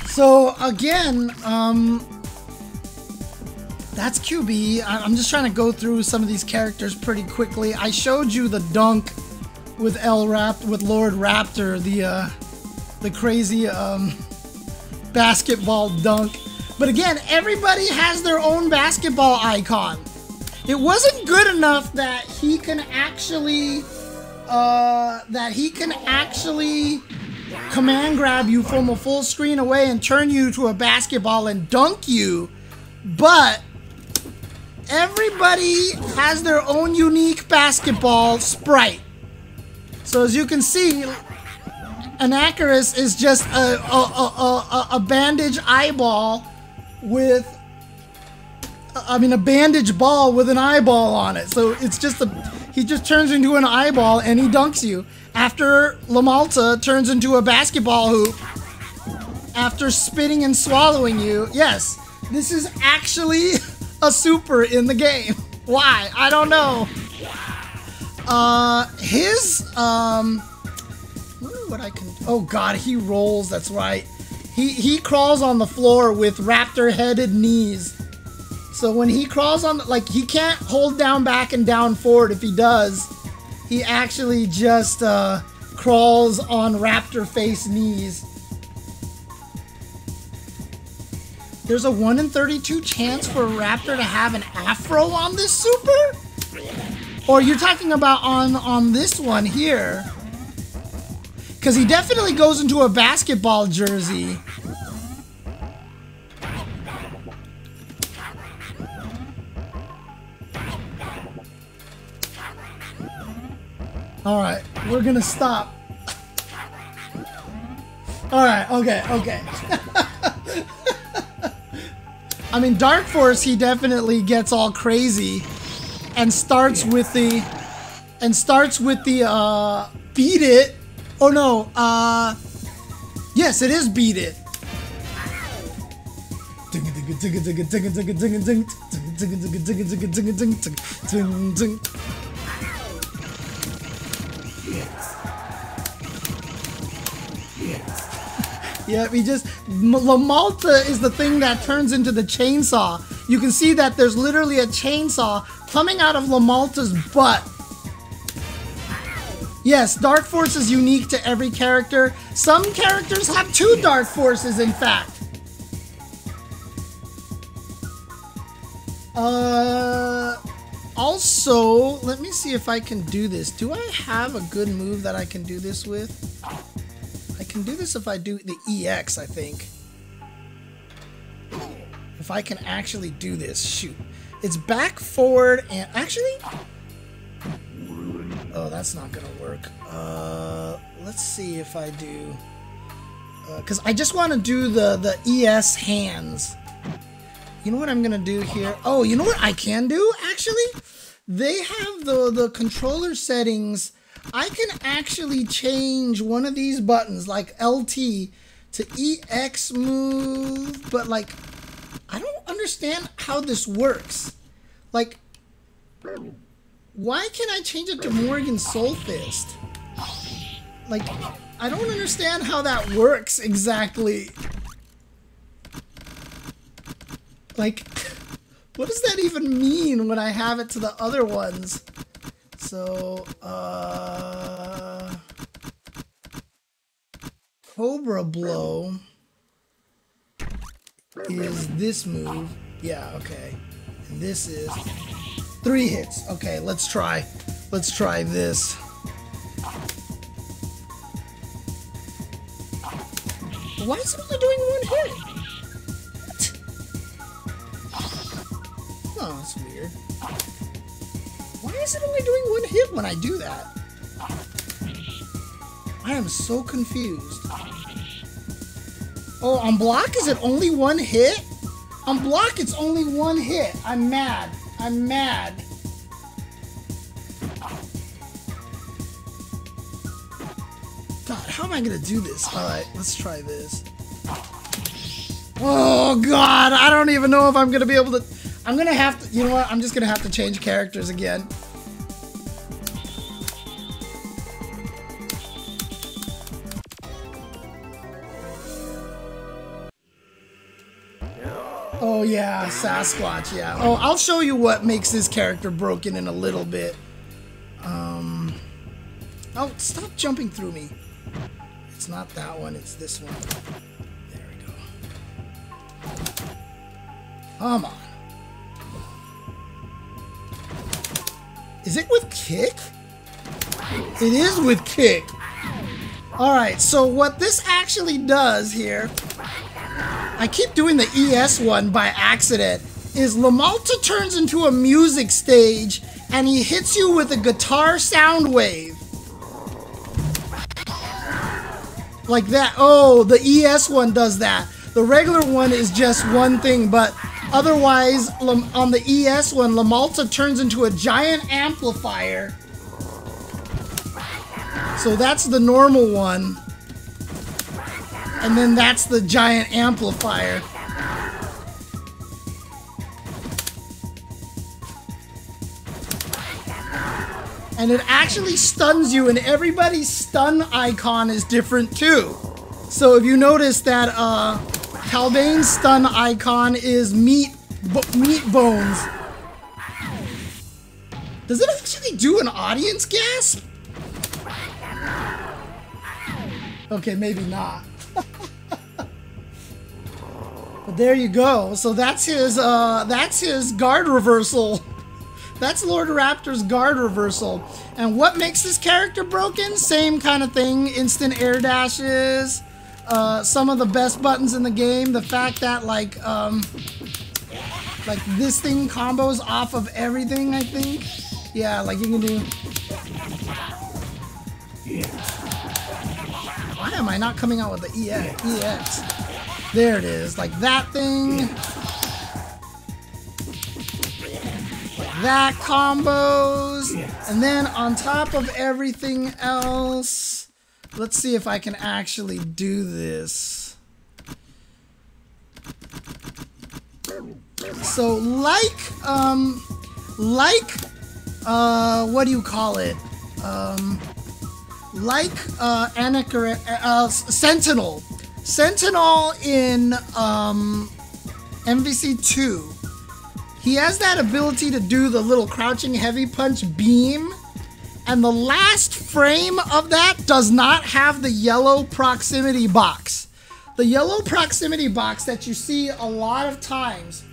Speaker 1: So again, that's QB. I'm just trying to go through some of these characters pretty quickly. I showed you the dunk with Lord Raptor, the crazy basketball dunk. But again, everybody has their own basketball icon. It wasn't good enough that he can actually command grab you from a full screen away and turn you to a basketball and dunk you, but everybody has their own unique basketball sprite. So as you can see, Anakaris is just a bandage eyeball with, a bandage ball with an eyeball on it. So it's just he just turns into an eyeball and he dunks you. After Lamalta turns into a basketball hoop, after spitting and swallowing you. Yes, this is actually a super in the game. Why? I don't know. Wonder what I can. Oh God, he rolls. That's right. He crawls on the floor with raptor-headed knees. So when he crawls on, like, he can't hold down back and down forward. If he does, he actually just crawls on raptor face knees. There's a 1 in 32 chance for a raptor to have an afro on this super? Or you're talking about on this one here? Because he definitely goes into a basketball jersey. Alright, we're gonna stop. Alright, okay. I mean, Dark Force, he definitely gets all crazy and starts with the beat it. Oh no, yes, it is beat it. Yeah, he just, Lamalta is the thing that turns into the chainsaw. You can see that there's literally a chainsaw coming out of Lamalta's butt. Yes, Dark Force is unique to every character. Some characters have 2 Dark Forces, in fact. Also, let me see if I can do this. Do I have a good move that I can do this with? I can do this if I do the EX, I think. If I can actually do this, shoot. It's back, forward, and actually... Oh, that's not gonna work. Let's see if I do... Because I just want to do the ES hands. You know what I'm gonna do here? Oh, you know what I can do, actually? They have the controller settings. I can actually change one of these buttons, like LT, to EX move, but like, I don't understand how this works. Like, why can't I change it to Morgan Soul Fist? Like, I don't understand how that works exactly. Like, what does that even mean when I have it to the other ones? So, Cobra Blow is this move. Yeah, okay. And this is 3 hits. Okay, let's try this. Why is it only doing 1 hit? What? Oh, that's weird. Why is it only doing 1 hit when I do that? I am so confused. Oh, on block, is it only 1 hit? On block, it's only 1 hit. I'm mad. I'm mad. God, how am I gonna do this? Alright, let's try this. Oh, God, I don't even know if I'm gonna be able to... I'm gonna have to... You know what? I'm just gonna have to change characters again. Oh yeah, Sasquatch, yeah. Oh, I'll show you what makes this character broken in a little bit. Oh, stop jumping through me. It's not that one, it's this one. There we go. Come on. Is it with kick? It is with kick. Alright, so what this actually does here... I keep doing the ES one by accident, is Lamalta turns into a music stage and he hits you with a guitar sound wave. Like that. Oh, the ES one does that. The regular one is just one thing, but otherwise, on the ES one, Lamalta turns into a giant amplifier. So that's the normal one. And then that's the giant amplifier. And it actually stuns you, and everybody's stun icon is different too. So if you notice that Talbane's stun icon is meat bones. Does it actually do an audience gasp? Okay, maybe not. But there you go. So that's his guard reversal. That's Lord Raptor's guard reversal. And what makes this character broken? Same kind of thing. Instant air dashes. Some of the best buttons in the game. The fact that like this thing combos off of everything, I think. Yeah, like you can do. Why am I not coming out with the EX? There it is. Like that thing. That combos, and then on top of everything else, let's see if I can actually do this. So what do you call it? Anakaris, Sentinel in MVC 2. He has that ability to do the little crouching heavy punch beam, and the last frame of that does not have the yellow proximity box. The yellow proximity box that you see a lot of times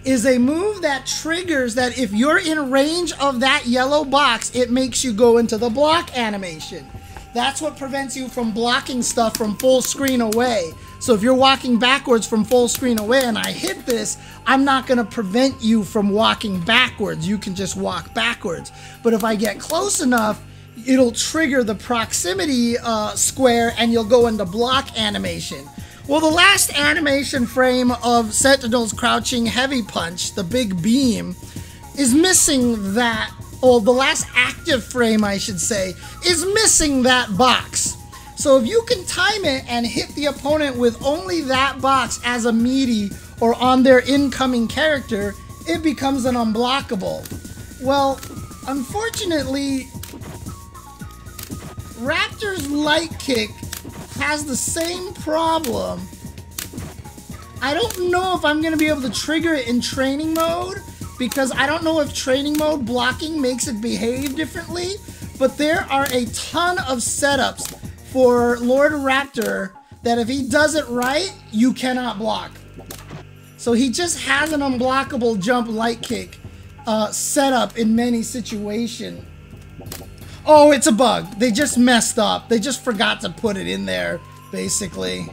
Speaker 1: is a move that triggers that if you're in range of that yellow box, it makes you go into the block animation. That's what prevents you from blocking stuff from full screen away. So if you're walking backwards from full screen away and I hit this, I'm not going to prevent you from walking backwards. You can just walk backwards. But if I get close enough, it'll trigger the proximity square and you'll go into block animation. Well, the last animation frame of Sentinel's crouching heavy punch, the big beam, is missing that. Oh, the last active frame, I should say, is missing that box. So if you can time it and hit the opponent with only that box as a meaty or on their incoming character, it becomes an unblockable. Well, unfortunately, Raptor's light kick has the same problem. I don't know if I'm going to be able to trigger it in training mode, because I don't know if training mode blocking makes it behave differently, but there are a ton of setups for Lord Raptor that if he does it right, you cannot block. So he just has an unblockable jump light kick set up in many situations. Oh, it's a bug. They just messed up. They just forgot to put it in there, basically.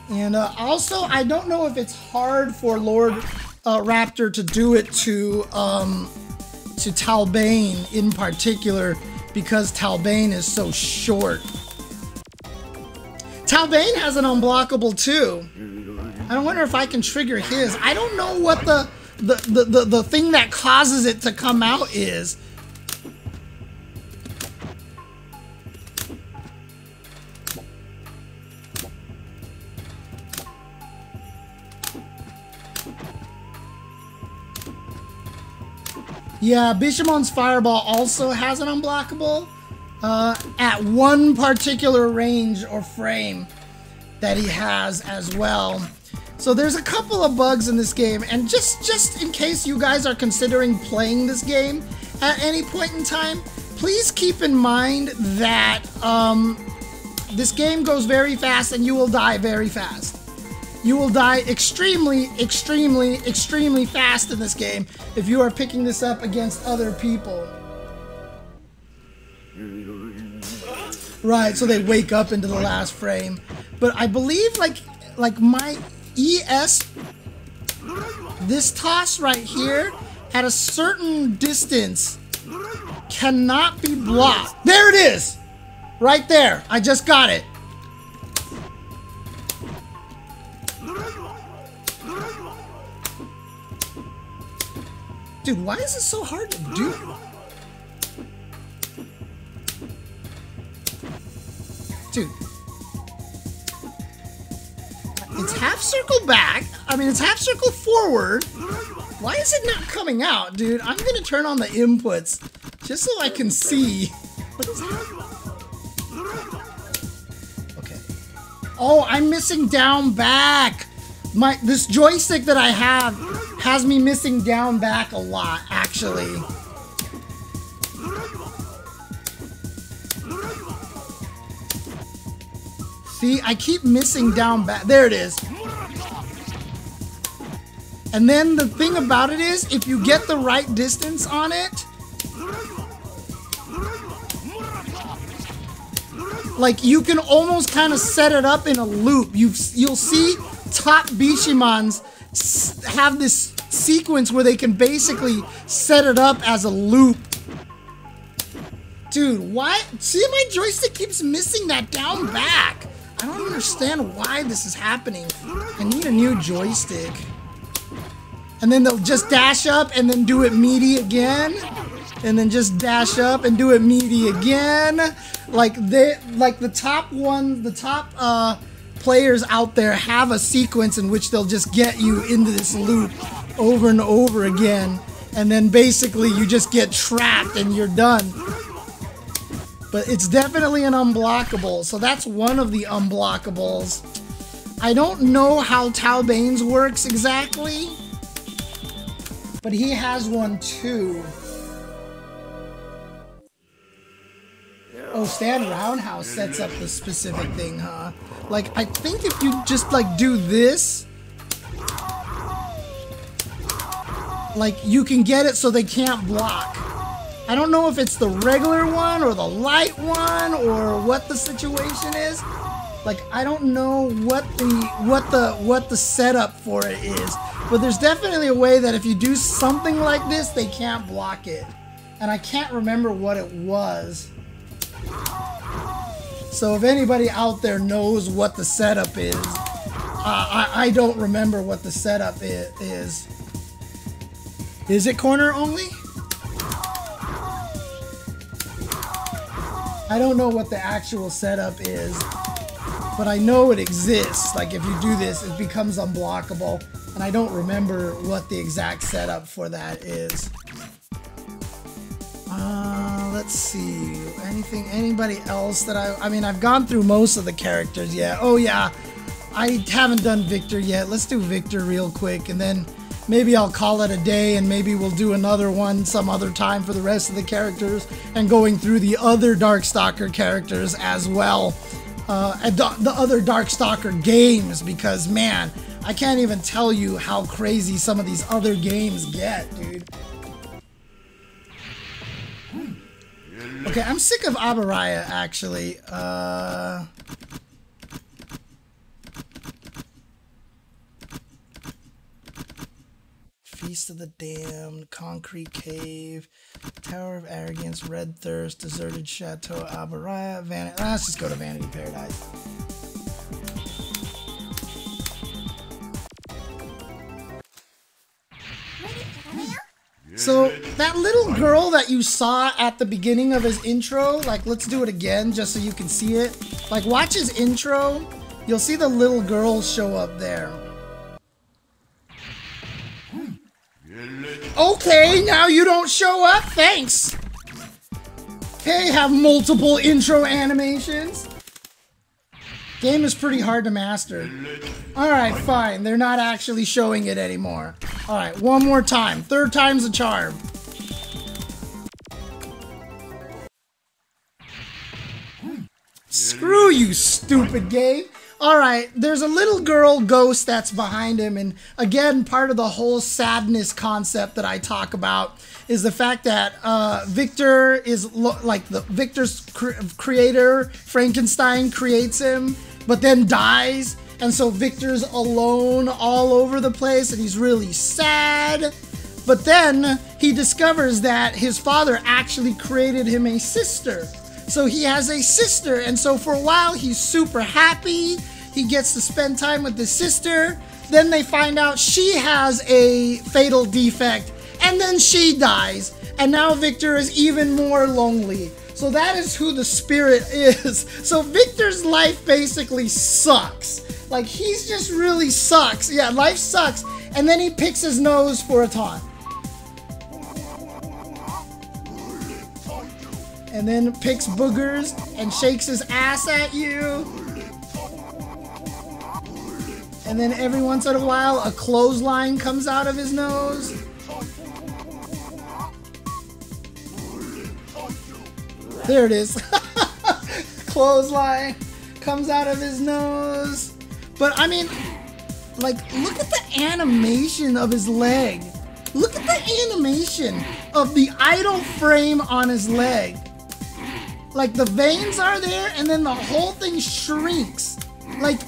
Speaker 1: And also, I don't know if it's hard for Lord Raptor to do it to Talbane in particular, because Talbane is so short. Talbane has an unblockable too. I wonder if I can trigger his. I don't know what the thing that causes it to come out is. Yeah, Bishomon's Fireball also has an unblockable at one particular range or frame that he has as well. So there's a couple of bugs in this game, and just in case you guys are considering playing this game at any point in time, please keep in mind that this game goes very fast and you will die very fast. You will die extremely, extremely, extremely fast in this game if you are picking this up against other people. Right, so they wake up into the last frame. But I believe like my ES, this toss right here at a certain distance cannot be blocked. There it is! Right there. I just got it. Dude, why is it so hard to do? Dude. It's half circle back. I mean, it's half circle forward. Why is it not coming out, dude? I'm gonna turn on the inputs just so I can see. What is that? Okay. Oh, I'm missing down back. This joystick that I have has me missing down back a lot, actually. See, I keep missing down back. There it is. And then the thing about it is, if you get the right distance on it, like you can almost kind of set it up in a loop. You'll see top Bishomons have this sequence where they can basically set it up as a loop. Dude, why? See, my joystick keeps missing that down back. I don't understand why this is happening. I need a new joystick. And then they'll just dash up and then do it meaty again. And then just dash up and do it meaty again. Like the top players out there have a sequence in which they'll just get you into this loop over and over again. And then basically you just get trapped and you're done. But it's definitely an unblockable. So that's one of the unblockables. I don't know how Talbane's works exactly, but he has one too. Oh, stand roundhouse sets up the specific thing, huh? Like, I think if you just like do this, like you can get it so they can't block. I don't know if it's the regular one or the light one or what the situation is. Like, I don't know what the setup for it is. But there's definitely a way that if you do something like this, they can't block it. And I can't remember what it was. So if anybody out there knows what the setup is, I don't remember what the setup is. Is it corner only? I don't know what the actual setup is, but I know it exists. Like if you do this, it becomes unblockable, and I don't remember what the exact setup for that is. Let's see, anybody else that I mean, I've gone through most of the characters yet. Oh yeah, I haven't done Victor yet. Let's do Victor real quick, and then maybe I'll call it a day, and maybe we'll do another one some other time for the rest of the characters, and going through the other Darkstalker characters as well, and the other Darkstalker games, because man, I can't even tell you how crazy some of these other games get, dude. Okay, I'm sick of Abaraya, actually. Feast of the Damned, Concrete Cave, Tower of Arrogance, Red Thirst, Deserted Chateau, Abaraya, Vanity. Let's just go to Vanity Paradise. So that little girl that you saw at the beginning of his intro, like let's do it again just so you can see it. Like watch his intro, you'll see the little girl show up there. Okay, now you don't show up? Thanks. Okay, have multiple intro animations. Game is pretty hard to master. Alright, fine. They're not actually showing it anymore. Alright, one more time. Third time's a charm. Screw you, stupid game. Alright, there's a little girl ghost that's behind him, and again, part of the whole sadness concept that I talk about is the fact that Victor is Victor's creator, Frankenstein, creates him, but then dies, and so Victor's alone all over the place, and he's really sad. But then he discovers that his father actually created him a sister. So he has a sister, and so for a while he's super happy. He gets to spend time with his sister. Then they find out she has a fatal defect, and then she dies. And now Victor is even more lonely. So that is who the spirit is. So Victor's life basically sucks. Like, he's just really sucks. Yeah, life sucks. And then he picks his nose for a taunt. And then picks boogers and shakes his ass at you. And then every once in a while, a clothesline comes out of his nose. There it is. Clothesline comes out of his nose. But I mean, like, look at the animation of his leg. Look at the animation of the idle frame on his leg. Like, the veins are there, and then the whole thing shrinks. Like,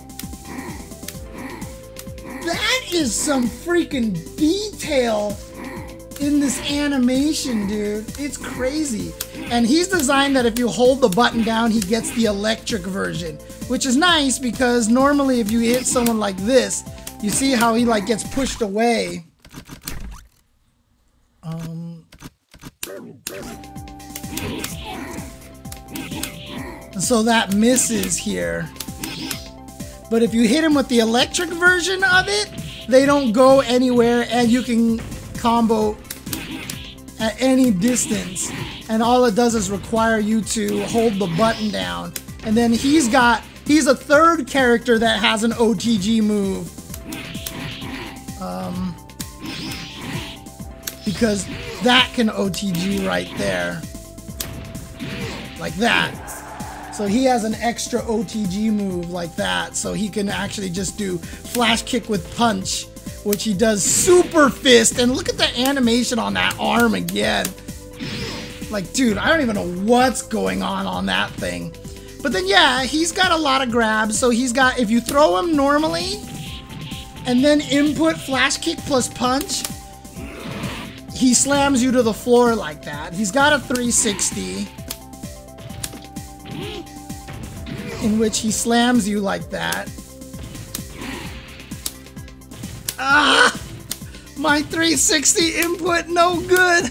Speaker 1: that is some freaking detail in this animation, dude. It's crazy. And he's designed that if you hold the button down, he gets the electric version, which is nice because normally if you hit someone like this, you see how he like gets pushed away. So that misses here. But if you hit him with the electric version of it, they don't go anywhere and you can combo at any distance. And all it does is require you to hold the button down. And then he's a third character that has an OTG move. Because that can OTG right there. Like that. So he has an extra OTG move like that. So he can actually just do flash kick with punch, which he does super fist. And look at the animation on that arm again. Like, dude, I don't even know what's going on that thing. But then, yeah, he's got a lot of grabs. So he's got, if you throw him normally, and then input flash kick plus punch, he slams you to the floor like that. He's got a 360, in which he slams you like that. Ah! My 360 input, no good.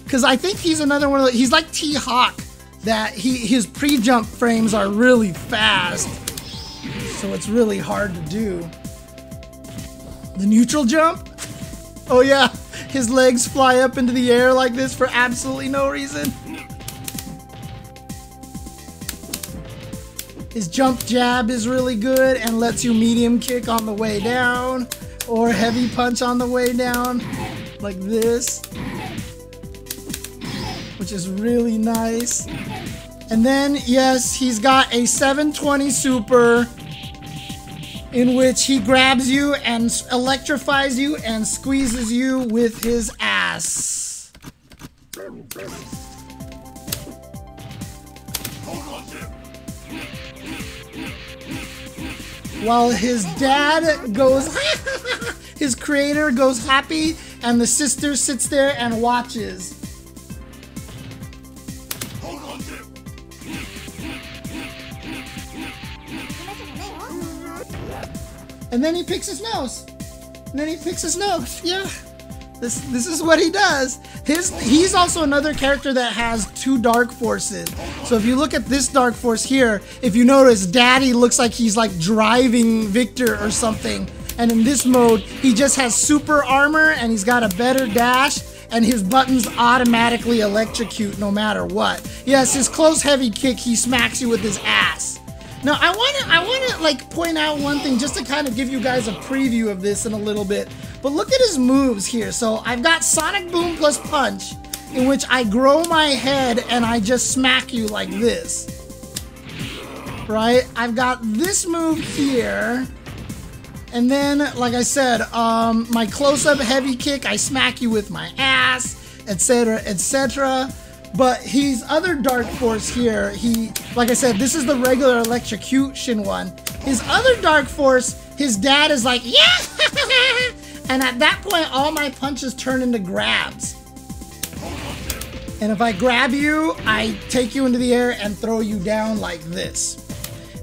Speaker 1: Because I think he's another one of the, he's like T-Hawk, that his pre-jump frames are really fast. So it's really hard to do. The neutral jump? Oh yeah, his legs fly up into the air like this for absolutely no reason. His jump jab is really good and lets you medium kick on the way down or heavy punch on the way down like this, which is really nice. And then, yes, he's got a 720 super in which he grabs you and electrifies you and squeezes you with his ass. While his dad goes, his creator goes happy, and the sister sits there and watches. And then he picks his nose. And then he picks his nose. Yeah. This is what he does. He's also another character that has two dark forces. So if you look at this dark force here, if you notice, Daddy looks like he's like driving Victor or something. And in this mode, he just has super armor and he's got a better dash and his buttons automatically electrocute no matter what. Yes, his close heavy kick, he smacks you with his ass. Now, I wanna like point out one thing just to kind of give you guys a preview of this in a little bit. But look at his moves here. So I've got Sonic Boom plus Punch, in which I grow my head and I just smack you like this. Right? I've got this move here. And then, like I said, my close-up heavy kick, I smack you with my ass, etc., etc. But his other dark force here, like I said, this is the regular electrocution one. His other dark force, his dad is like, yeah! And at that point, all my punches turn into grabs. And if I grab you, I take you into the air and throw you down like this.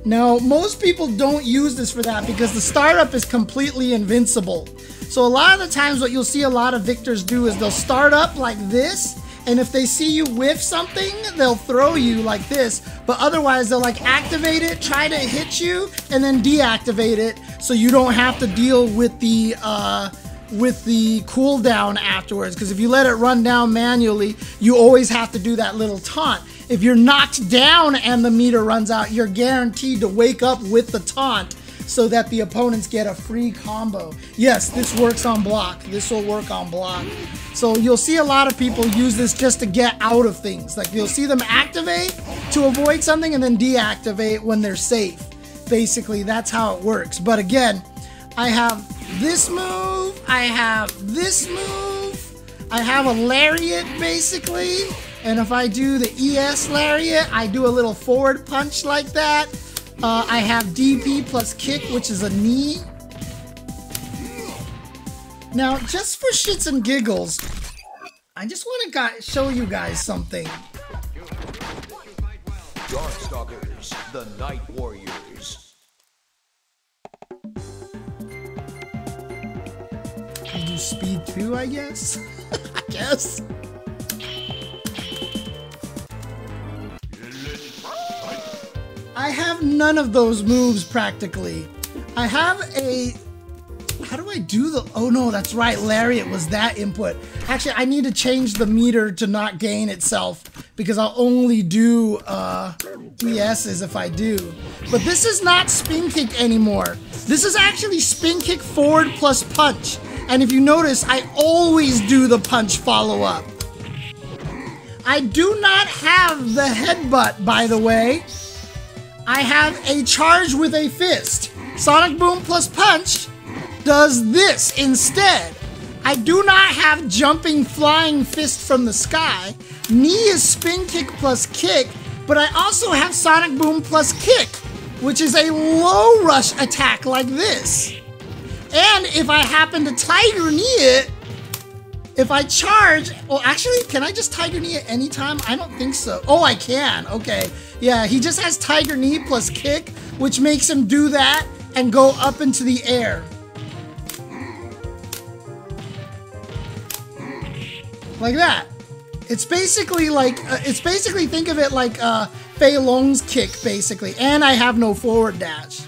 Speaker 1: Now, most people don't use this for that because the startup is completely invincible. So a lot of the times what you'll see a lot of victors do is they'll start up like this, and if they see you whiff something, they'll throw you like this, but otherwise they'll like activate it, try to hit you, and then deactivate it so you don't have to deal with the cooldown afterwards, because if you let it run down manually, you always have to do that little taunt. If you're knocked down and the meter runs out, you're guaranteed to wake up with the taunt so that the opponents get a free combo. Yes, this works on block. This will work on block. So you'll see a lot of people use this just to get out of things. Like you'll see them activate to avoid something and then deactivate when they're safe. Basically, that's how it works. But again, I have this move, I have this move, I have a lariat basically, and if I do the ES lariat, I do a little forward punch like that. I have DP plus kick, which is a knee. Now, just for shits and giggles, I just want to show you guys something.
Speaker 2: Darkstalkers, the Night Warriors.
Speaker 1: I do speed too, I guess. I guess. I have none of those moves practically. I have a... How do I do the... Oh no, that's right. Lariat was that input. Actually, I need to change the meter to not gain itself because I'll only do ESs if I do. But this is not spin kick anymore. This is actually spin kick forward plus punch. And if you notice, I always do the punch follow-up. I do not have the headbutt, by the way. I have a charge with a fist. Sonic Boom plus punch does this instead. I do not have jumping flying fist from the sky. Knee is spin kick plus kick, but I also have Sonic Boom plus kick, which is a low rush attack like this. And if I happen to Tiger Knee it, if I charge, well actually, can I just Tiger Knee at any time? I don't think so. Oh, I can, okay. Yeah, he just has Tiger Knee plus kick, which makes him do that and go up into the air. Like that. It's basically like, think of it like Fei Long's kick, basically. And I have no forward dash.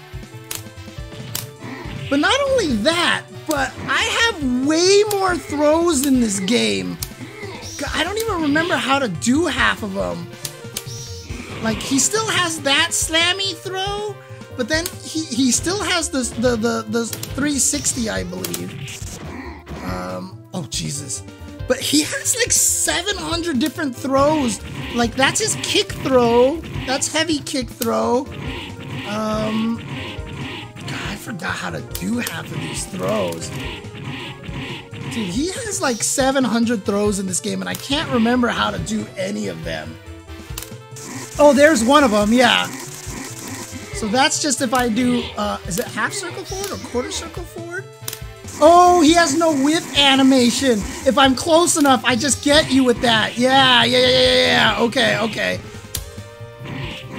Speaker 1: But not only that, but I have way more throws in this game. I don't even remember how to do half of them. Like, he still has that slammy throw, but then he still has this, the 360, I believe. Oh, Jesus. But he has like 700 different throws. Like, that's his kick throw. That's heavy kick throw. God, I forgot how to do half of these throws. Dude, he has like 700 throws in this game, and I can't remember how to do any of them. Oh, there's one of them, yeah. So that's just if I do, is it half circle forward or quarter circle forward? Oh, he has no whip animation. If I'm close enough, I just get you with that. Yeah. Okay.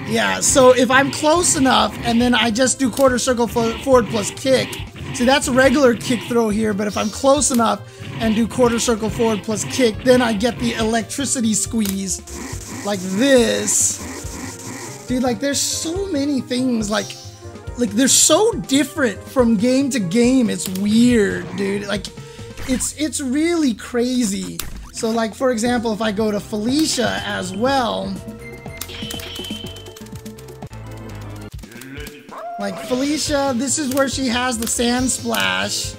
Speaker 1: Yeah, so if I'm close enough, and then I just do quarter circle forward plus kick. See, that's a regular kick throw here, but if I'm close enough and do quarter circle forward plus kick, then I get the electricity squeeze. Like this. Dude, like, there's so many things, like they're so different from game to game. It's weird, dude. Like, it's really crazy. So, like, for example, if I go to Felicia as well, like Felicia, this is where she has the sand splash.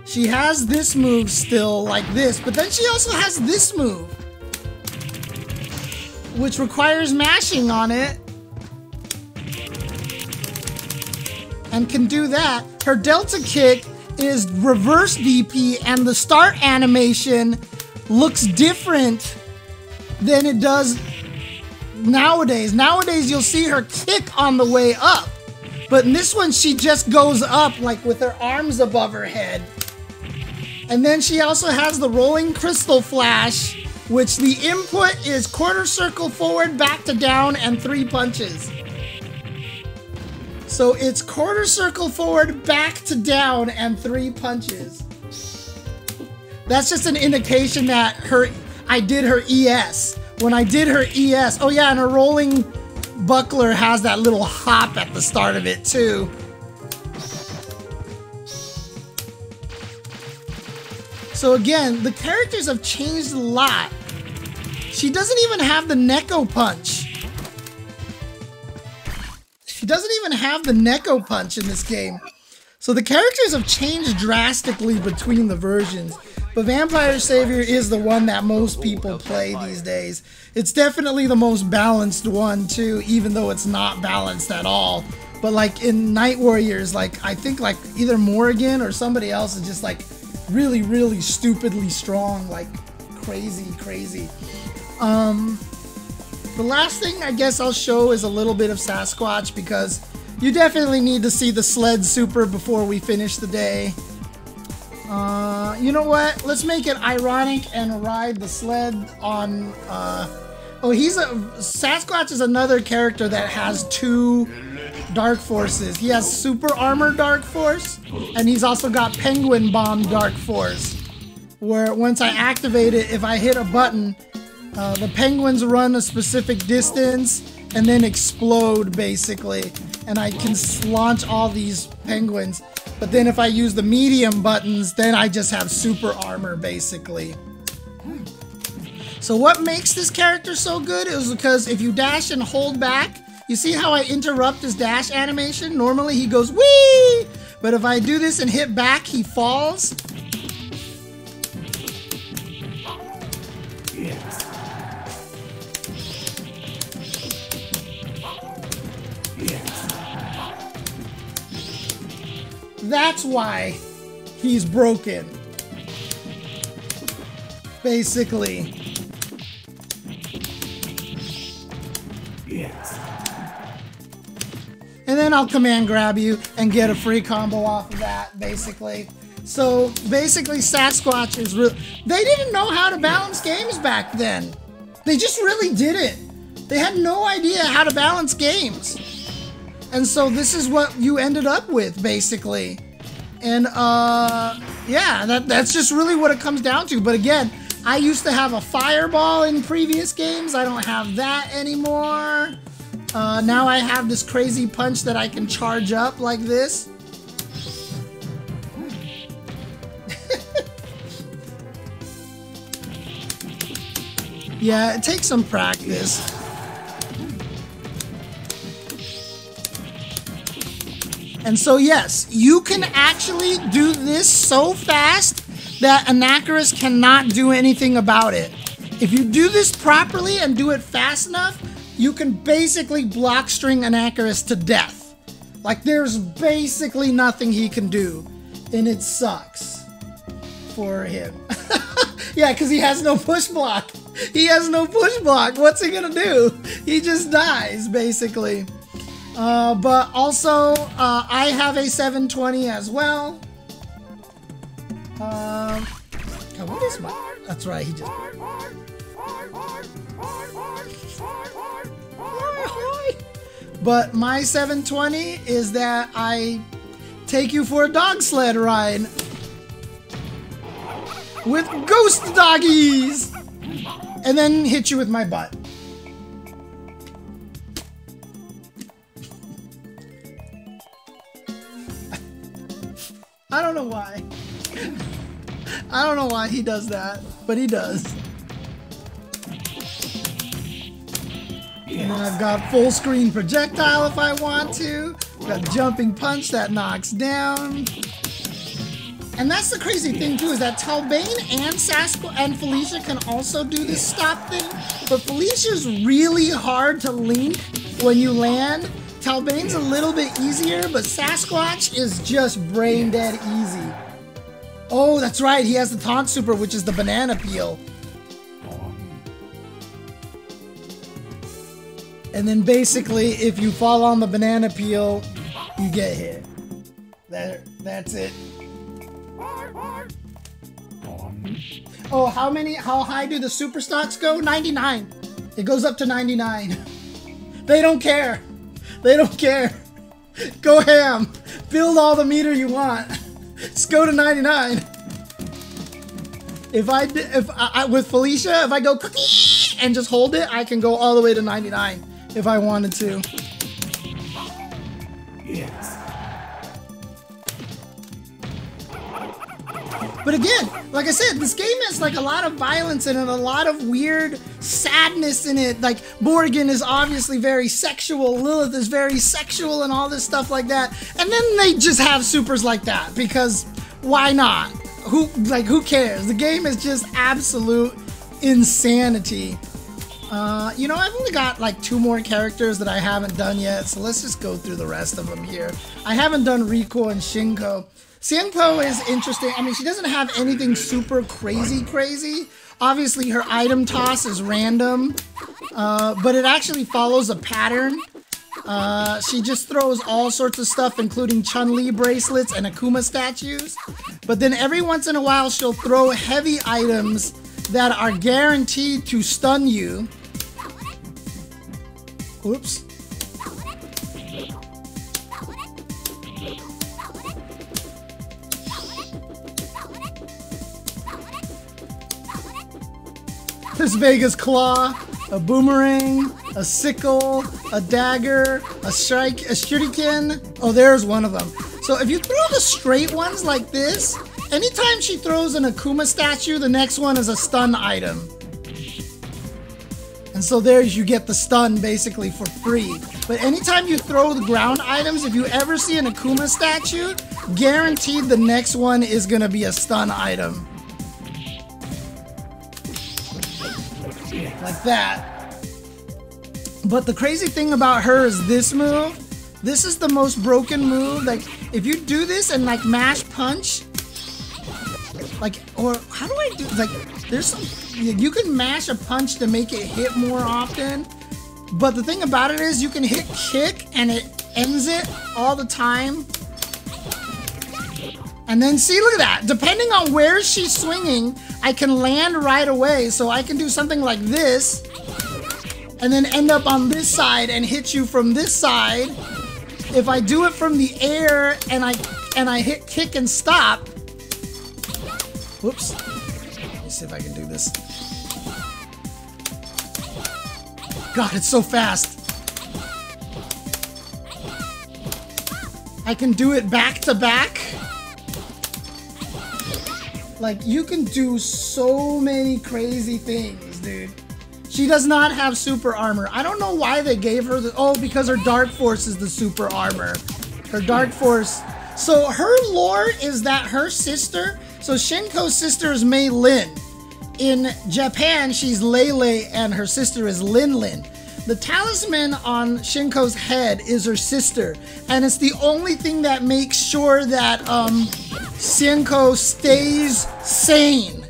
Speaker 1: She has this move still, like this, but then she also has this move, which requires mashing on it. And can do that. Her Delta Kick is reverse DP, and the start animation looks different than it does nowadays. Nowadays, you'll see her kick on the way up. But in this one, she just goes up, like, with her arms above her head. And then she also has the Rolling Crystal Flash, which the input is quarter circle forward, back to down, and 3 punches. So it's quarter circle forward, back to down, and 3 punches. That's just an indication that I did her ES. When I did her ES, oh yeah, and her rolling buckler has that little hop at the start of it too. So again, the characters have changed a lot. She doesn't even have the Neko punch. She doesn't even have the Neko punch in this game. So the characters have changed drastically between the versions. But Vampire Savior is the one that most people play these days. It's definitely the most balanced one too, even though it's not balanced at all. But like in Night Warriors, like I think like either Morrigan or somebody else is just like really, really stupidly strong, like crazy. The last thing I guess I'll show is a little bit of Sasquatch, because you definitely need to see the sled super before we finish the day. You know what? Let's make it ironic and ride the sled on, Sasquatch is another character that has 2 Dark Forces. He has Super Armor Dark Force, and he's also got Penguin Bomb Dark Force, where once I activate it, if I hit a button, the penguins run a specific distance and then explode, basically, and I can launch all these penguins. But then if I use the medium buttons, then I just have super armor, basically. So what makes this character so good is because if you dash and hold back, you see how I interrupt his dash animation? Normally he goes whee! But if I do this and hit back, he falls. That's why he's broken, basically. And then I'll command grab you and get a free combo off of that, basically. So basically Sasquatch is real. They didn't know how to balance games back then. They just really didn't. They had no idea how to balance games. And so this is what you ended up with, basically. And yeah, that's just really what it comes down to. But again, I used to have a fireball in previous games. I don't have that anymore. Now I have this crazy punch that I can charge up like this. Yeah, it takes some practice. And so yes, you can actually do this so fast that Anakaris cannot do anything about it. If you do this properly and do it fast enough, you can basically block string Anakaris to death. Like there's basically nothing he can do, and it sucks for him. Yeah, because he has no push block. He has no push block. What's he gonna do? He just dies, basically. But also, I have a 720 as well. What is my... That's right, he just... But my 720 is that I take you for a dog sled ride with ghost doggies and then hit you with my butt. I don't know why. I don't know why he does that, but he does. And then I've got full screen projectile if I want to. I've got jumping punch that knocks down. And that's the crazy thing too, is that Talbane and Sasquatch and Felicia can also do this stop thing. But Felicia's really hard to link when you land. Talbane's a little bit easier, but Sasquatch is just brain dead easy. Oh, that's right, he has the taunt super, which is the banana peel. And then basically, if you fall on the banana peel, you get hit. That's it. Oh, how high do the super stocks go? 99. It goes up to 99. They don't care. They don't care. Go ham. Build all the meter you want. Just go to 99. If I with Felicia, if I go and just hold it, I can go all the way to 99 if I wanted to.
Speaker 3: Yes.
Speaker 1: But again, like I said, this game has like a lot of violence in it, a lot of weird sadness in it. Like Morgan is obviously very sexual, Lilith is very sexual and all this stuff like that. And then they just have supers like that because why not? Who cares? The game is just absolute insanity. You know, I've only got like 2 more characters that I haven't done yet, so let's just go through the rest of them here. I haven't done Riko and Shinko. Shinko is interesting. I mean, she doesn't have anything super crazy. Obviously, her item toss is random, but it actually follows a pattern. She just throws all sorts of stuff, including Chun-Li bracelets and Akuma statues. But then every once in a while, she'll throw heavy items that are guaranteed to stun you. Oops. There's Vega's Claw, a boomerang, a sickle, a dagger, a shuriken. Oh, there's one of them. So if you throw the straight ones like this, anytime she throws an Akuma statue, the next one is a stun item. And so there you get the stun basically for free. But anytime you throw the ground items, if you ever see an Akuma statue, guaranteed the next one is gonna be a stun item. Like that. But the crazy thing about her is this move. This is the most broken move. Like, if you do this and like mash punch, like, or how do I do, like, there's some, you can mash a punch to make it hit more often. But the thing about it is you can hit kick and it ends it all the time. And then see, look at that. Depending on where she's swinging, I can land right away. So I can do something like this and then end up on this side and hit you from this side. If I do it from the air and I hit kick and stop. Whoops. Let me see if I can do this. God, it's so fast. I can do it back to back. Like, you can do so many crazy things, dude. She does not have super armor. I don't know why they gave her the... Oh, because her Dark Force is the super armor. Her Dark Force... So her lore is that her sister... So Shinko's sister is Mei Lin. In Japan, she's Lele and her sister is Lin Lin. The talisman on Shinko's head is her sister. And it's the only thing that makes sure that Shinko stays sane.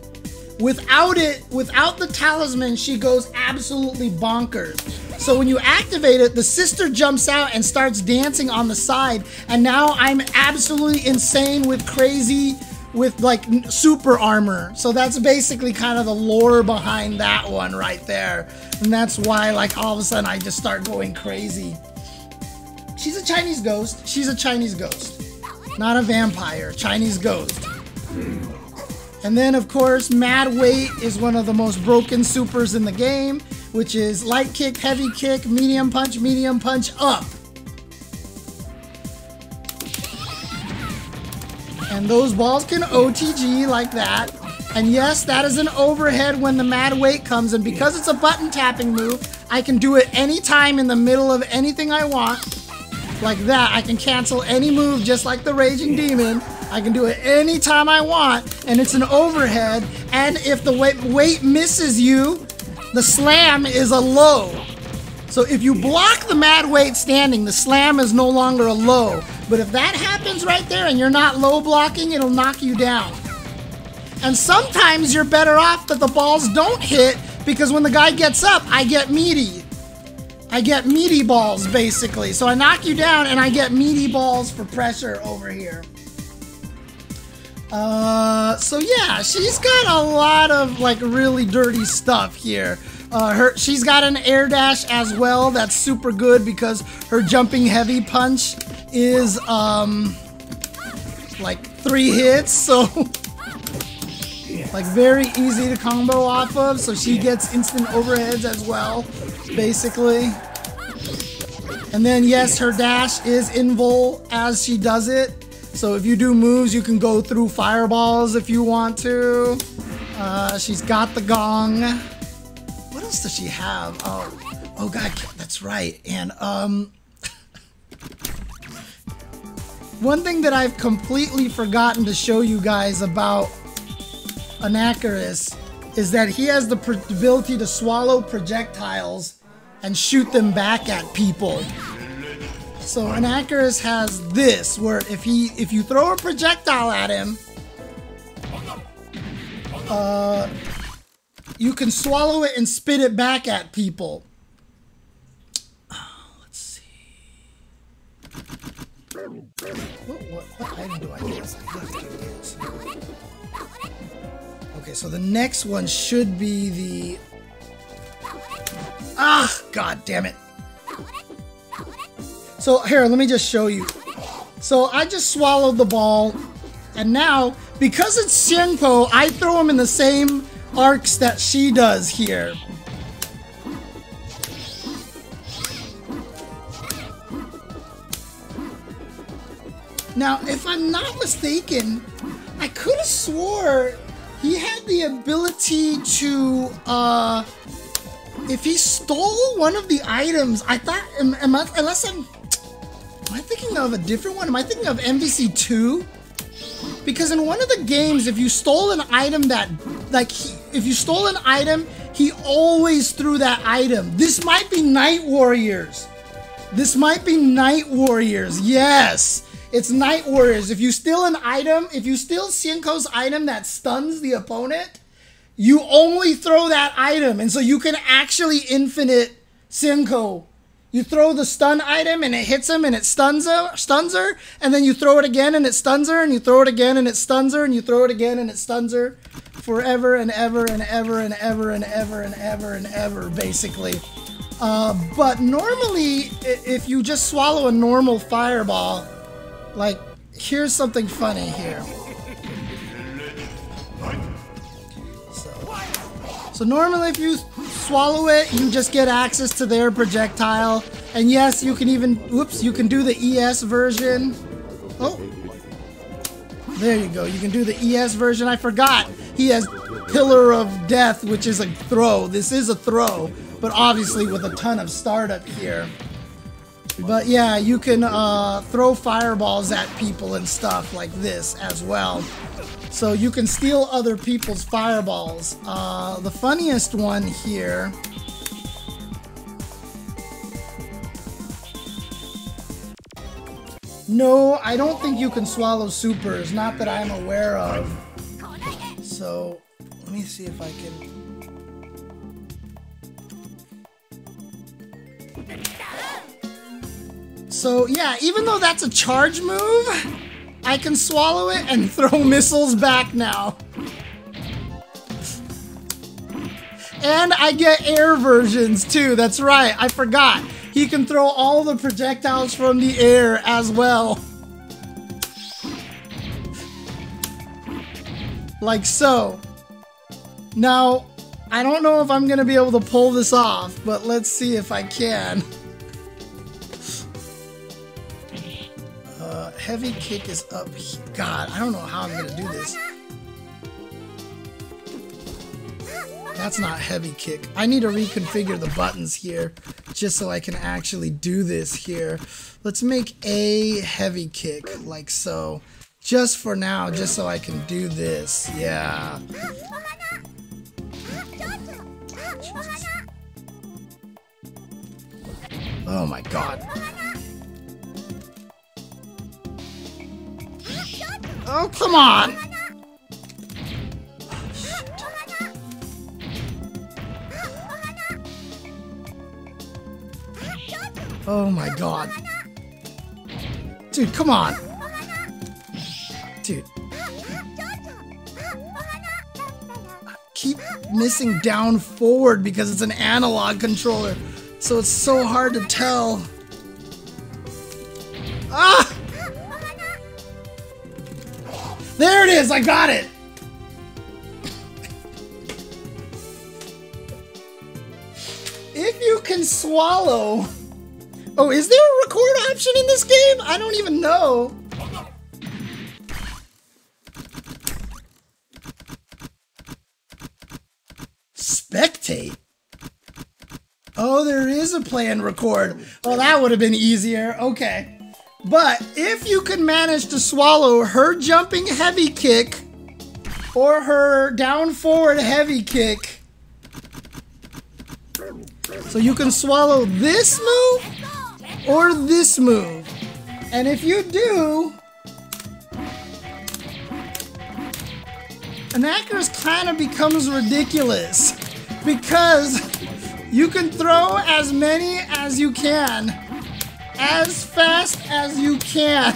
Speaker 1: Without it, without the talisman, she goes absolutely bonkers. So when you activate it, the sister jumps out and starts dancing on the side. And now I'm absolutely insane with crazy, with like super armor. So that's basically kind of the lore behind that one right there. And that's why like all of a sudden I just start going crazy. She's a Chinese ghost. She's a Chinese ghost. Not a vampire, Chinese ghost. And then of course, Mad Weight is one of the most broken supers in the game, which is light kick, heavy kick, medium punch, up. And those balls can OTG like that. And yes, that is an overhead when the Mad Weight comes. And because it's a button tapping move, I can do it anytime in the middle of anything I want. Like that, I can cancel any move just like the Raging Demon. I can do it anytime I want, and it's an overhead. And if the weight misses you, the slam is a low. So if you block the Mad Weight standing, the slam is no longer a low. But if that happens right there and you're not low blocking, it'll knock you down. And sometimes you're better off that the balls don't hit, because when the guy gets up, I get meaty. I get meaty balls, basically. So I knock you down and I get meaty balls for pressure over here. So yeah, she's got a lot of like really dirty stuff here. She's got an air dash as well that's super good because her jumping heavy punch is like 3 hits, so like very easy to combo off of, so she gets instant overheads as well, basically. And then yes, her dash is invul as she does it. So if you do moves, you can go through fireballs if you want to. She's got the gong. What else does she have? Oh god, that's right. And one thing that I've completely forgotten to show you guys about Anakaris is that he has the ability to swallow projectiles and shoot them back at people. So Anakaris has this, where if you throw a projectile at him, you can swallow it and spit it back at people. Let's see. What item do I get? Okay, so the next one should be the... God damn it. So here, let me just show you. So I just swallowed the ball, and now, because it's Shenpo, I throw him in the same arcs that she does here. Now, if I'm not mistaken, I could have swore he had the ability to, if he stole one of the items, I thought, am I thinking of a different one? Am I thinking of MVC 2? Because in one of the games, if you stole an item that, like, if you stole an item, he always threw that item. This might be Night Warriors. This might be Night Warriors. Yes, it's Night Warriors. If you steal an item, if you steal Shenko's item that stuns the opponent, you only throw that item. And so you can actually infinite Shenko. You throw the stun item and it hits him and it stuns her, and then you throw it again and it stuns her, and you throw it again and it stuns her, and you throw it again and it stuns her, forever and ever and ever and ever and ever and ever and ever, basically. But normally, if you just swallow a normal fireball, like, here's something funny here. So normally if you swallow it, you just get access to their projectile. And yes, you can even, whoops, you can do the ES version. Oh, there you go. You can do the ES version. I forgot. He has Pillar of Death, which is a throw. This is a throw, but obviously with a ton of startup here. But yeah, you can throw fireballs at people and stuff like this as well. So you can steal other people's fireballs. The funniest one here... No, I don't think you can swallow supers, not that I'm aware of. So, let me see if I can... So yeah, even though that's a charge move, I can swallow it and throw missiles back now. And I get air versions too, that's right, I forgot. He can throw all the projectiles from the air as well. Like so. Now, I don't know if I'm gonna be able to pull this off, but let's see if I can. Heavy kick is up. God, I don't know how I'm gonna do this. That's not heavy kick. I need to reconfigure the buttons here just so I can actually do this here. Let's make a heavy kick like so. Just for now, just so I can do this. Yeah. Jesus. Oh my god. Oh, come on! Oh my god. Dude, come on. Dude. missing down forward because it's an analog controller. So it's so hard to tell. Ah! There it is, I got it! If you can swallow... Oh, is there a record option in this game? I don't even know. Spectate? Oh, there is a play and record. Well, that would have been easier. Okay. But if you can manage to swallow her jumping heavy kick or her down forward heavy kick, so you can swallow this move or this move. And if you do, Anakaris kind of becomes ridiculous because you can throw as many as you can, as fast as you can.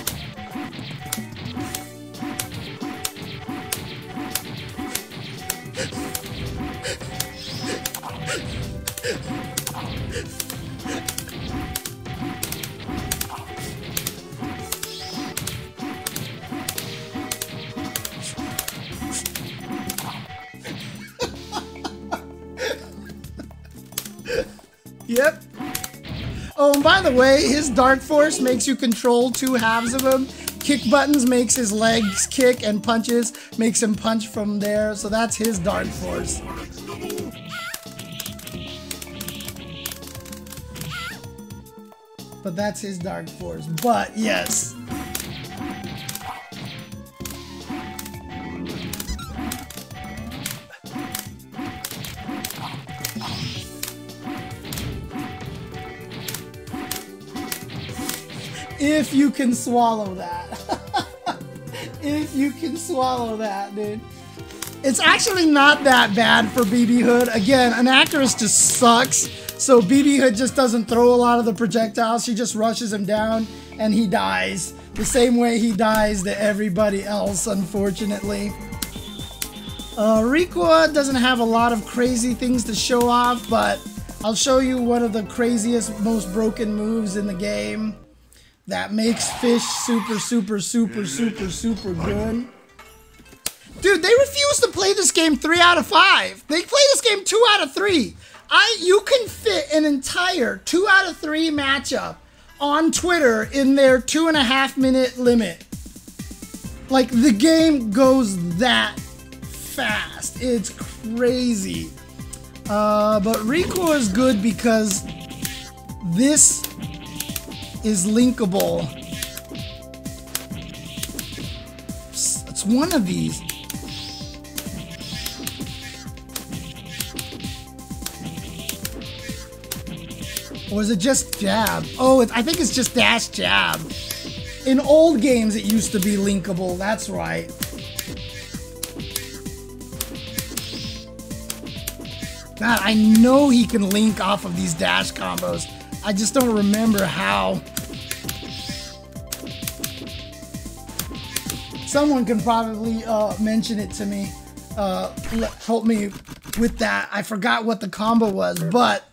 Speaker 1: Yep. Oh, and by the way, his Dark Force makes you control two halves of him. Kick buttons makes his legs kick, and punches makes him punch from there. So that's his Dark Force. But that's his Dark Force. But yes. If you can swallow that. If you can swallow that, dude. It's actually not that bad for BB Hood. Again, Anakaris just sucks. So BB Hood just doesn't throw a lot of the projectiles. She just rushes him down and he dies. The same way he dies to everybody else, unfortunately. Requa doesn't have a lot of crazy things to show off, but I'll show you one of the craziest, most broken moves in the game that makes Fish super good. Dude, they refuse to play this game 3 out of 5. They play this game 2 out of 3. You can fit an entire 2 out of 3 matchup on Twitter in their 2.5 minute limit. Like, the game goes that fast. It's crazy. But Rico is good because this is linkable. It's one of these. Or is it just jab? Oh, I think it's just dash jab. In old games, it used to be linkable. That's right. God, I know he can link off of these dash combos. I just don't remember how. Someone can probably mention it to me. Help me with that. I forgot what the combo was, but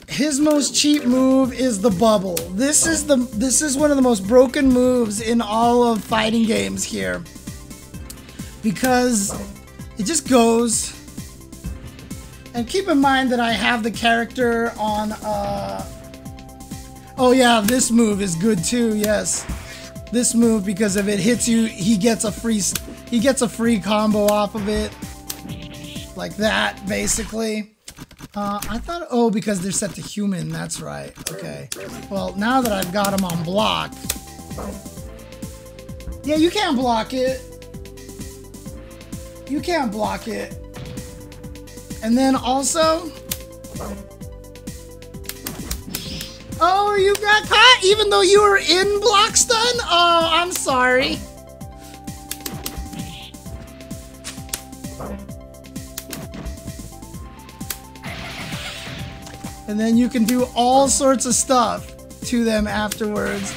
Speaker 1: his most cheap move is the bubble. This is one of the most broken moves in all of fighting games here, because it just goes. And keep in mind that I have the character on. Oh yeah, this move is good too. Yes, this move, because if it hits you, he gets a free combo off of it, like that, basically. I thought, oh, because they're set to human, that's right. Okay. Well, now that I've got him on block. Yeah, you can't block it. You can't block it. And then also... Oh, you got caught even though you were in block stun? Oh, I'm sorry. And then you can do all sorts of stuff to them afterwards.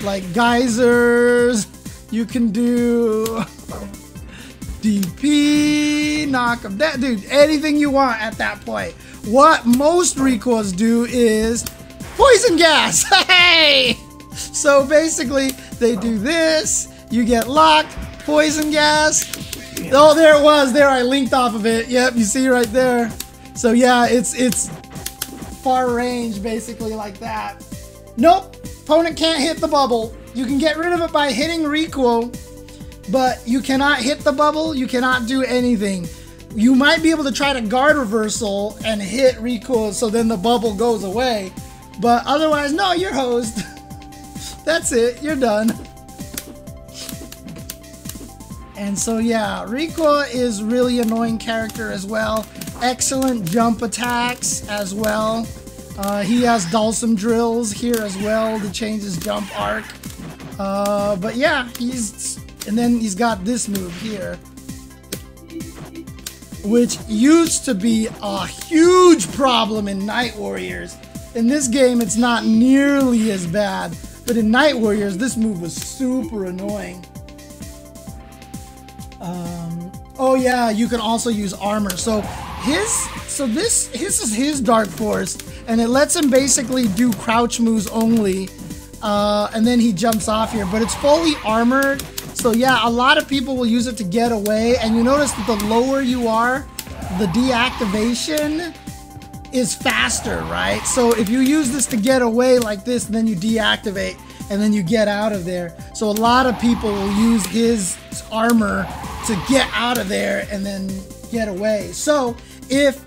Speaker 1: Like geysers. You can do DP, knock him down. Dude, anything you want at that point. What most recoils do is poison gas. Hey! So basically, they do this, you get locked, poison gas. Oh, there it was. There, I linked off of it. Yep, you see right there. So yeah, it's far range, basically like that. Nope, opponent can't hit the bubble. You can get rid of it by hitting recoil, but you cannot hit the bubble, you cannot do anything. You might be able to try to guard reversal and hit recoil so then the bubble goes away, but otherwise, no, you're hosed. That's it, you're done. And so yeah, recoil is really annoying character as well. Excellent jump attacks as well. He has Dulcim drills here as well to change his jump arc. But yeah, and then he's got this move here, which used to be a huge problem in Night Warriors. In this game, it's not nearly as bad, but in Night Warriors, this move was super annoying. Oh yeah, you can also use armor. So this is his Dark Force, and it lets him basically do crouch moves only, and then he jumps off here, but it's fully armored. So yeah, a lot of people will use it to get away, and you notice that the lower you are, the deactivation is faster, right? So if you use this to get away like this, and then you deactivate, and then you get out of there. So a lot of people will use his armor to get out of there and then get away. So if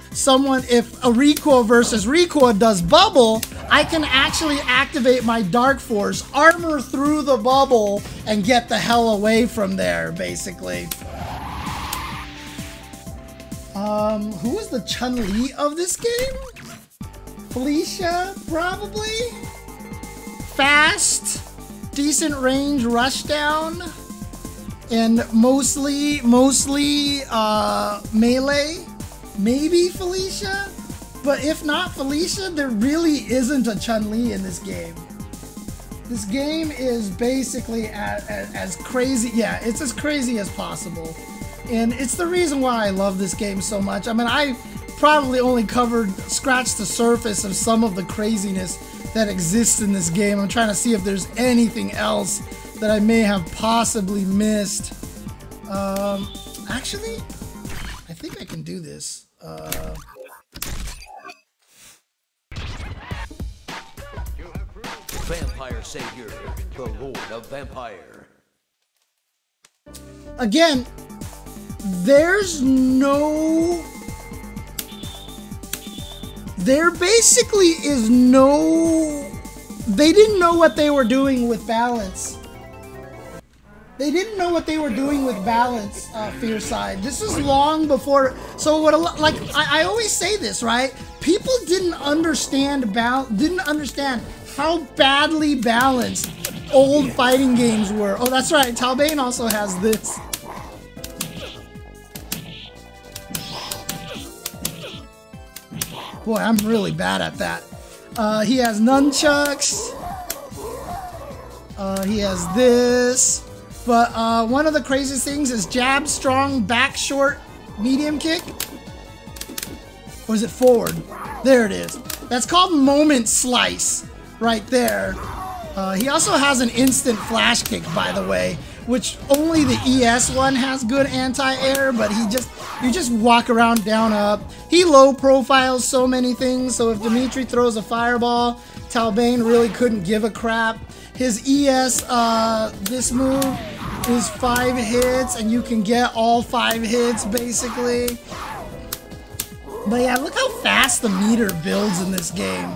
Speaker 1: a recoil versus recoil does bubble, I can actually activate my Dark Force, armor through the bubble, and get the hell away from there, basically. Who is the Chun-Li of this game? Felicia, probably? Fast, decent range rushdown, and mostly melee. Maybe Felicia, but if not Felicia, there really isn't a Chun-Li in this game. This game is basically as crazy. Yeah, it's as crazy as possible. And it's the reason why I love this game so much. I mean, I probably only scratched the surface of some of the craziness that exists in this game. I'm trying to see if there's anything else that I may have possibly missed. Actually, I think I can do this.
Speaker 2: Vampire Savior, the Lord of Vampire.
Speaker 1: Again, there basically is no, they didn't know what they were doing with balance. They didn't know what they were doing with balance, Fearside. This is long before, so what, like, I always say this, right? People didn't understand how badly balanced old fighting games were. Oh, that's right, Talbane also has this. Boy, I'm really bad at that. He has nunchucks. He has this. But one of the craziest things is jab, strong, back, short, medium kick. Or is it forward? There it is. That's called moment slice right there. He also has an instant flash kick, by the way, which only the ES one has good anti-air, but you just walk around down up. He low profiles so many things, so if Dimitri throws a fireball, Talbane really couldn't give a crap. His ES, this move is 5 hits, and you can get all 5 hits, basically. But yeah, look how fast the meter builds in this game.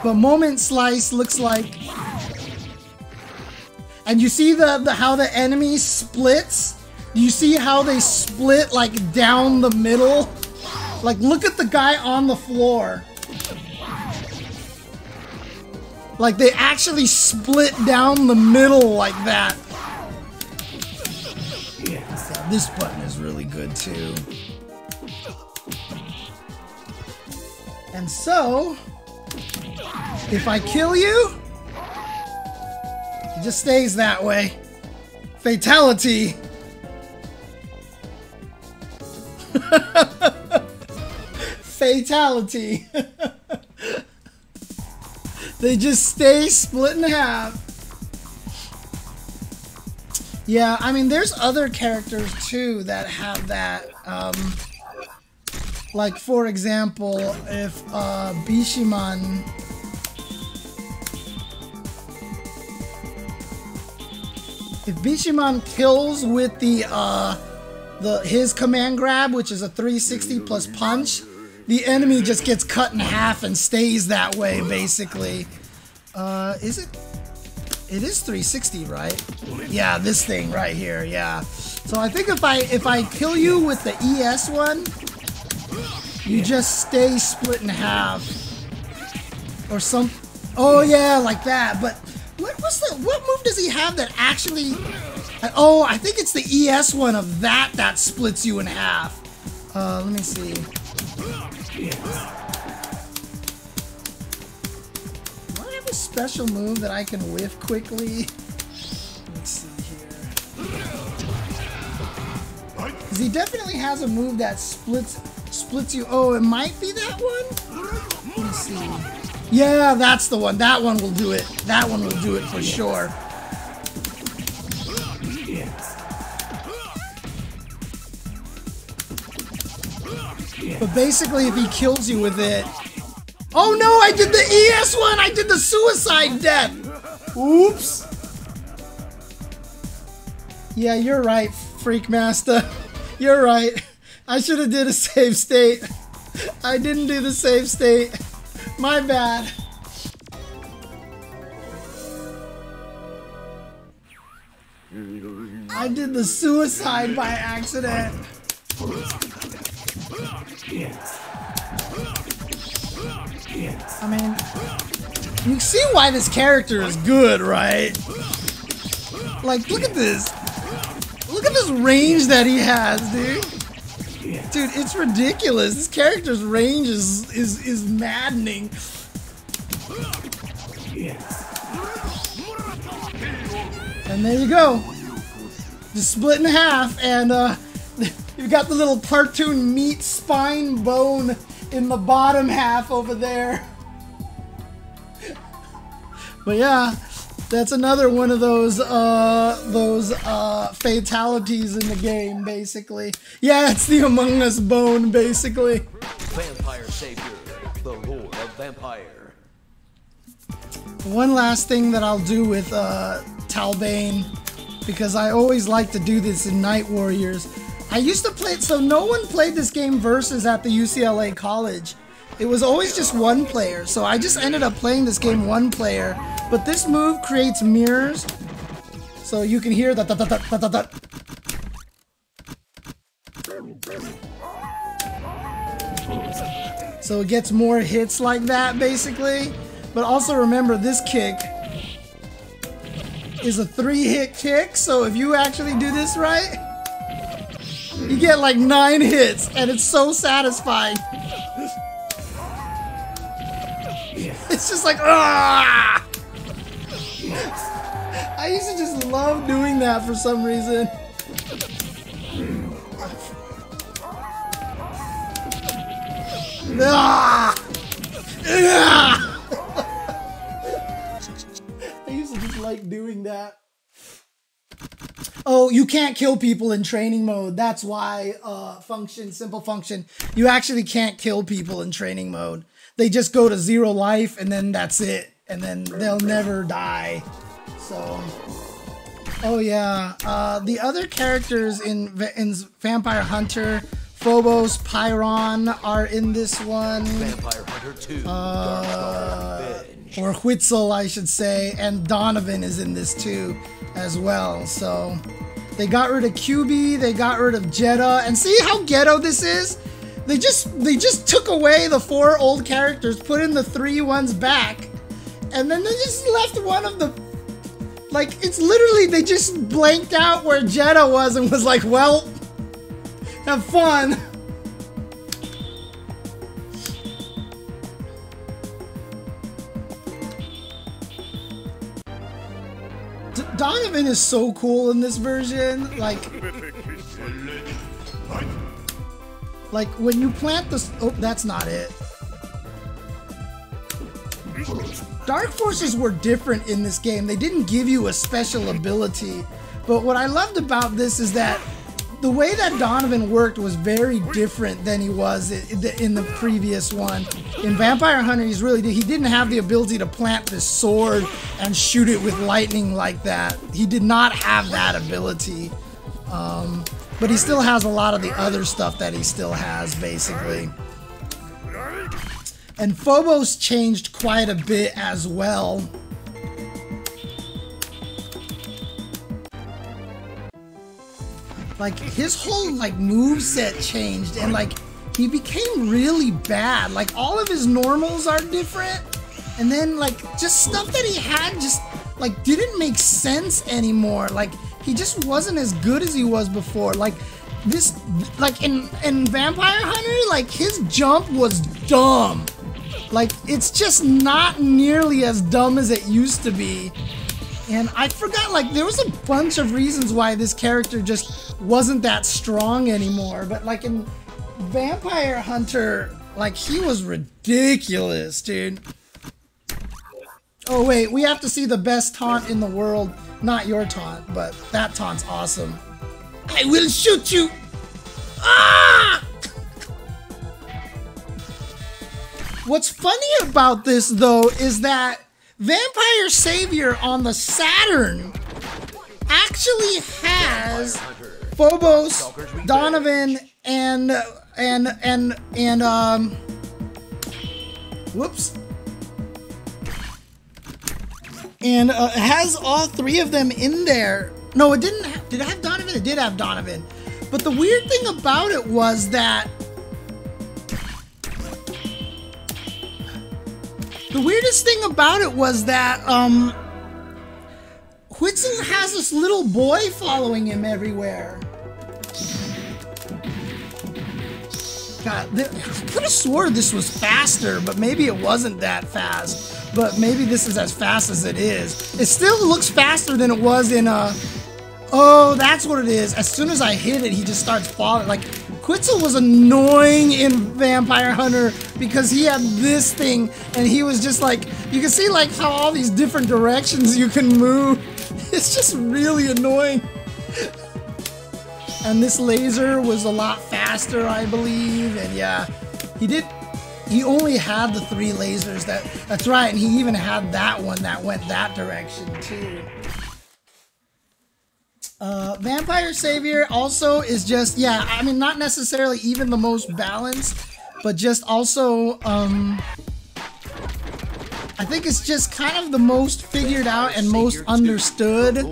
Speaker 1: But Moment Slice looks like... And you see how the enemy splits? Do you see how they split, like, down the middle? Like, look at the guy on the floor. Like, they actually split down the middle like that. Yeah, this button is really good, too. And so, if I kill you, it just stays that way. Fatality. fatality. They just stay split in half. Yeah, I mean, there's other characters too that have that. Like, for example, if Bishomon. If Bishomon kills with his command grab, which is a 360 plus punch, the enemy just gets cut in half and stays that way, basically. Is it? It is 360, right? Yeah, this thing right here, yeah. So I think if I kill you with the ES one, you just stay split in half. Or some... Oh yeah, like that, but... What move does he have that actually... Oh, I think it's the ES one of that splits you in half. Let me see. Do I have a special move that I can whiff quickly? Let's see here. Because he definitely has a move that splits you. Oh, it might be that one? Let me see. Yeah, that's the one. That one will do it. That one will do it for sure. But basically, if he kills you with it... Oh no, I did the ES one! I did the suicide death! Oops! Yeah, you're right, Freak Master. You're right. I should have did a save state. I didn't do the save state. My bad. I did the suicide by accident. I mean, you see why this character is good, right? Like, look at this. Look at this range that he has, dude. Dude, it's ridiculous. This character's range is maddening. And there you go. Just split in half, and you've got the little cartoon meat spine bone in the bottom half over there. But yeah, that's another one of those fatalities in the game, basically. Yeah, it's the Among Us bone, basically.
Speaker 2: Vampire Savior, the Lord of Vampire.
Speaker 1: One last thing that I'll do with Talbane, because I always like to do this in Night Warriors. I used to play it, so no one played this game versus at the UCLA college. It was always just one player, so I just ended up playing this game one player. But this move creates mirrors, so you can hear that. So it gets more hits like that, basically. But also remember, this kick is a 3-hit kick, so if you actually do this right, you get like 9 hits, and it's so satisfying. It's just like, ah! I used to just love doing that for some reason. Ah! Ah! I used to just like doing that. Oh, you can't kill people in training mode. That's why simple function. You actually can't kill people in training mode. They just go to 0 life and then that's it. And then they'll never die. So, oh yeah. The other characters in Vampire Hunter, Phobos, Pyron are in this one.
Speaker 2: Vampire Hunter 2, Darkstalkers.
Speaker 1: Or Whitzel, I should say, and Donovan is in this too, as well. So they got rid of QB, they got rid of Jeddah, and see how ghetto this is? They just took away the 4 old characters, put in the 3 ones back, and then they just left one of the, like, it's literally, they just blanked out where Jeddah was and was like, well, have fun. Donovan is so cool in this version, like, Like when you plant the, oh, that's not it. Dark forces were different in this game. They didn't give you a special ability, but what I loved about this is that the way that Donovan worked was very different than he was in the previous one. In Vampire Hunter, he didn't have the ability to plant this sword and shoot it with lightning like that. He did not have that ability. But he still has a lot of the other stuff that he still has, basically. And Phobos changed quite a bit as well. Like his whole like moveset changed, and like he became really bad. Like all of his normals are different, and then like just stuff that he had just like didn't make sense anymore. Like he just wasn't as good as he was before. Like this, like in Vampire Hunter, like his jump was dumb. Like it's just not nearly as dumb as it used to be. And I forgot, like, there was a bunch of reasons why this character just wasn't that strong anymore. But, like, in Vampire Hunter, like, he was ridiculous, dude. Oh, wait, we have to see the best taunt in the world. Not your taunt, but that taunt's awesome. I will shoot you! Ah! What's funny about this, though, is that Vampire Savior on the Saturn actually has Phobos, Donovan, and whoops. And has all three of them in there. No, it didn't have, did it have Donovan? It did have Donovan. But the weird thing about it was that the weirdest thing about it was that, Whitson has this little boy following him everywhere. God, I could have swore this was faster, but maybe it wasn't that fast. But maybe this is as fast as it is. It still looks faster than it was in, oh, that's what it is. As soon as I hit it, he just starts falling. Like, Quetzal was annoying in Vampire Hunter because he had this thing and he was just like, you can see like how all these different directions you can move. It's just really annoying. And this laser was a lot faster, I believe. And yeah, he only had the 3 lasers. That's right. And he even had that one that went that direction too. Vampire Savior also is just, yeah, I mean, not necessarily even the most balanced, but just also, I think it's just kind of the most figured out and most understood.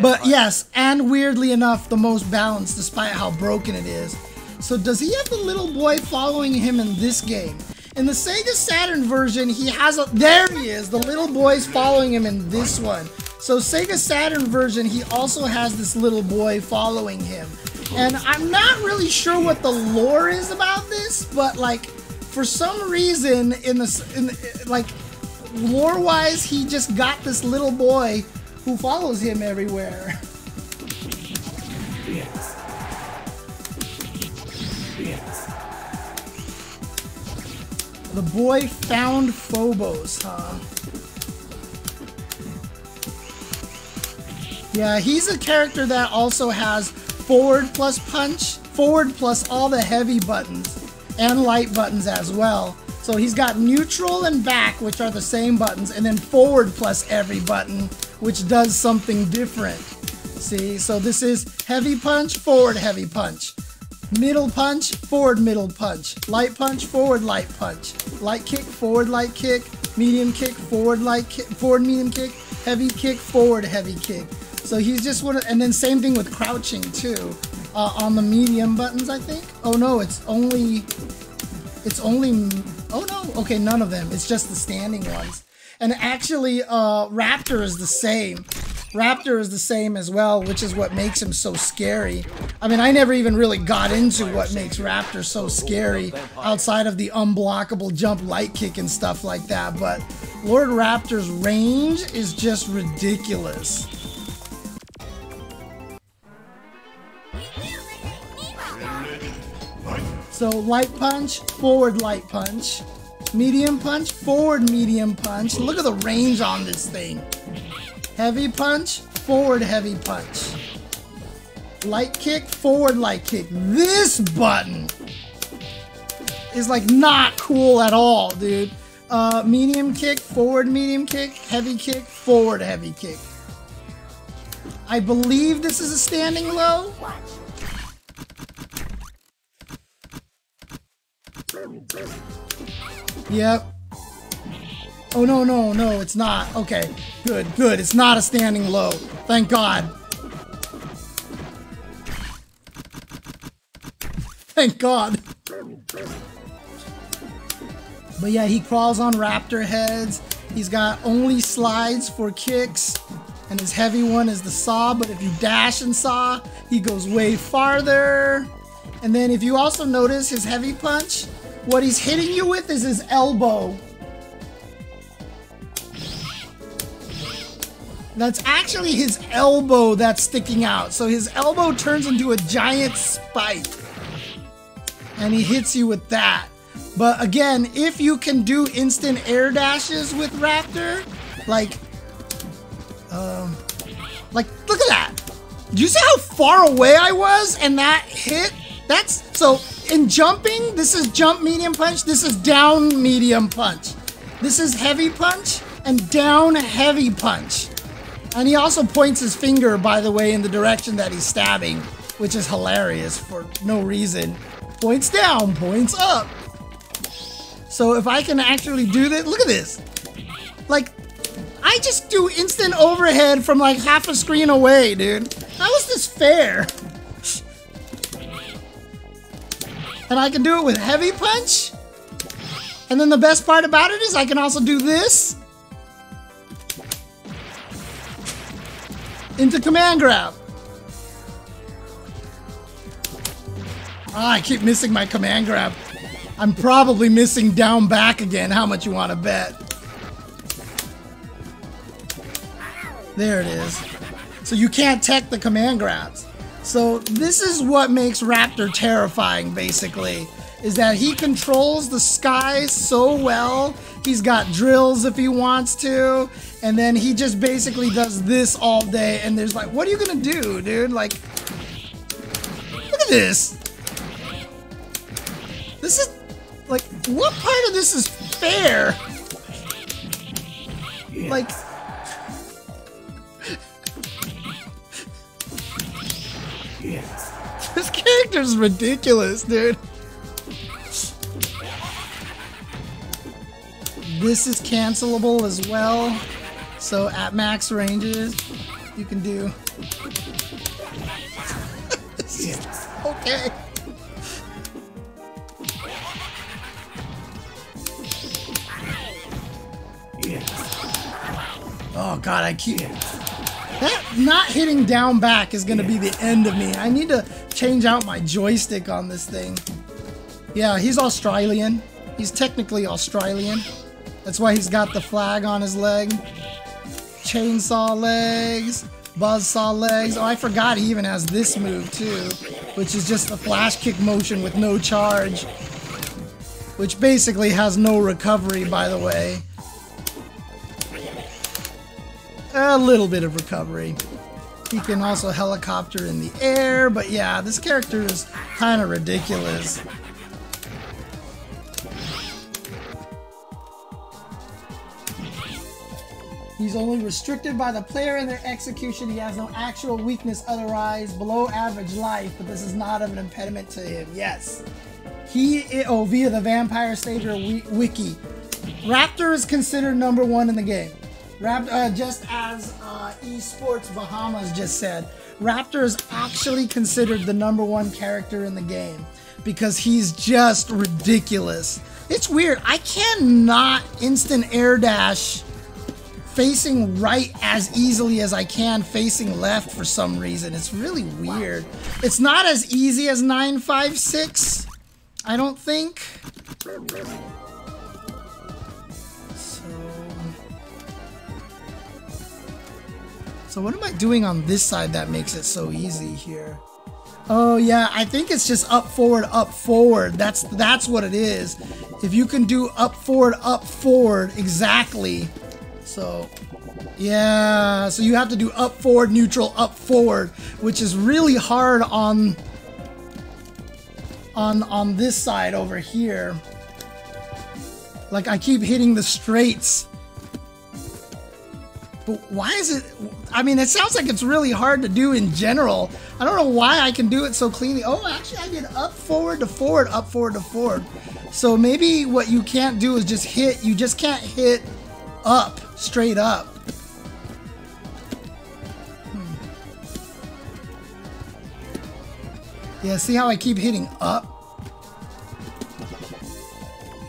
Speaker 1: But yes, and weirdly enough, the most balanced despite how broken it is. So does he have the little boy following him in this game? In the Sega Saturn version, he has a, there he is, the little boy's following him in this one. So Sega Saturn version, he also has this little boy following him. And I'm not really sure what the lore is about this, but like for some reason like lore-wise, he just got this little boy who follows him everywhere.
Speaker 3: Yes. Yes.
Speaker 1: The boy found Phobos, huh? Yeah, he's a character that also has forward plus punch, forward plus all the heavy buttons, and light buttons as well. So he's got neutral and back, which are the same buttons, and then forward plus every button, which does something different. See, so this is heavy punch, forward heavy punch. Middle punch, forward middle punch. Light punch, forward light punch. Light kick, forward light kick. Medium kick, forward light kick, forward medium kick. Heavy kick, forward heavy kick. So he's just one of, and then same thing with crouching too. On the medium buttons, I think. Oh no, it's only, oh no, okay, none of them. It's just the standing ones. And actually, Raptor is the same. Raptor is the same as well, which is what makes him so scary. I mean, I never even really got into what makes Raptor so scary outside of the unblockable jump light kick and stuff like that, but Lord Raptor's range is just ridiculous. So light punch, forward light punch. Medium punch, forward medium punch. Look at the range on this thing. Heavy punch, forward heavy punch. Light kick, forward light kick. This button is like not cool at all, dude. Medium kick, forward medium kick, heavy kick, forward heavy kick. I believe this is a standing low. Yep. Oh, no, it's not. Okay, good. It's not a standing low. Thank God. Thank God. But yeah, he crawls on raptor heads. He's got only slides for kicks. And his heavy one is the saw. But if you dash and saw, he goes way farther. And then if you also notice his heavy punch, what he's hitting you with is his elbow. That's actually his elbow that's sticking out. So his elbow turns into a giant spike. And he hits you with that. But again, if you can do instant air dashes with Raptor, like look at that. Do you see how far away I was? And that hit, so in jumping, this is jump medium punch, this is down medium punch. This is heavy punch and down heavy punch. And he also points his finger, by the way, in the direction that he's stabbing, which is hilarious for no reason. Points down, points up. So if I can actually do this, look at this. Like, I just do instant overhead from like half a screen away, dude. How is this fair? And I can do it with heavy punch. And then the best part about it is I can also do this. Into command grab. I keep missing my command grab. I'm probably missing down back again. How much you want to bet? There it is. So you can't tech the command grabs. So this is what makes Raptor terrifying, basically, is that he controls the skies so well. He's got drills if he wants to, and then he just basically does this all day, and there's like, what are you gonna do, dude? Like, look at this. This is, like, what part of this is fair? Like, this character's ridiculous, dude. This is cancelable as well. So at max ranges, you can do. Okay. Oh God, I keep. That not hitting down back is gonna be the end of me. I need to change out my joystick on this thing. Yeah, he's Australian. He's technically Australian. That's why he's got the flag on his leg. Chainsaw legs, buzzsaw legs. Oh, I forgot he even has this move too, which is just a flash kick motion with no charge. Which basically has no recovery, by the way. A little bit of recovery. He can also helicopter in the air, but yeah, this character is kind of ridiculous. He's only restricted by the player and their execution. He has no actual weakness otherwise. Below average life, but this is not of an impediment to him. Yes. Via the Vampire Savior wiki. Raptor is considered #1 in the game. Just as Esports Bahamas just said, Raptor is actually considered the #1 character in the game because he's just ridiculous. It's weird. I cannot instant air dash facing right as easily as I can facing left for some reason. It's really weird. It's not as easy as 956, I don't think. So what am I doing on this side that makes it so easy here? Oh yeah, I think it's just up, forward, up, forward. That's what it is. If you can do up, forward, exactly. So, yeah, so you have to do up, forward, neutral, up, forward, which is really hard on this side over here. Like, I keep hitting the straights. But why is it... I mean, it sounds like it's really hard to do in general. I don't know why I can do it so cleanly. Oh, actually, I did up, forward to forward, up, forward to forward. So maybe what you can't do is just hit... You just can't hit up, straight up. Yeah, see how I keep hitting up?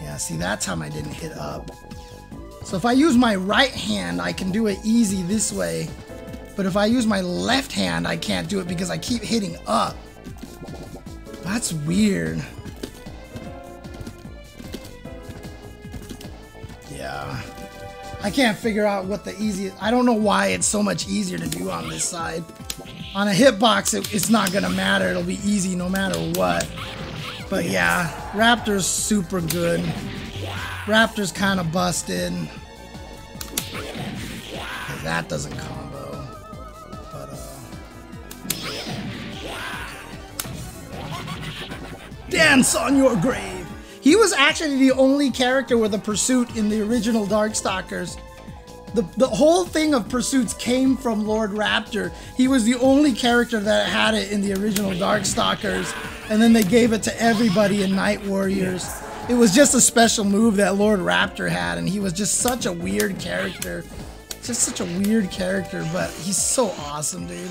Speaker 1: Yeah, see, that time I didn't hit up. So if I use my right hand, I can do it easy this way. But if I use my left hand, I can't do it because I keep hitting up. That's weird. Yeah. I can't figure out what the easiest... I don't know why it's so much easier to do on this side. On a hitbox, it's not gonna matter. It'll be easy no matter what. But yeah, Raptor's super good. Raptor's kind of busted. That doesn't combo. But, dance on your grave! He was actually the only character with a pursuit in the original Darkstalkers. The whole thing of pursuits came from Lord Raptor. He was the only character that had it in the original Darkstalkers, and then they gave it to everybody in Night Warriors. It was just a special move that Lord Raptor had, and he was just such a weird character. Just such a weird character, but he's so awesome, dude.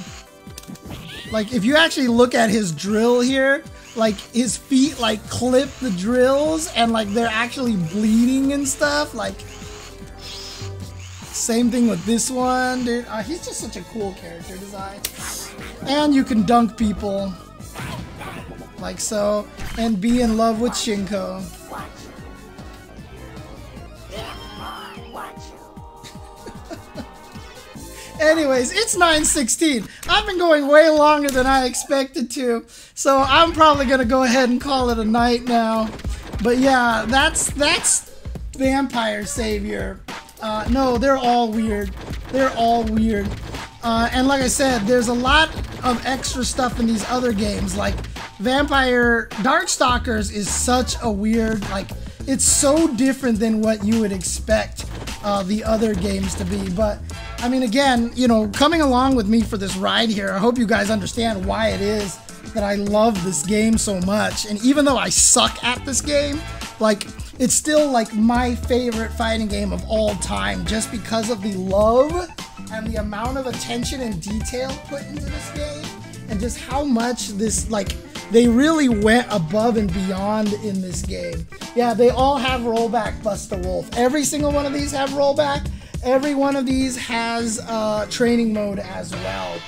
Speaker 1: Like, if you actually look at his drill here, like, his feet, like, clip the drills, and, like, they're actually bleeding and stuff, like... Same thing with this one, dude. He's just such a cool character design. And you can dunk people. Like so. And be in love with Shinko. Anyways, it's 9:16. I've been going way longer than I expected to. So I'm probably going to go ahead and call it a night now. But yeah, that's Vampire Savior. No, they're all weird. They're all weird. And like I said, there's a lot of extra stuff in these other games. Like, Darkstalkers is such a weird, like, it's so different than what you would expect the other games to be. But, I mean, again, you know, coming along with me for this ride here, I hope you guys understand why it is that I love this game so much. And even though I suck at this game, like, it's still like my favorite fighting game of all time just because of the love and the amount of attention and detail put into this game and just how much this, like, they really went above and beyond in this game. Yeah, they all have rollback Buster Wolf. Every single one of these have rollback. Every one of these has training mode as well.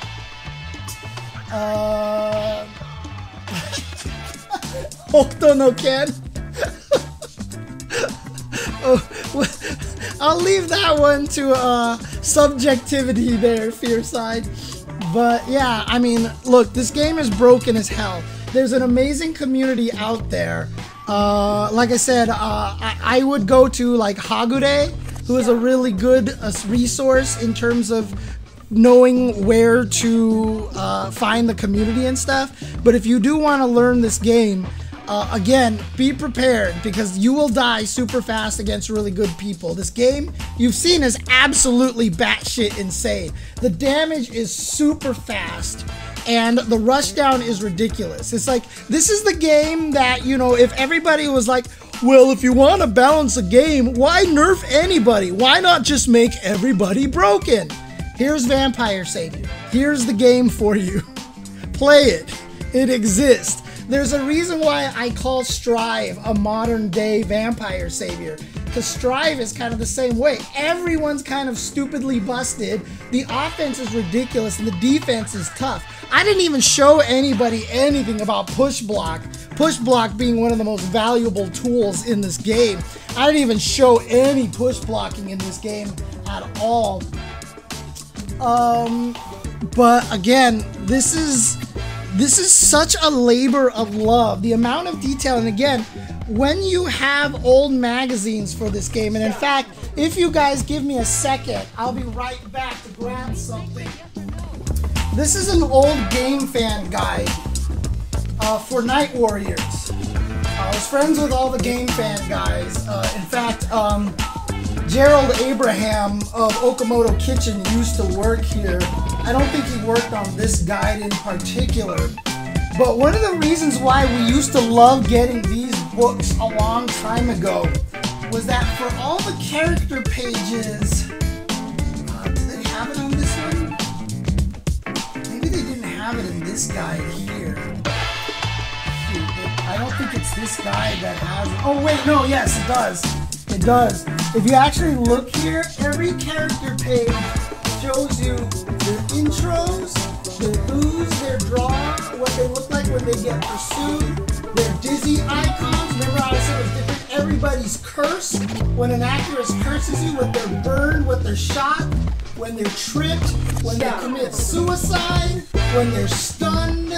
Speaker 1: Hokuto no Ken. Oh, I'll leave that one to subjectivity there, Fearside. But yeah, I mean, look, this game is broken as hell. There's an amazing community out there. Like I said, I would go to like Hagure, who is a really good resource in terms of knowing where to find the community and stuff. But if you do want to learn this game, again, be prepared because you will die super fast against really good people. This game, you've seen, is absolutely batshit insane. The damage is super fast and the rushdown is ridiculous. It's like, this is the game that, you know, if everybody was like, well, if you want to balance a game, why nerf anybody? Why not just make everybody broken? Here's Vampire Savior. Here's the game for you. Play it. It exists. There's a reason why I call Strive a modern day Vampire Savior, because Strive is kind of the same way. Everyone's kind of stupidly busted, the offense is ridiculous, and the defense is tough. I didn't even show anybody anything about push block being one of the most valuable tools in this game. I didn't even show any push blocking in this game at all. But again, this is This is such a labor of love. The amount of detail, and again, when you have old magazines for this game, and in fact, if you guys give me a second, I'll be right back to grab something. This is an old Game Fan guide for Night Warriors. I was friends with all the Game Fan guys. In fact, Gerald Abraham of Okamoto Kitchen used to work here. I don't think he worked on this guide in particular. But one of the reasons why we used to love getting these books a long time ago was that for all the character pages, do they have it on this one? Maybe they didn't have it in this guide here. I don't think it's this guide that has it. Oh wait, no, yes, it does. It does. If you actually look here, every character page shows you their intros, their who's, their draw, what they look like when they get pursued, their dizzy icons. Remember how I said it was different? Everybody's curse. When Anakaris curses you, when they're burned, when they're shot, when they're tripped, when they commit suicide, when they're stunned,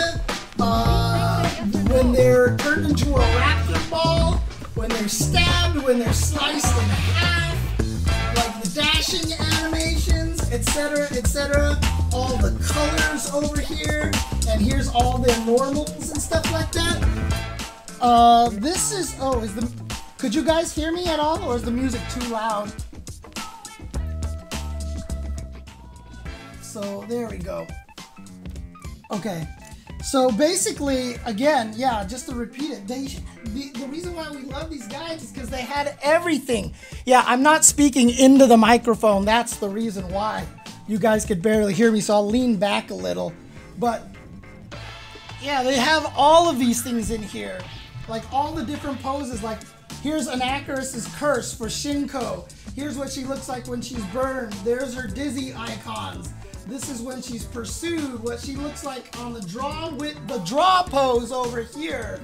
Speaker 1: when they're turned into a raptor ball, when they're stabbed, when they're sliced in half, like the dashing animations, etc., etc. All the colors over here, and here's all their normals and stuff like that. This is, could you guys hear me at all, or is the music too loud? So there we go. Okay. So basically, again, yeah, just to repeat it, the reason why we love these guides is because they had everything. Yeah, I'm not speaking into the microphone. That's the reason why. You guys could barely hear me, so I'll lean back a little. But yeah, they have all of these things in here. Like all the different poses. Like here's Anakaris' curse for Shinko. Here's what she looks like when she's burned. There's her dizzy icons. This is when she's pursued, what she looks like on the draw with the draw pose over here.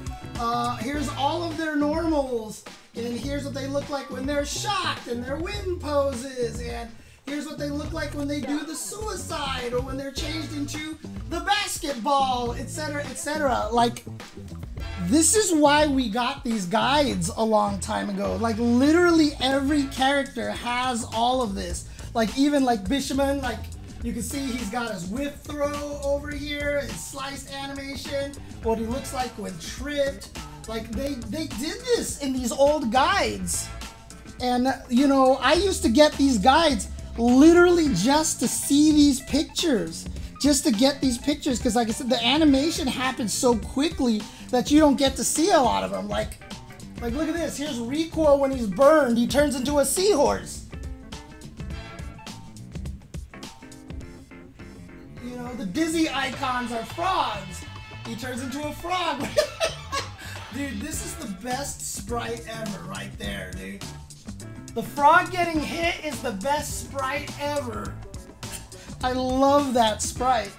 Speaker 1: Here's all of their normals, and here's what they look like when they're shocked and their win poses, and here's what they look like when they do the suicide or when they're changed into the basketball, etc., etc. Like, this is why we got these guides a long time ago. Like, literally every character has all of this. Like, even like Bishomon, like, you can see he's got his whip throw over here, his slice animation, what he looks like when tripped. Like, they did this in these old guides. And, you know, I used to get these guides literally just to see these pictures. Just to get these pictures, because like I said, the animation happens so quickly that you don't get to see a lot of them. Like look at this. Here's Rico when he's burned. He turns into a seahorse. You know, the dizzy icons are frogs. He turns into a frog. Dude, this is the best sprite ever right there, dude. The frog getting hit is the best sprite ever. I love that sprite.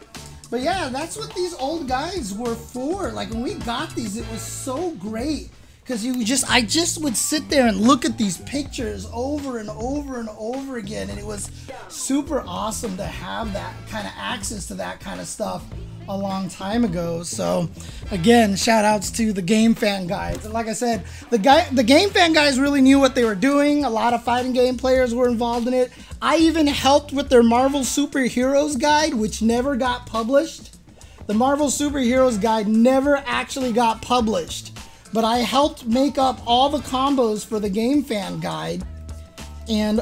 Speaker 1: But yeah, that's what these old guides were for. Like when we got these, it was so great. Because I just would sit there and look at these pictures over and over and over again. And it was super awesome to have that kind of access to that kind of stuff a long time ago. So again, shout outs to the Game Fan guys. And like I said, the Game Fan guys really knew what they were doing. A lot of fighting game players were involved in it. I even helped with their Marvel Superheroes guide, which never got published. The Marvel Superheroes guide never actually got published. But I helped make up all the combos for the Game Fan guide. And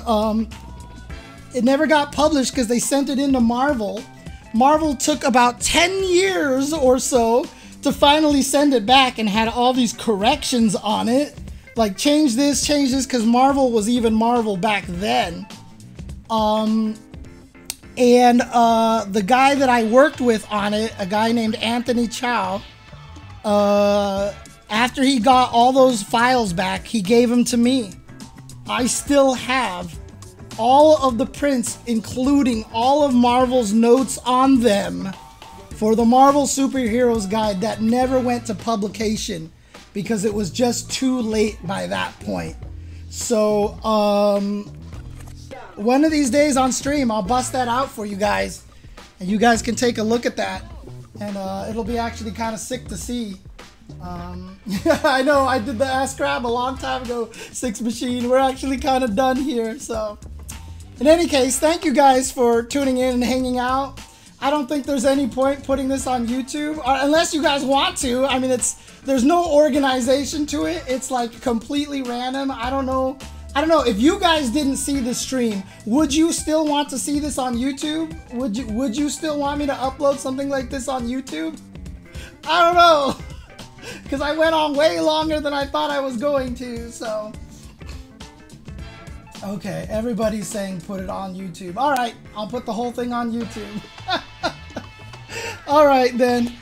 Speaker 1: it never got published because they sent it into Marvel. Marvel took about 10 years or so to finally send it back and had all these corrections on it. Like change this, because Marvel was even Marvel back then. The guy that I worked with on it, a guy named Anthony Chow, after he got all those files back, he gave them to me. I still have all of the prints, including all of Marvel's notes on them for the Marvel Superheroes guide that never went to publication because it was just too late by that point. So, one of these days on stream, I'll bust that out for you guys, and you guys can take a look at that. and it'll be actually kind of sick to see. I know I did the Ask Crab a long time ago, Six Machine. We're actually kind of done here. So in any case, thank you guys for tuning in and hanging out. I don't think there's any point putting this on YouTube, unless you guys want to. I mean, there's no organization to it. It's like completely random. I don't know if you guys didn't see the stream, would you still want to see this on YouTube? Would you still want me to upload something like this on YouTube? I don't know, because I went on way longer than I thought I was going to. So okay, everybody's saying put it on YouTube. All right, I'll put the whole thing on YouTube. All right then.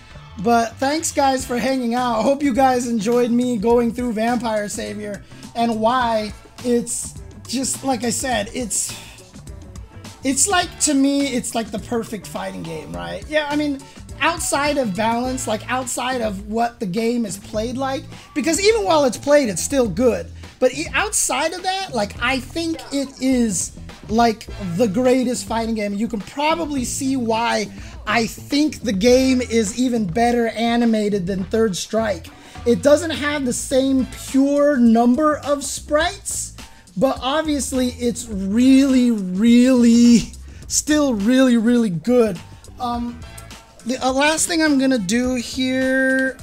Speaker 1: But thanks guys for hanging out. I hope you guys enjoyed me going through Vampire Savior and why it's just, like I said, it's like, to me, it's like the perfect fighting game, right? Yeah, I mean, outside of balance, like outside of what the game is played like, because even while it's played, it's still good. But outside of that, like, I think it is like the greatest fighting game. You can probably see why I think the game is even better animated than Third Strike. It doesn't have the same pure number of sprites, but obviously it's really, really, still really, really good. The last thing I'm gonna do here,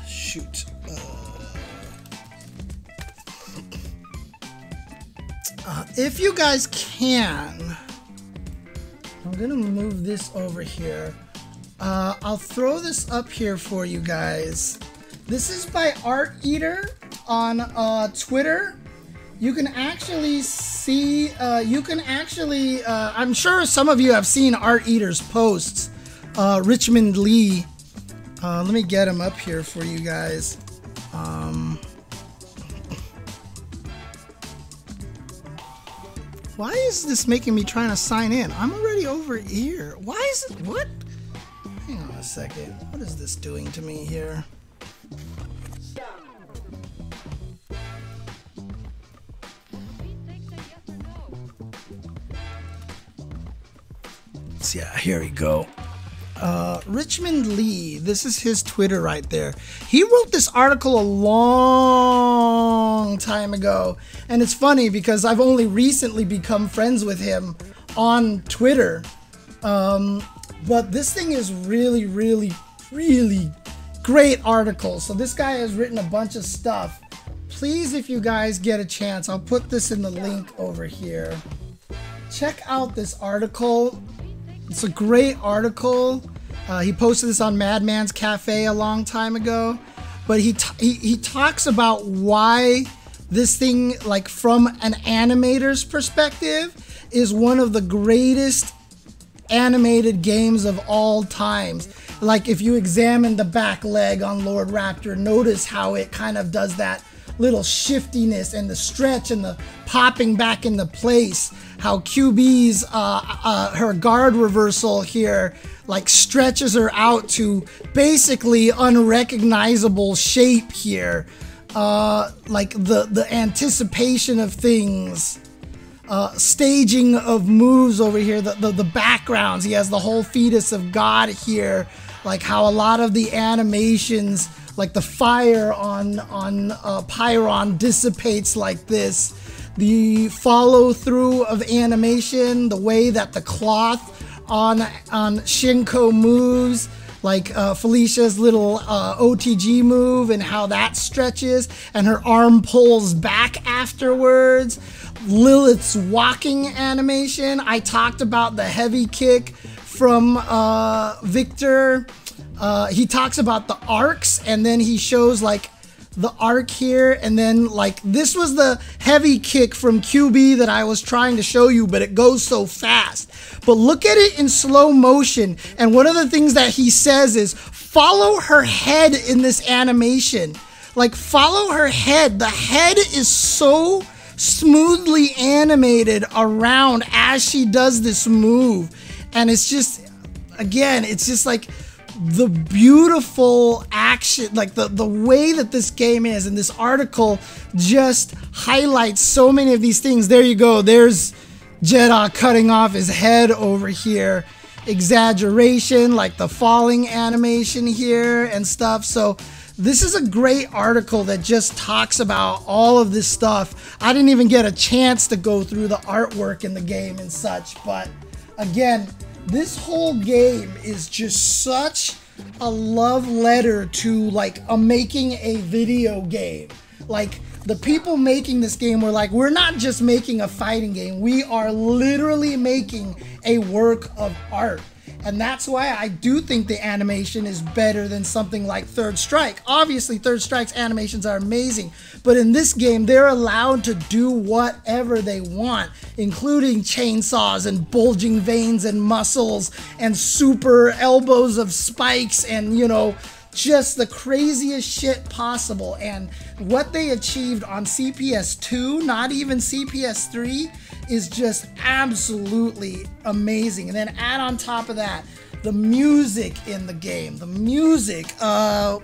Speaker 1: shoot. If you guys can, I'm gonna move this over here. I'll throw this up here for you guys. This is by Art Eater on Twitter. You can actually see, I'm sure some of you have seen Art Eater's posts. Richmond Lee. Let me get him up here for you guys. Why is this making me trying to sign in? I'm already over here. Why is it, what? Hang on a second. What is this doing to me here? Yeah, here we go. Richmond Lee, this is his Twitter right there. He wrote this article a long time ago, and it's funny because I've only recently become friends with him on Twitter. But this thing is really, really, really great article. So this guy has written a bunch of stuff. Please, if you guys get a chance, I'll put this in the link over here. Check out this article. It's a great article. He posted this on Madman's Cafe a long time ago, but he talks about why this thing, like from an animator's perspective, is one of the greatest animated games of all times. Like if you examine the back leg on Lord Raptor, notice how it kind of does that little shiftiness and the stretch and the popping back into place. How QB's her guard reversal here like stretches her out to basically unrecognizable shape here. Like the anticipation of things, staging of moves over here, the backgrounds. He has the whole fetus of God here, like how a lot of the animations, like the fire on Pyron dissipates like this. The follow through of animation, the way that the cloth on Shinko moves, like Felicia's little OTG move and how that stretches and her arm pulls back afterwards. Lilith's walking animation. I talked about the heavy kick from Victor. He talks about the arcs, and then he shows like the arc here, and then like this was the heavy kick from QB that I was trying to show you, but it goes so fast. But look at it in slow motion, and one of the things that he says is follow her head in this animation. Like follow her head. The head is so smoothly animated around as she does this move, and it's just, again, it's just like the beautiful action, like the way that this game is, and this article just highlights so many of these things. There you go. There's Jeddah cutting off his head over here. Exaggeration, like the falling animation here and stuff. So this is a great article that just talks about all of this stuff. I didn't even get a chance to go through the artwork in the game and such, but again, this whole game is just such a love letter to like making a video game. Like, the people making this game were like, we're not just making a fighting game, we are literally making a work of art. And that's why I do think the animation is better than something like Third Strike. Obviously, Third Strike's animations are amazing, but in this game, they're allowed to do whatever they want, including chainsaws and bulging veins and muscles and super elbows of spikes and, you know, just the craziest shit possible. And what they achieved on CPS2, not even CPS3, is just absolutely amazing. And then add on top of that the music in the game. The music, I'm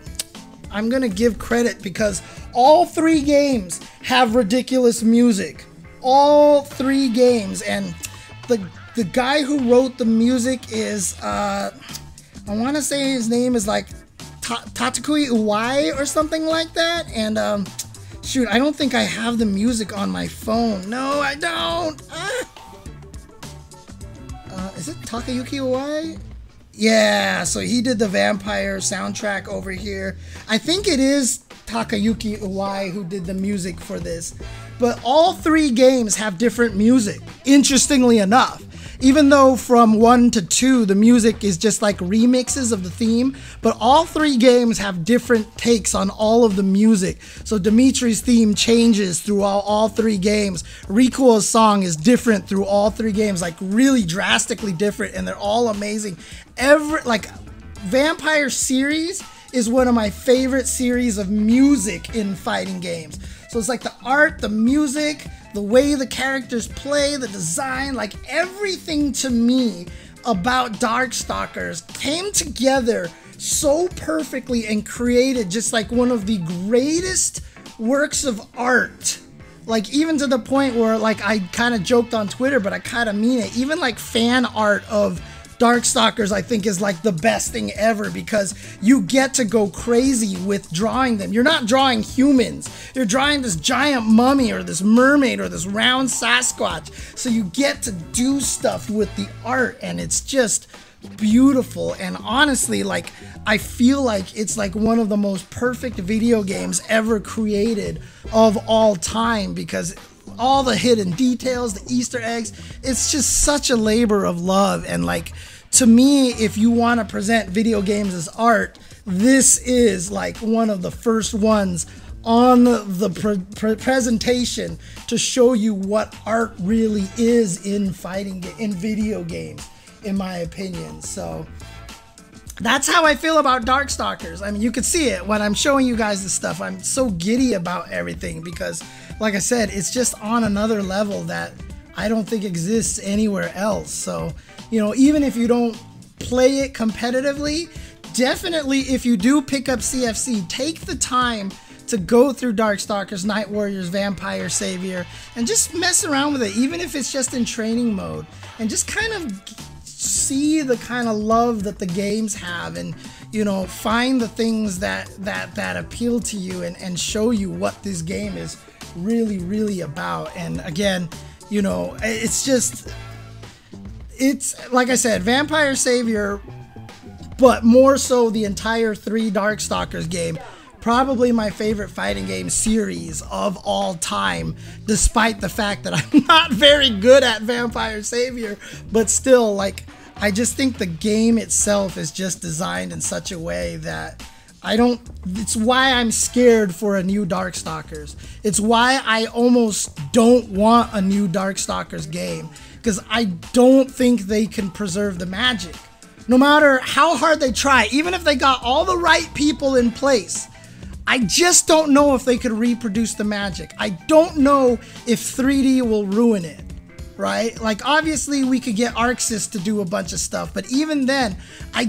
Speaker 1: gonna give credit because all 3 games have ridiculous music. All 3 games. And the guy who wrote the music is, I want to say his name is like Tatakui Uwai or something like that. And shoot, I don't think I have the music on my phone. No, I don't. Is it Takayuki Uwai? Yeah, so he did the Vampire soundtrack over here. I think it is Takayuki Uwai who did the music for this. But all 3 games have different music, interestingly enough. Even though from 1 to 2, the music is just like remixes of the theme, but all 3 games have different takes on all of the music. So Dimitri's theme changes through all 3 games. Rikuo's song is different through all 3 games, like really drastically different, and they're all amazing. Like, Vampire series is one of my favorite series of music in fighting games. So it's like the art, the music, the way the characters play, the design, like everything to me about Darkstalkers came together so perfectly and created just like one of the greatest works of art. Like, even to the point where, like, I kind of joked on Twitter, but I kind of mean it. Even like fan art of Darkstalkers, I think, is like the best thing ever because you get to go crazy with drawing them. You're not drawing humans. You're drawing this giant mummy or this mermaid or this round Sasquatch. So you get to do stuff with the art, and it's just beautiful. And honestly, like, I feel like it's like one of the most perfect video games ever created of all time because all the hidden details, the Easter eggs, it's just such a labor of love. And like, to me, if you want to present video games as art, this is like one of the first ones on the presentation to show you what art really is in video games, in my opinion. So that's how I feel about Darkstalkers. I mean, you could see it when I'm showing you guys this stuff. I'm so giddy about everything because, like I said, it's just on another level that I don't think exists anywhere else. So, you know, even if you don't play it competitively, definitely if you do pick up CFC, take the time to go through Darkstalkers, Night Warriors, Vampire Savior, and just mess around with it, even if it's just in training mode, and just kind of see the kind of love that the games have, and, you know, find the things that appeal to you and show you what this game is really about. And again, you know, it's like I said, Vampire Savior, but more so the entire 3 Darkstalkers game, probably my favorite fighting game series of all time, despite the fact that I'm not very good at Vampire Savior. But still, like, I just think the game itself is just designed in such a way that it's why I'm scared for a new Darkstalkers. It's why I almost don't want a new Darkstalkers game, because I don't think they can preserve the magic. No matter how hard they try, even if they got all the right people in place, I just don't know if they could reproduce the magic. I don't know if 3D will ruin it, right? Like, obviously we could get Arxis to do a bunch of stuff, but even then, I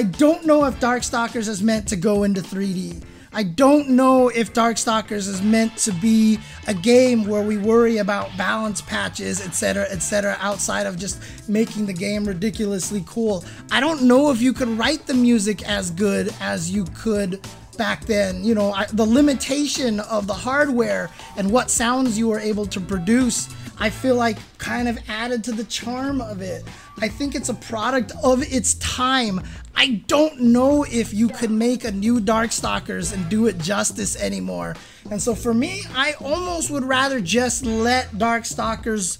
Speaker 1: don't know if Darkstalkers is meant to go into 3D. I don't know if Darkstalkers is meant to be a game where we worry about balance patches, etc., outside of just making the game ridiculously cool. I don't know if you could write the music as good as you could back then. You know, the limitation of the hardware and what sounds you were able to produce, I feel like kind of added to the charm of it. I think it's a product of its time. I don't know if you could make a new Darkstalkers and do it justice anymore. And so for me, I almost would rather just let Darkstalkers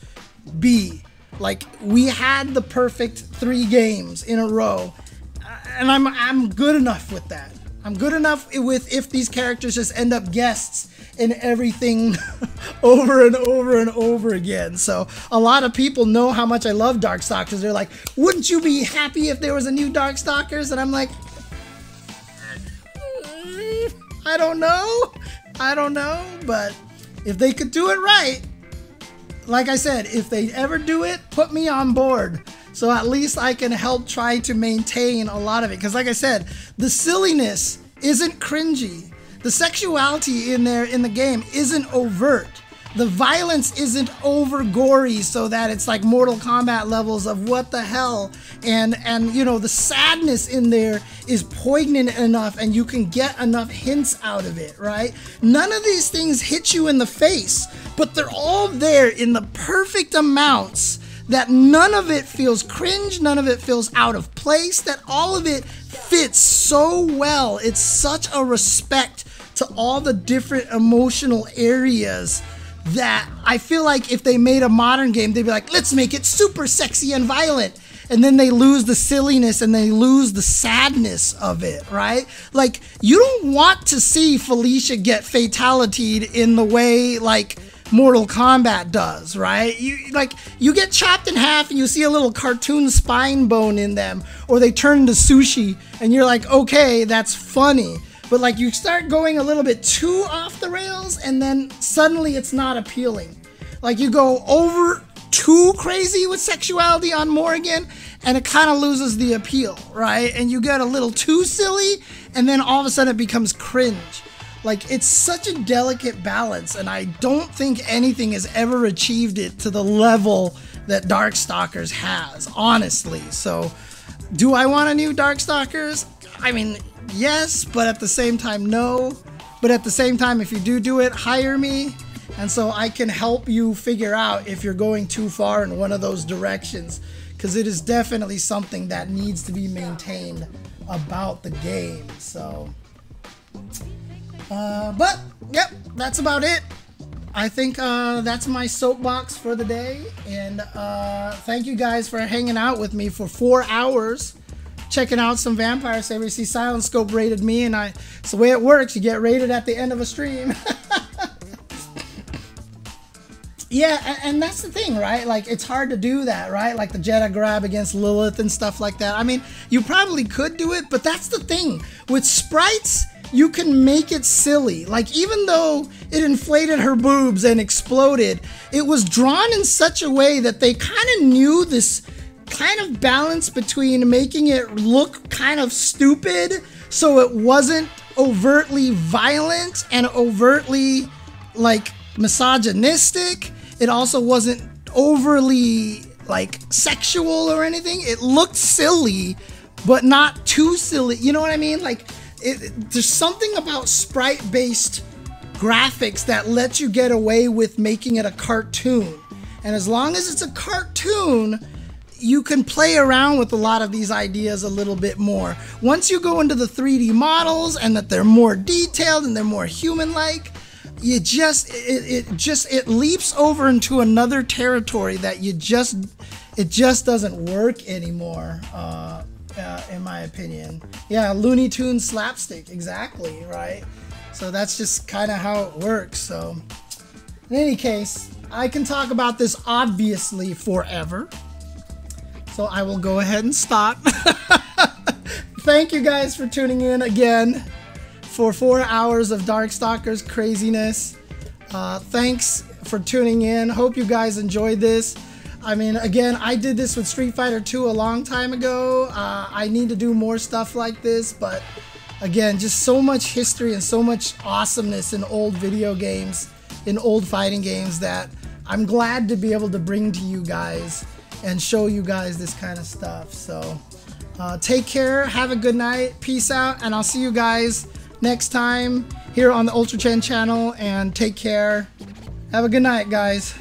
Speaker 1: be. Like, we had the perfect 3 games in a row, and I'm good enough with that. I'm good enough with if these characters just end up guests in everything over and over and over again. So a lot of people know how much I love Darkstalkers. They're like, wouldn't you be happy if there was a new Darkstalkers? And I'm like, I don't know, but if they could do it right, like I said, if they ever do it, put me on board. So at least I can help try to maintain a lot of it. Because like I said, the silliness isn't cringy. The sexuality in there in the game isn't overt. The violence isn't over gory so that it's like Mortal Kombat levels of what the hell. And you know, the sadness in there is poignant enough and you can get enough hints out of it, right? None of these things hit you in the face, but they're all there in the perfect amounts that none of it feels cringe, none of it feels out of place, that all of it fits so well. It's such a respect to all the different emotional areas that I feel like if they made a modern game, they'd be like, let's make it super sexy and violent. And then they lose the silliness and they lose the sadness of it, right? Like, you don't want to see Felicia get fatalitied in the way like Mortal Kombat does, right? You get chopped in half and you see a little cartoon spine bone in them, or they turn into sushi and you're like, okay, that's funny. But like, you start going a little bit too off the rails and then suddenly it's not appealing. Like, you go over too crazy with sexuality on Morrigan and it kind of loses the appeal, right? And you get a little too silly and then all of a sudden it becomes cringe. Like, it's such a delicate balance, and I don't think anything has ever achieved it to the level that Darkstalkers has, honestly. So, do I want a new Darkstalkers? I mean, yes, but at the same time, no. But at the same time, if you do it, hire me, and so I can help you figure out if you're going too far in one of those directions, because it is definitely something that needs to be maintained about the game. So... but, yep, that's about it. I think that's my soapbox for the day. And thank you guys for hanging out with me for 4 hours, checking out some Vampire Saviors. See, Silent Scope rated me, and it's the way it works. You get rated at the end of a stream. Yeah, and that's the thing, right? Like, it's hard to do that, right? Like the Jeddah grab against Lilith and stuff like that. I mean, you probably could do it, but that's the thing. With sprites, you can make it silly. Like, even though it inflated her boobs and exploded, it was drawn in such a way that they kind of knew this kind of balance between making it look kind of stupid so it wasn't overtly violent and overtly, like, misogynistic. It also wasn't overly, like, sexual or anything. It looked silly, but not too silly. You know what I mean? Like, there's something about sprite-based graphics that lets you get away with making it a cartoon. And as long as it's a cartoon, you can play around with a lot of these ideas a little bit more. Once you go into the 3D models and that they're more detailed and they're more human-like, it leaps over into another territory that it just doesn't work anymore. In my opinion. Yeah, Looney Tunes slapstick, exactly, right? So that's just kind of how it works. So in any case, I can talk about this obviously forever. So I will go ahead and stop. Thank you guys for tuning in again for 4 hours of Darkstalkers craziness. Thanks for tuning in. Hope you guys enjoyed this. I mean, again, I did this with Street Fighter 2 a long time ago. I need to do more stuff like this, but Again, just so much history and so much awesomeness in old video games, in old fighting games, that I'm glad to be able to bring to you guys and show you guys this kind of stuff. So take care, have a good night, peace out, and I'll see you guys next time here on the Ultra Chen channel, and take care. Have a good night, guys.